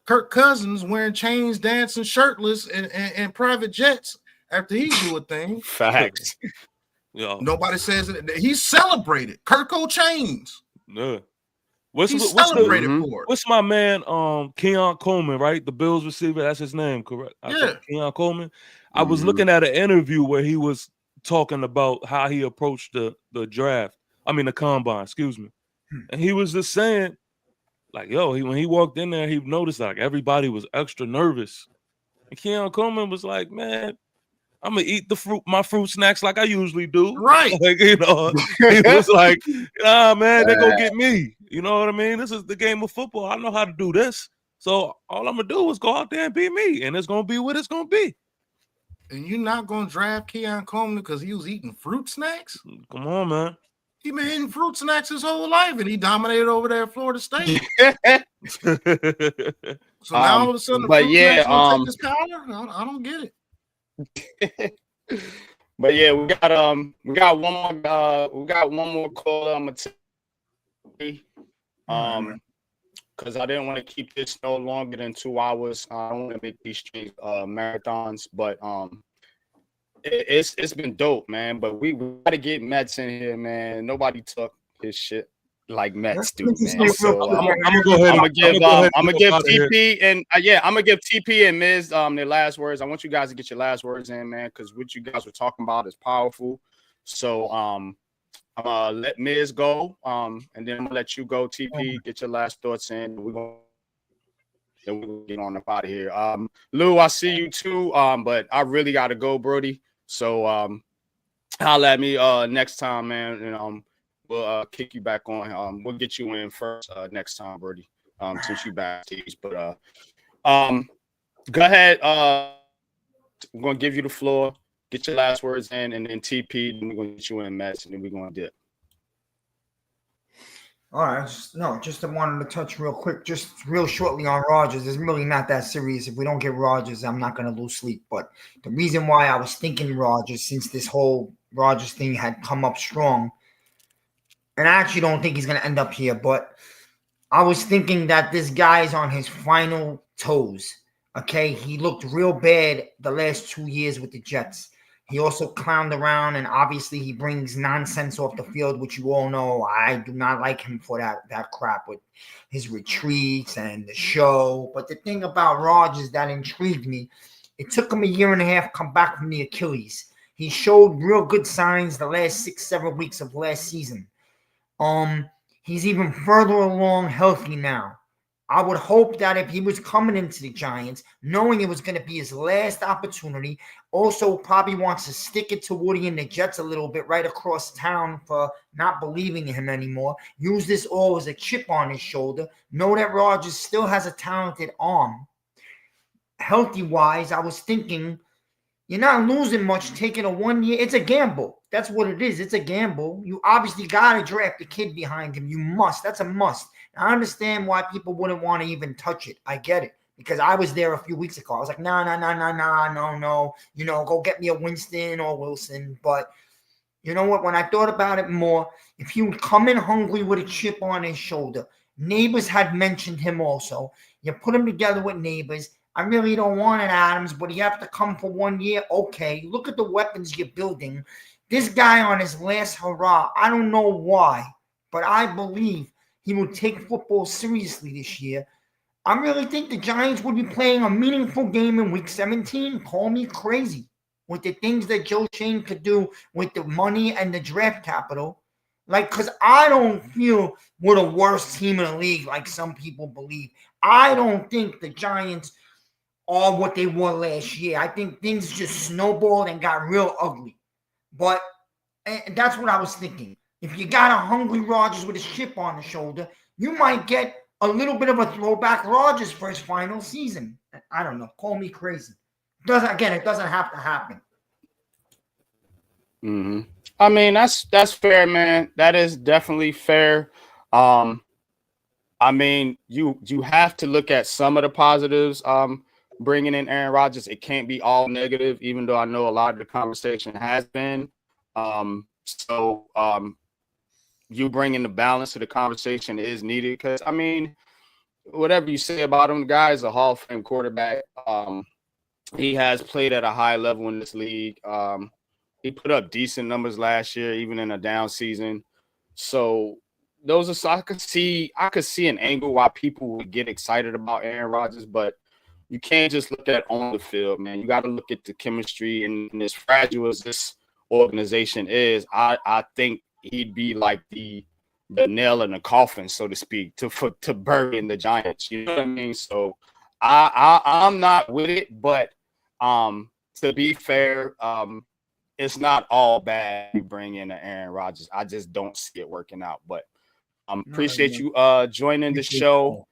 Speaker 3: Kirk Cousins wearing chains, dancing shirtless, and private jets after he do a thing.
Speaker 1: Facts.
Speaker 5: Yo.
Speaker 3: Nobody says it. He's celebrated. Kirko chains.
Speaker 5: Yeah.
Speaker 3: He's celebrated for it.
Speaker 5: What's my man, Keon Coleman, right? The Bills receiver. That's his name, correct?
Speaker 3: Yeah.
Speaker 5: Keon Coleman. I was looking at an interview where he was talking about how he approached the draft. I mean, the combine, excuse me. And he was just saying, like, yo, when he walked in there, he noticed like everybody was extra nervous. And Keon Coleman was like, man, I'm gonna eat my fruit snacks like I usually do.
Speaker 3: Right.
Speaker 5: Like, you know, he was like, nah, man, they're gonna get me. You know what I mean? This is the game of football. I know how to do this. So all I'm gonna do is go out there and be me, and it's gonna be what it's gonna be.
Speaker 3: And you're not gonna draft Keon Coleman because he was eating fruit snacks?
Speaker 5: Come on, man.
Speaker 3: He been eating fruit snacks his whole life, and he dominated over there at Florida State. So now all of a sudden, the fruit snacks gonna take this power? I don't get it.
Speaker 1: But yeah, we got one more call. I'm gonna take because I didn't want to keep this no longer than 2 hours. I don't want to make these streams marathons, but it's been dope, man. But we got to get Mets in here, man. Nobody took his shit like Mets do, man. So I'm gonna go ahead. I'm gonna give TP and I'm gonna give TP and Miz their last words. I want you guys to get your last words in, man, because what you guys were talking about is powerful. So I'm gonna let Miz go, and then I'm gonna let you go, TP. Get your last thoughts in. We're gonna get on up out of here. Lou, I see you too. But I really gotta go, Brody. So holla at me next time, man. And we'll kick you back on. We'll get you in first next time, Brody. Since you backstage. But go ahead. I'm gonna give you the floor. Get your last words in, and then TP. Then we're gonna get you in, Mets, and then we're gonna dip.
Speaker 11: All right. Just wanted to touch real quick, just real shortly on Rodgers. It's really not that serious. If we don't get Rodgers, I'm not going to lose sleep. But the reason why I was thinking Rodgers, since this whole Rodgers thing had come up strong, and I actually don't think he's going to end up here, but I was thinking that this guy is on his final toes. Okay, he looked real bad the last 2 years with the Jets. He also clowned around, and obviously he brings nonsense off the field, which you all know. I do not like him for that crap with his retreats and the show. But the thing about Rodgers that intrigued me, it took him a year and a half to come back from the Achilles. He showed real good signs the last 6-7 weeks of last season. He's even further along healthy now. I would hope that if he was coming into the Giants, knowing it was going to be his last opportunity, also probably wants to stick it to Woody and the Jets a little bit right across town for not believing in him anymore. Use this all as a chip on his shoulder. Know that Rodgers still has a talented arm. Healthy-wise, I was thinking, you're not losing much taking a 1 year. It's a gamble. That's what it is. It's a gamble. You obviously got to draft a kid behind him. You must. That's a must. I understand why people wouldn't want to even touch it. I get it. Because I was there a few weeks ago. I was like, no. You know, go get me a Winston or Wilson. But you know what? When I thought about it more, if he would come in hungry with a chip on his shoulder, Neighbors had mentioned him also. You put him together with Neighbors. I really don't want it, Adams, but you have to come for 1 year. Okay, look at the weapons you're building. This guy on his last hurrah, I don't know why, but I believe he will take football seriously this year. I really think the Giants would be playing a meaningful game in Week 17. Call me crazy with the things that Joe Shane could do with the money and the draft capital. Like, because I don't feel we're the worst team in the league like some people believe. I don't think the Giants are what they were last year. I think things just snowballed and got real ugly. But that's what I was thinking. If you got a hungry Rodgers with a chip on the shoulder, you might get a little bit of a throwback Rodgers for his final season. I don't know. Call me crazy. It doesn't have to happen.
Speaker 1: Mm-hmm. I mean, that's fair, man. That is definitely fair. I mean, you have to look at some of the positives. Bringing in Aaron Rodgers, it can't be all negative, even though I know a lot of the conversation has been. You bringing the balance to the conversation is needed because, I mean, whatever you say about him, the guy is a Hall of Fame quarterback. He has played at a high level in this league. He put up decent numbers last year, even in a down season. So I could see an angle why people would get excited about Aaron Rodgers, but you can't just look at on the field, man. You got to look at the chemistry, and as fragile as this organization is, I think he'd be like the nail in the coffin, so to speak, to bury in the Giants. You know what I mean? So I'm not with it, but to be fair, it's not all bad you bring in an Aaron Rodgers. I just don't see it working out. But appreciate you joining the show.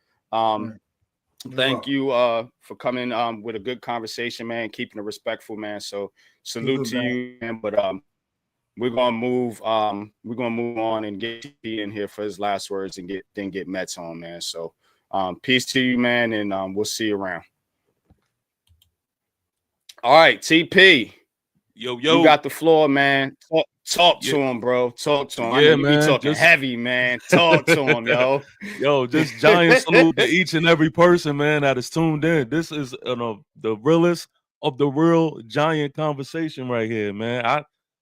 Speaker 1: Thank you for coming with a good conversation, man, keeping it respectful, man. So salute to you, man. But we're gonna move on and get TP in here for his last words and get Mets on, man. So peace to you, man, and we'll see you around. All right, TP.
Speaker 5: Yo.
Speaker 1: You got the floor, man. Talk to him, bro. Talk to him.
Speaker 5: Yeah,
Speaker 1: I know you
Speaker 5: man,
Speaker 1: be talking
Speaker 5: just
Speaker 1: heavy, man. Talk to him, yo.
Speaker 5: Yo, just giant salute to each and every person, man, that is tuned in. This is the realest of the real giant conversation right here, man.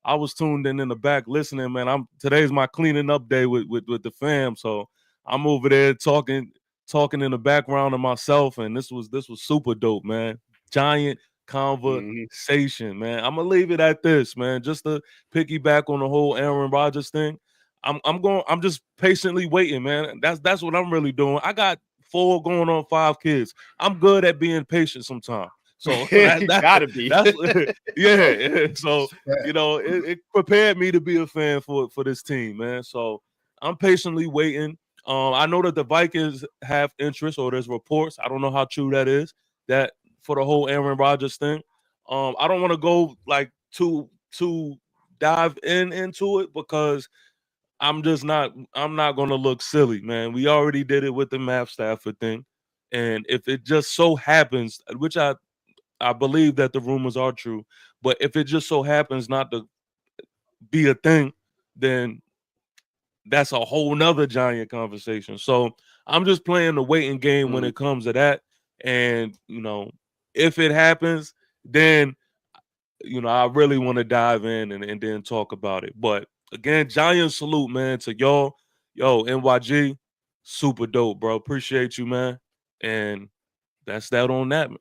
Speaker 5: I was tuned in the back listening, man. Today's my cleaning up day with the fam, so I'm over there talking in the background of myself, and this was super dope, man. Giant conversation, man. I'm gonna leave it at this, man. Just to piggyback on the whole Aaron Rodgers thing. I'm just patiently waiting, man. That's what I'm really doing. I got 4 going on 5 kids. I'm good at being patient sometimes. So
Speaker 1: You gotta be.
Speaker 5: that's yeah. So it prepared me to be a fan for this team, man. So I'm patiently waiting. I know that the Vikings have interest, or there's reports. I don't know how true that is. That for the whole Aaron Rodgers thing. I don't want to go like too dive into it because I'm not gonna look silly, man. We already did it with the Matt Stafford thing. And if it just so happens, which I believe that the rumors are true, but if it just so happens not to be a thing, then that's a whole nother giant conversation. So I'm just playing the waiting game when it comes to that. And if it happens, then I really want to dive in and then talk about it. But again, giant salute, man, to y'all. Yo, NYG, super dope, bro. Appreciate you, man. And that's that on that, man.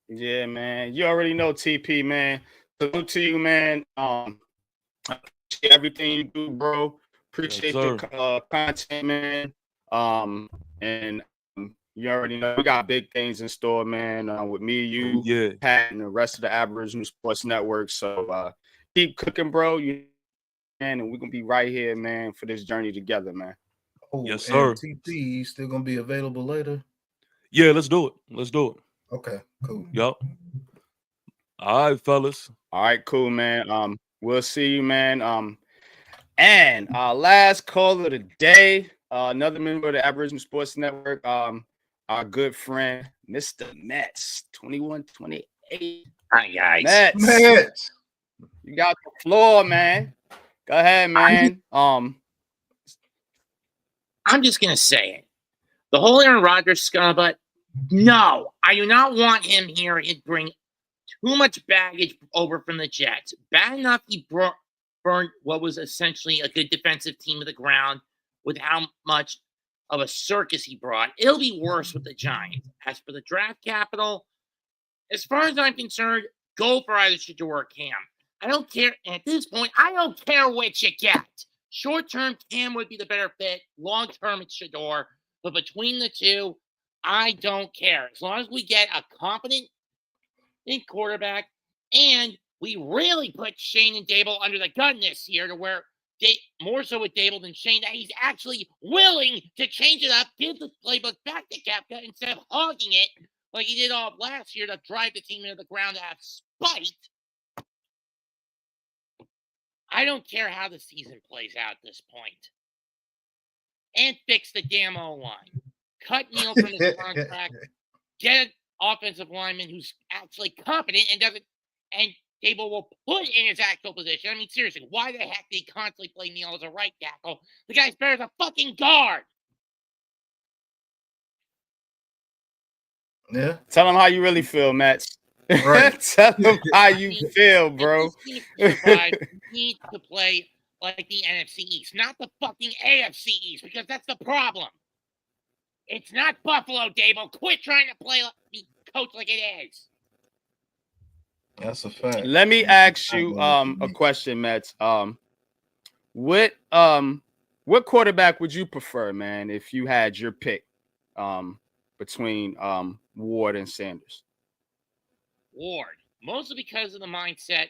Speaker 1: Yeah, man. You already know, TP, man. Salute to you, man. Appreciate everything you do, bro. Appreciate the content, man. And you already know we got big things in store, man. With me, you, Pat, and the rest of the Aboriginal Sports Network. So keep cooking, bro. And we're gonna be right here, man, for this journey together, man.
Speaker 3: Oh,
Speaker 5: yes, sir.
Speaker 3: TP still gonna be available later.
Speaker 5: Yeah, let's do it.
Speaker 3: Okay, cool.
Speaker 5: Yup. All right, fellas.
Speaker 1: All right, cool, man. We'll see you, man. And our last call of the day, another member of the Aboriginal Sports Network, our good friend, Mr. Mets, 2128.
Speaker 12: Hi, guys.
Speaker 1: Mets. You got the floor, man. Go ahead, man.
Speaker 12: I'm just going to say it. The whole Aaron Rodgers scuttlebutt, no, I do not want him here. He'd bring too much baggage over from the Jets. Bad enough he burned what was essentially a good defensive team to the ground with how much of a circus he brought. It'll be worse with the Giants. As for the draft capital, as far as I'm concerned, go for either Shador or Cam. I don't care. At this point, I don't care which you get. Short-term, Cam would be the better fit. Long-term, it's Shador. But between the two, I don't care. As long as we get a competent quarterback and we really put Shane and Dable under the gun this year to where more so with Dable than Shane, that he's actually willing to change it up, give the playbook back to Koepka instead of hogging it like he did all of last year to drive the team into the ground to have spite. I don't care how the season plays out at this point. And fix the damn O-line. Cut Neal from his contract. Get an offensive lineman who's actually competent and doesn't, and Dable will put in his actual position. I mean, seriously, why the heck did he constantly play Neal as a right tackle? The guy's better as a fucking guard.
Speaker 3: Yeah.
Speaker 1: Tell him how you really feel, Matt.
Speaker 3: Right.
Speaker 1: Tell him how you feel, bro.
Speaker 12: You need to play like the NFC East, not the fucking AFC East, because that's the problem. It's not Buffalo, Dable. Quit trying to play coach like it is.
Speaker 3: That's a fact.
Speaker 1: Let me ask you a question, Matt. What quarterback would you prefer, man, if you had your pick between Ward and Sanders?
Speaker 12: Ward, mostly because of the mindset.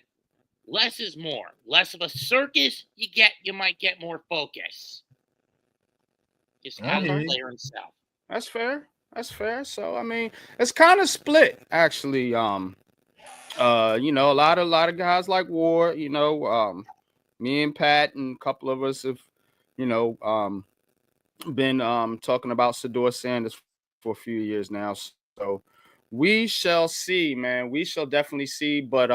Speaker 12: Less is more. Less of a circus. You might get more focus. Just have the player himself.
Speaker 1: That's fair. That's fair. So I mean, it's kind of split, actually. You know, a lot of guys like Ward. You know, me and Pat and a couple of us have, you know, been talking about Shedeur Sanders for a few years now. So we shall see, man. We shall definitely see. But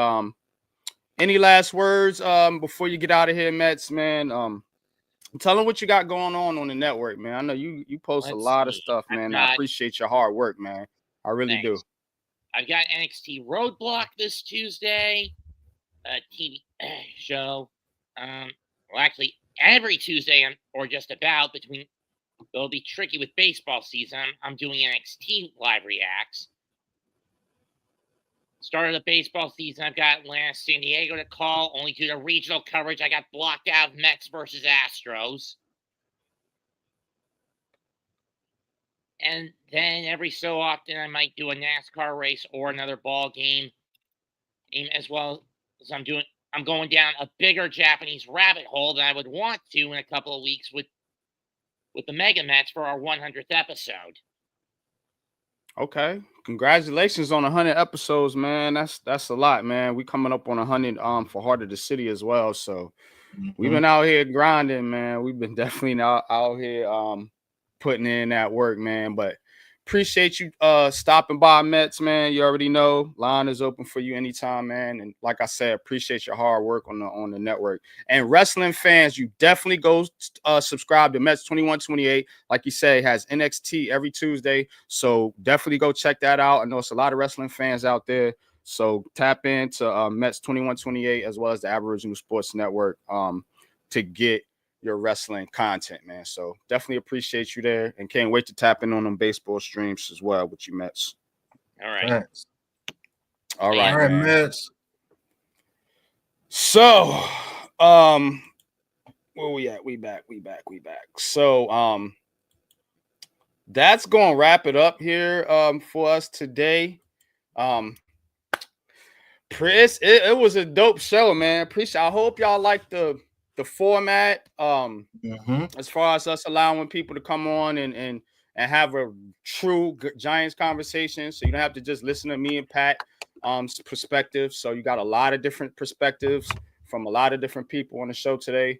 Speaker 1: any last words before you get out of here, Mets, man? Tell them what you got going on the network, man. I know you post a lot of stuff, man. I appreciate your hard work, man. I really do.
Speaker 12: I've got NXT Roadblock this Tuesday, a TV show. Well, actually, every Tuesday or just about between. It'll be tricky with baseball season. I'm doing NXT live reacts. Start of the baseball season, I've got Atlanta, San Diego to call. Only due to regional coverage, I got blocked out of Mets versus Astros. And then every so often, I might do a NASCAR race or another ball game. As well as I'm going down a bigger Japanese rabbit hole than I would want to in a couple of weeks with the Mega Mets for our 100th episode.
Speaker 1: Okay. Congratulations on 100 episodes, man. That's a lot, man. We coming up on 100 for Heart of the City as well. So we've been out here grinding, man. We've been definitely out here putting in that work, man. But appreciate you stopping by, Mets, man. You already know line is open for you anytime, man. And like I said, appreciate your hard work on the network. And wrestling fans, you definitely go subscribe to Mets 2128. Like you say, has NXT every Tuesday. So definitely go check that out. I know it's a lot of wrestling fans out there. So tap into Mets 2128 as well as the Aboriginal Sports Network to get your wrestling content, man. So definitely appreciate you there and can't wait to tap in on them baseball streams as well with you, Mets.
Speaker 12: All right.
Speaker 3: Thanks.
Speaker 1: All right, man.
Speaker 3: Mets.
Speaker 1: So, where we at? We back. So, that's going to wrap it up here for us today. Chris, it was a dope show, man. I hope y'all like the format as far as us allowing people to come on and have a true Giants conversation, so you don't have to just listen to me and Pat perspective. So you got a lot of different perspectives from a lot of different people on the show today,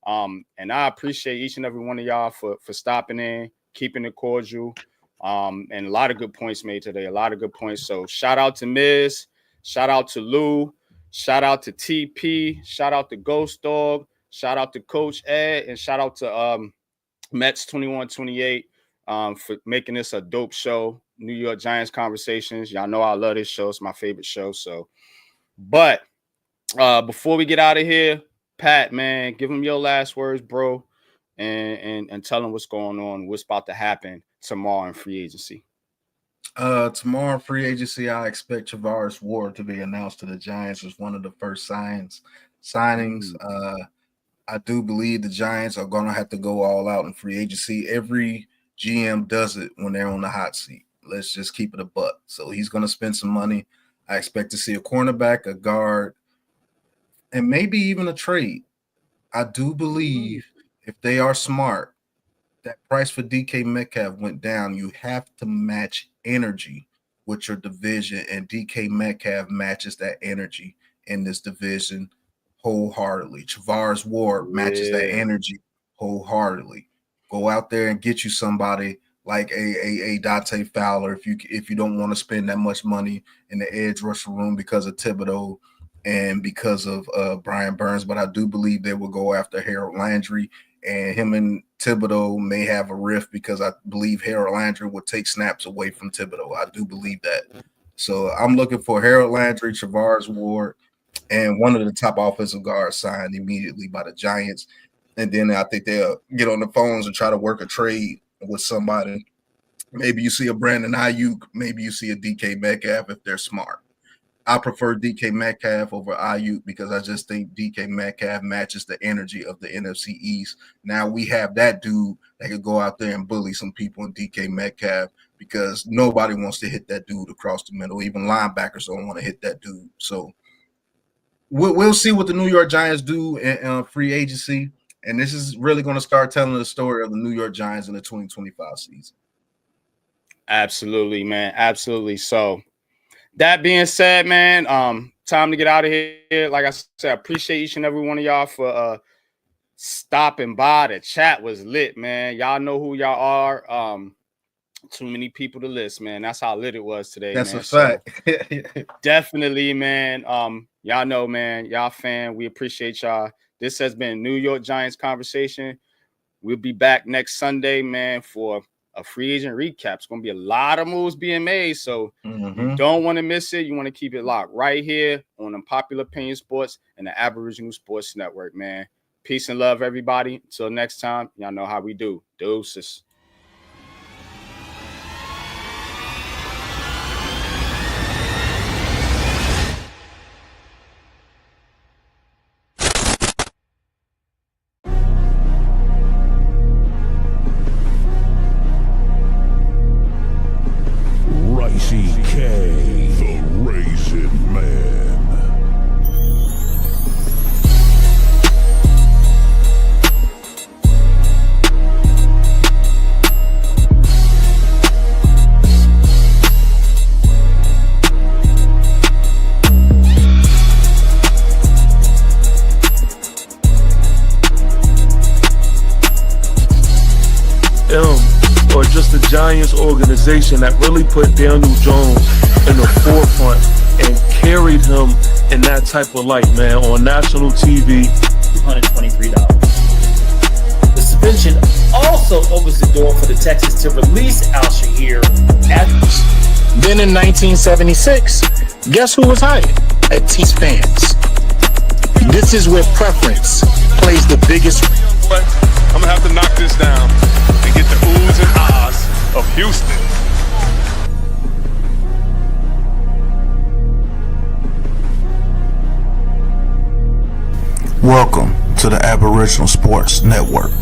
Speaker 1: and I appreciate each and every one of y'all for stopping in, keeping it cordial, and a lot of good points made today, a lot of good points. So shout out to Miz, shout out to Lou, shout out to TP, shout out to Ghost Dog, shout out to Coach Ed, and shout out to Mets 2128 for making this a dope show. New York Giants Conversations. Y'all know I love this show. It's my favorite show. So, but before we get out of here, Pat, man, give them your last words, bro, and tell them what's going on, what's about to happen tomorrow in free agency.
Speaker 3: Tomorrow in free agency, I expect Travaris Ward to be announced to the Giants as one of the first signings. I do believe the Giants are going to have to go all out in free agency. Every GM does it when they're on the hot seat. Let's just keep it a buck. So he's going to spend some money. I expect to see a cornerback, a guard, and maybe even a trade. I do believe if they are smart, that price for DK Metcalf went down. You have to match energy with your division, and DK Metcalf matches that energy in this division wholeheartedly. Travaris Ward matches that energy wholeheartedly. Go out there and get you somebody like a Dante Fowler if you don't want to spend that much money in the edge rusher room because of Thibodeau and because of Brian Burns. But I do believe they will go after Harold Landry, and him and Thibodeau may have a rift because I believe Harold Landry would take snaps away from Thibodeau. I do believe that. So I'm looking for Harold Landry, Travaris Ward, and one of the top offensive guards signed immediately by the Giants. And then I think they'll get on the phones and try to work a trade with somebody. Maybe you see a Brandon Ayuk, maybe you see a DK Metcalf if they're smart. I prefer DK Metcalf over Ayuk because I just think DK Metcalf matches the energy of the NFC East. Now we have that dude that could go out there and bully some people in DK Metcalf because nobody wants to hit that dude across the middle. Even linebackers don't want to hit that dude. So we'll see what the New York Giants do in free agency. And this is really going to start telling the story of the New York Giants in the 2025 season.
Speaker 1: Absolutely, man. Absolutely. So that being said, man, time to get out of here. Like I said, I appreciate each and every one of y'all for stopping by. The chat was lit, man. Y'all know who y'all are. Too many people to list, man. That's how lit it was today.
Speaker 3: That's
Speaker 1: man.
Speaker 3: a fact.
Speaker 1: So, definitely, man. Y'all know, man. Y'all fan. We appreciate y'all. This has been New York Giants Conversation. We'll be back next Sunday, man, for a free agent recap. It's going to be a lot of moves being made, so you don't want to miss it. You want to keep it locked right here on Unpopular Opinion Sports and the Aboriginal Sports Network, man. Peace and love, everybody. Until next time, y'all know how we do. Deuces.
Speaker 2: the Raisin Man.
Speaker 5: Or just the Giants organization that really put Daniel Jones in the forefront and carried him in that type of light, man, on national TV.
Speaker 6: $223. The suspension also opens the door for the Texans to release Al-Shahir.
Speaker 7: Then in 1976, guess who was hired? Tatis fans. This is where preference plays the biggest.
Speaker 4: But I'm gonna have to knock this down and get the oohs and ahs of Houston.
Speaker 2: Welcome to the Aboriginal Sports Network.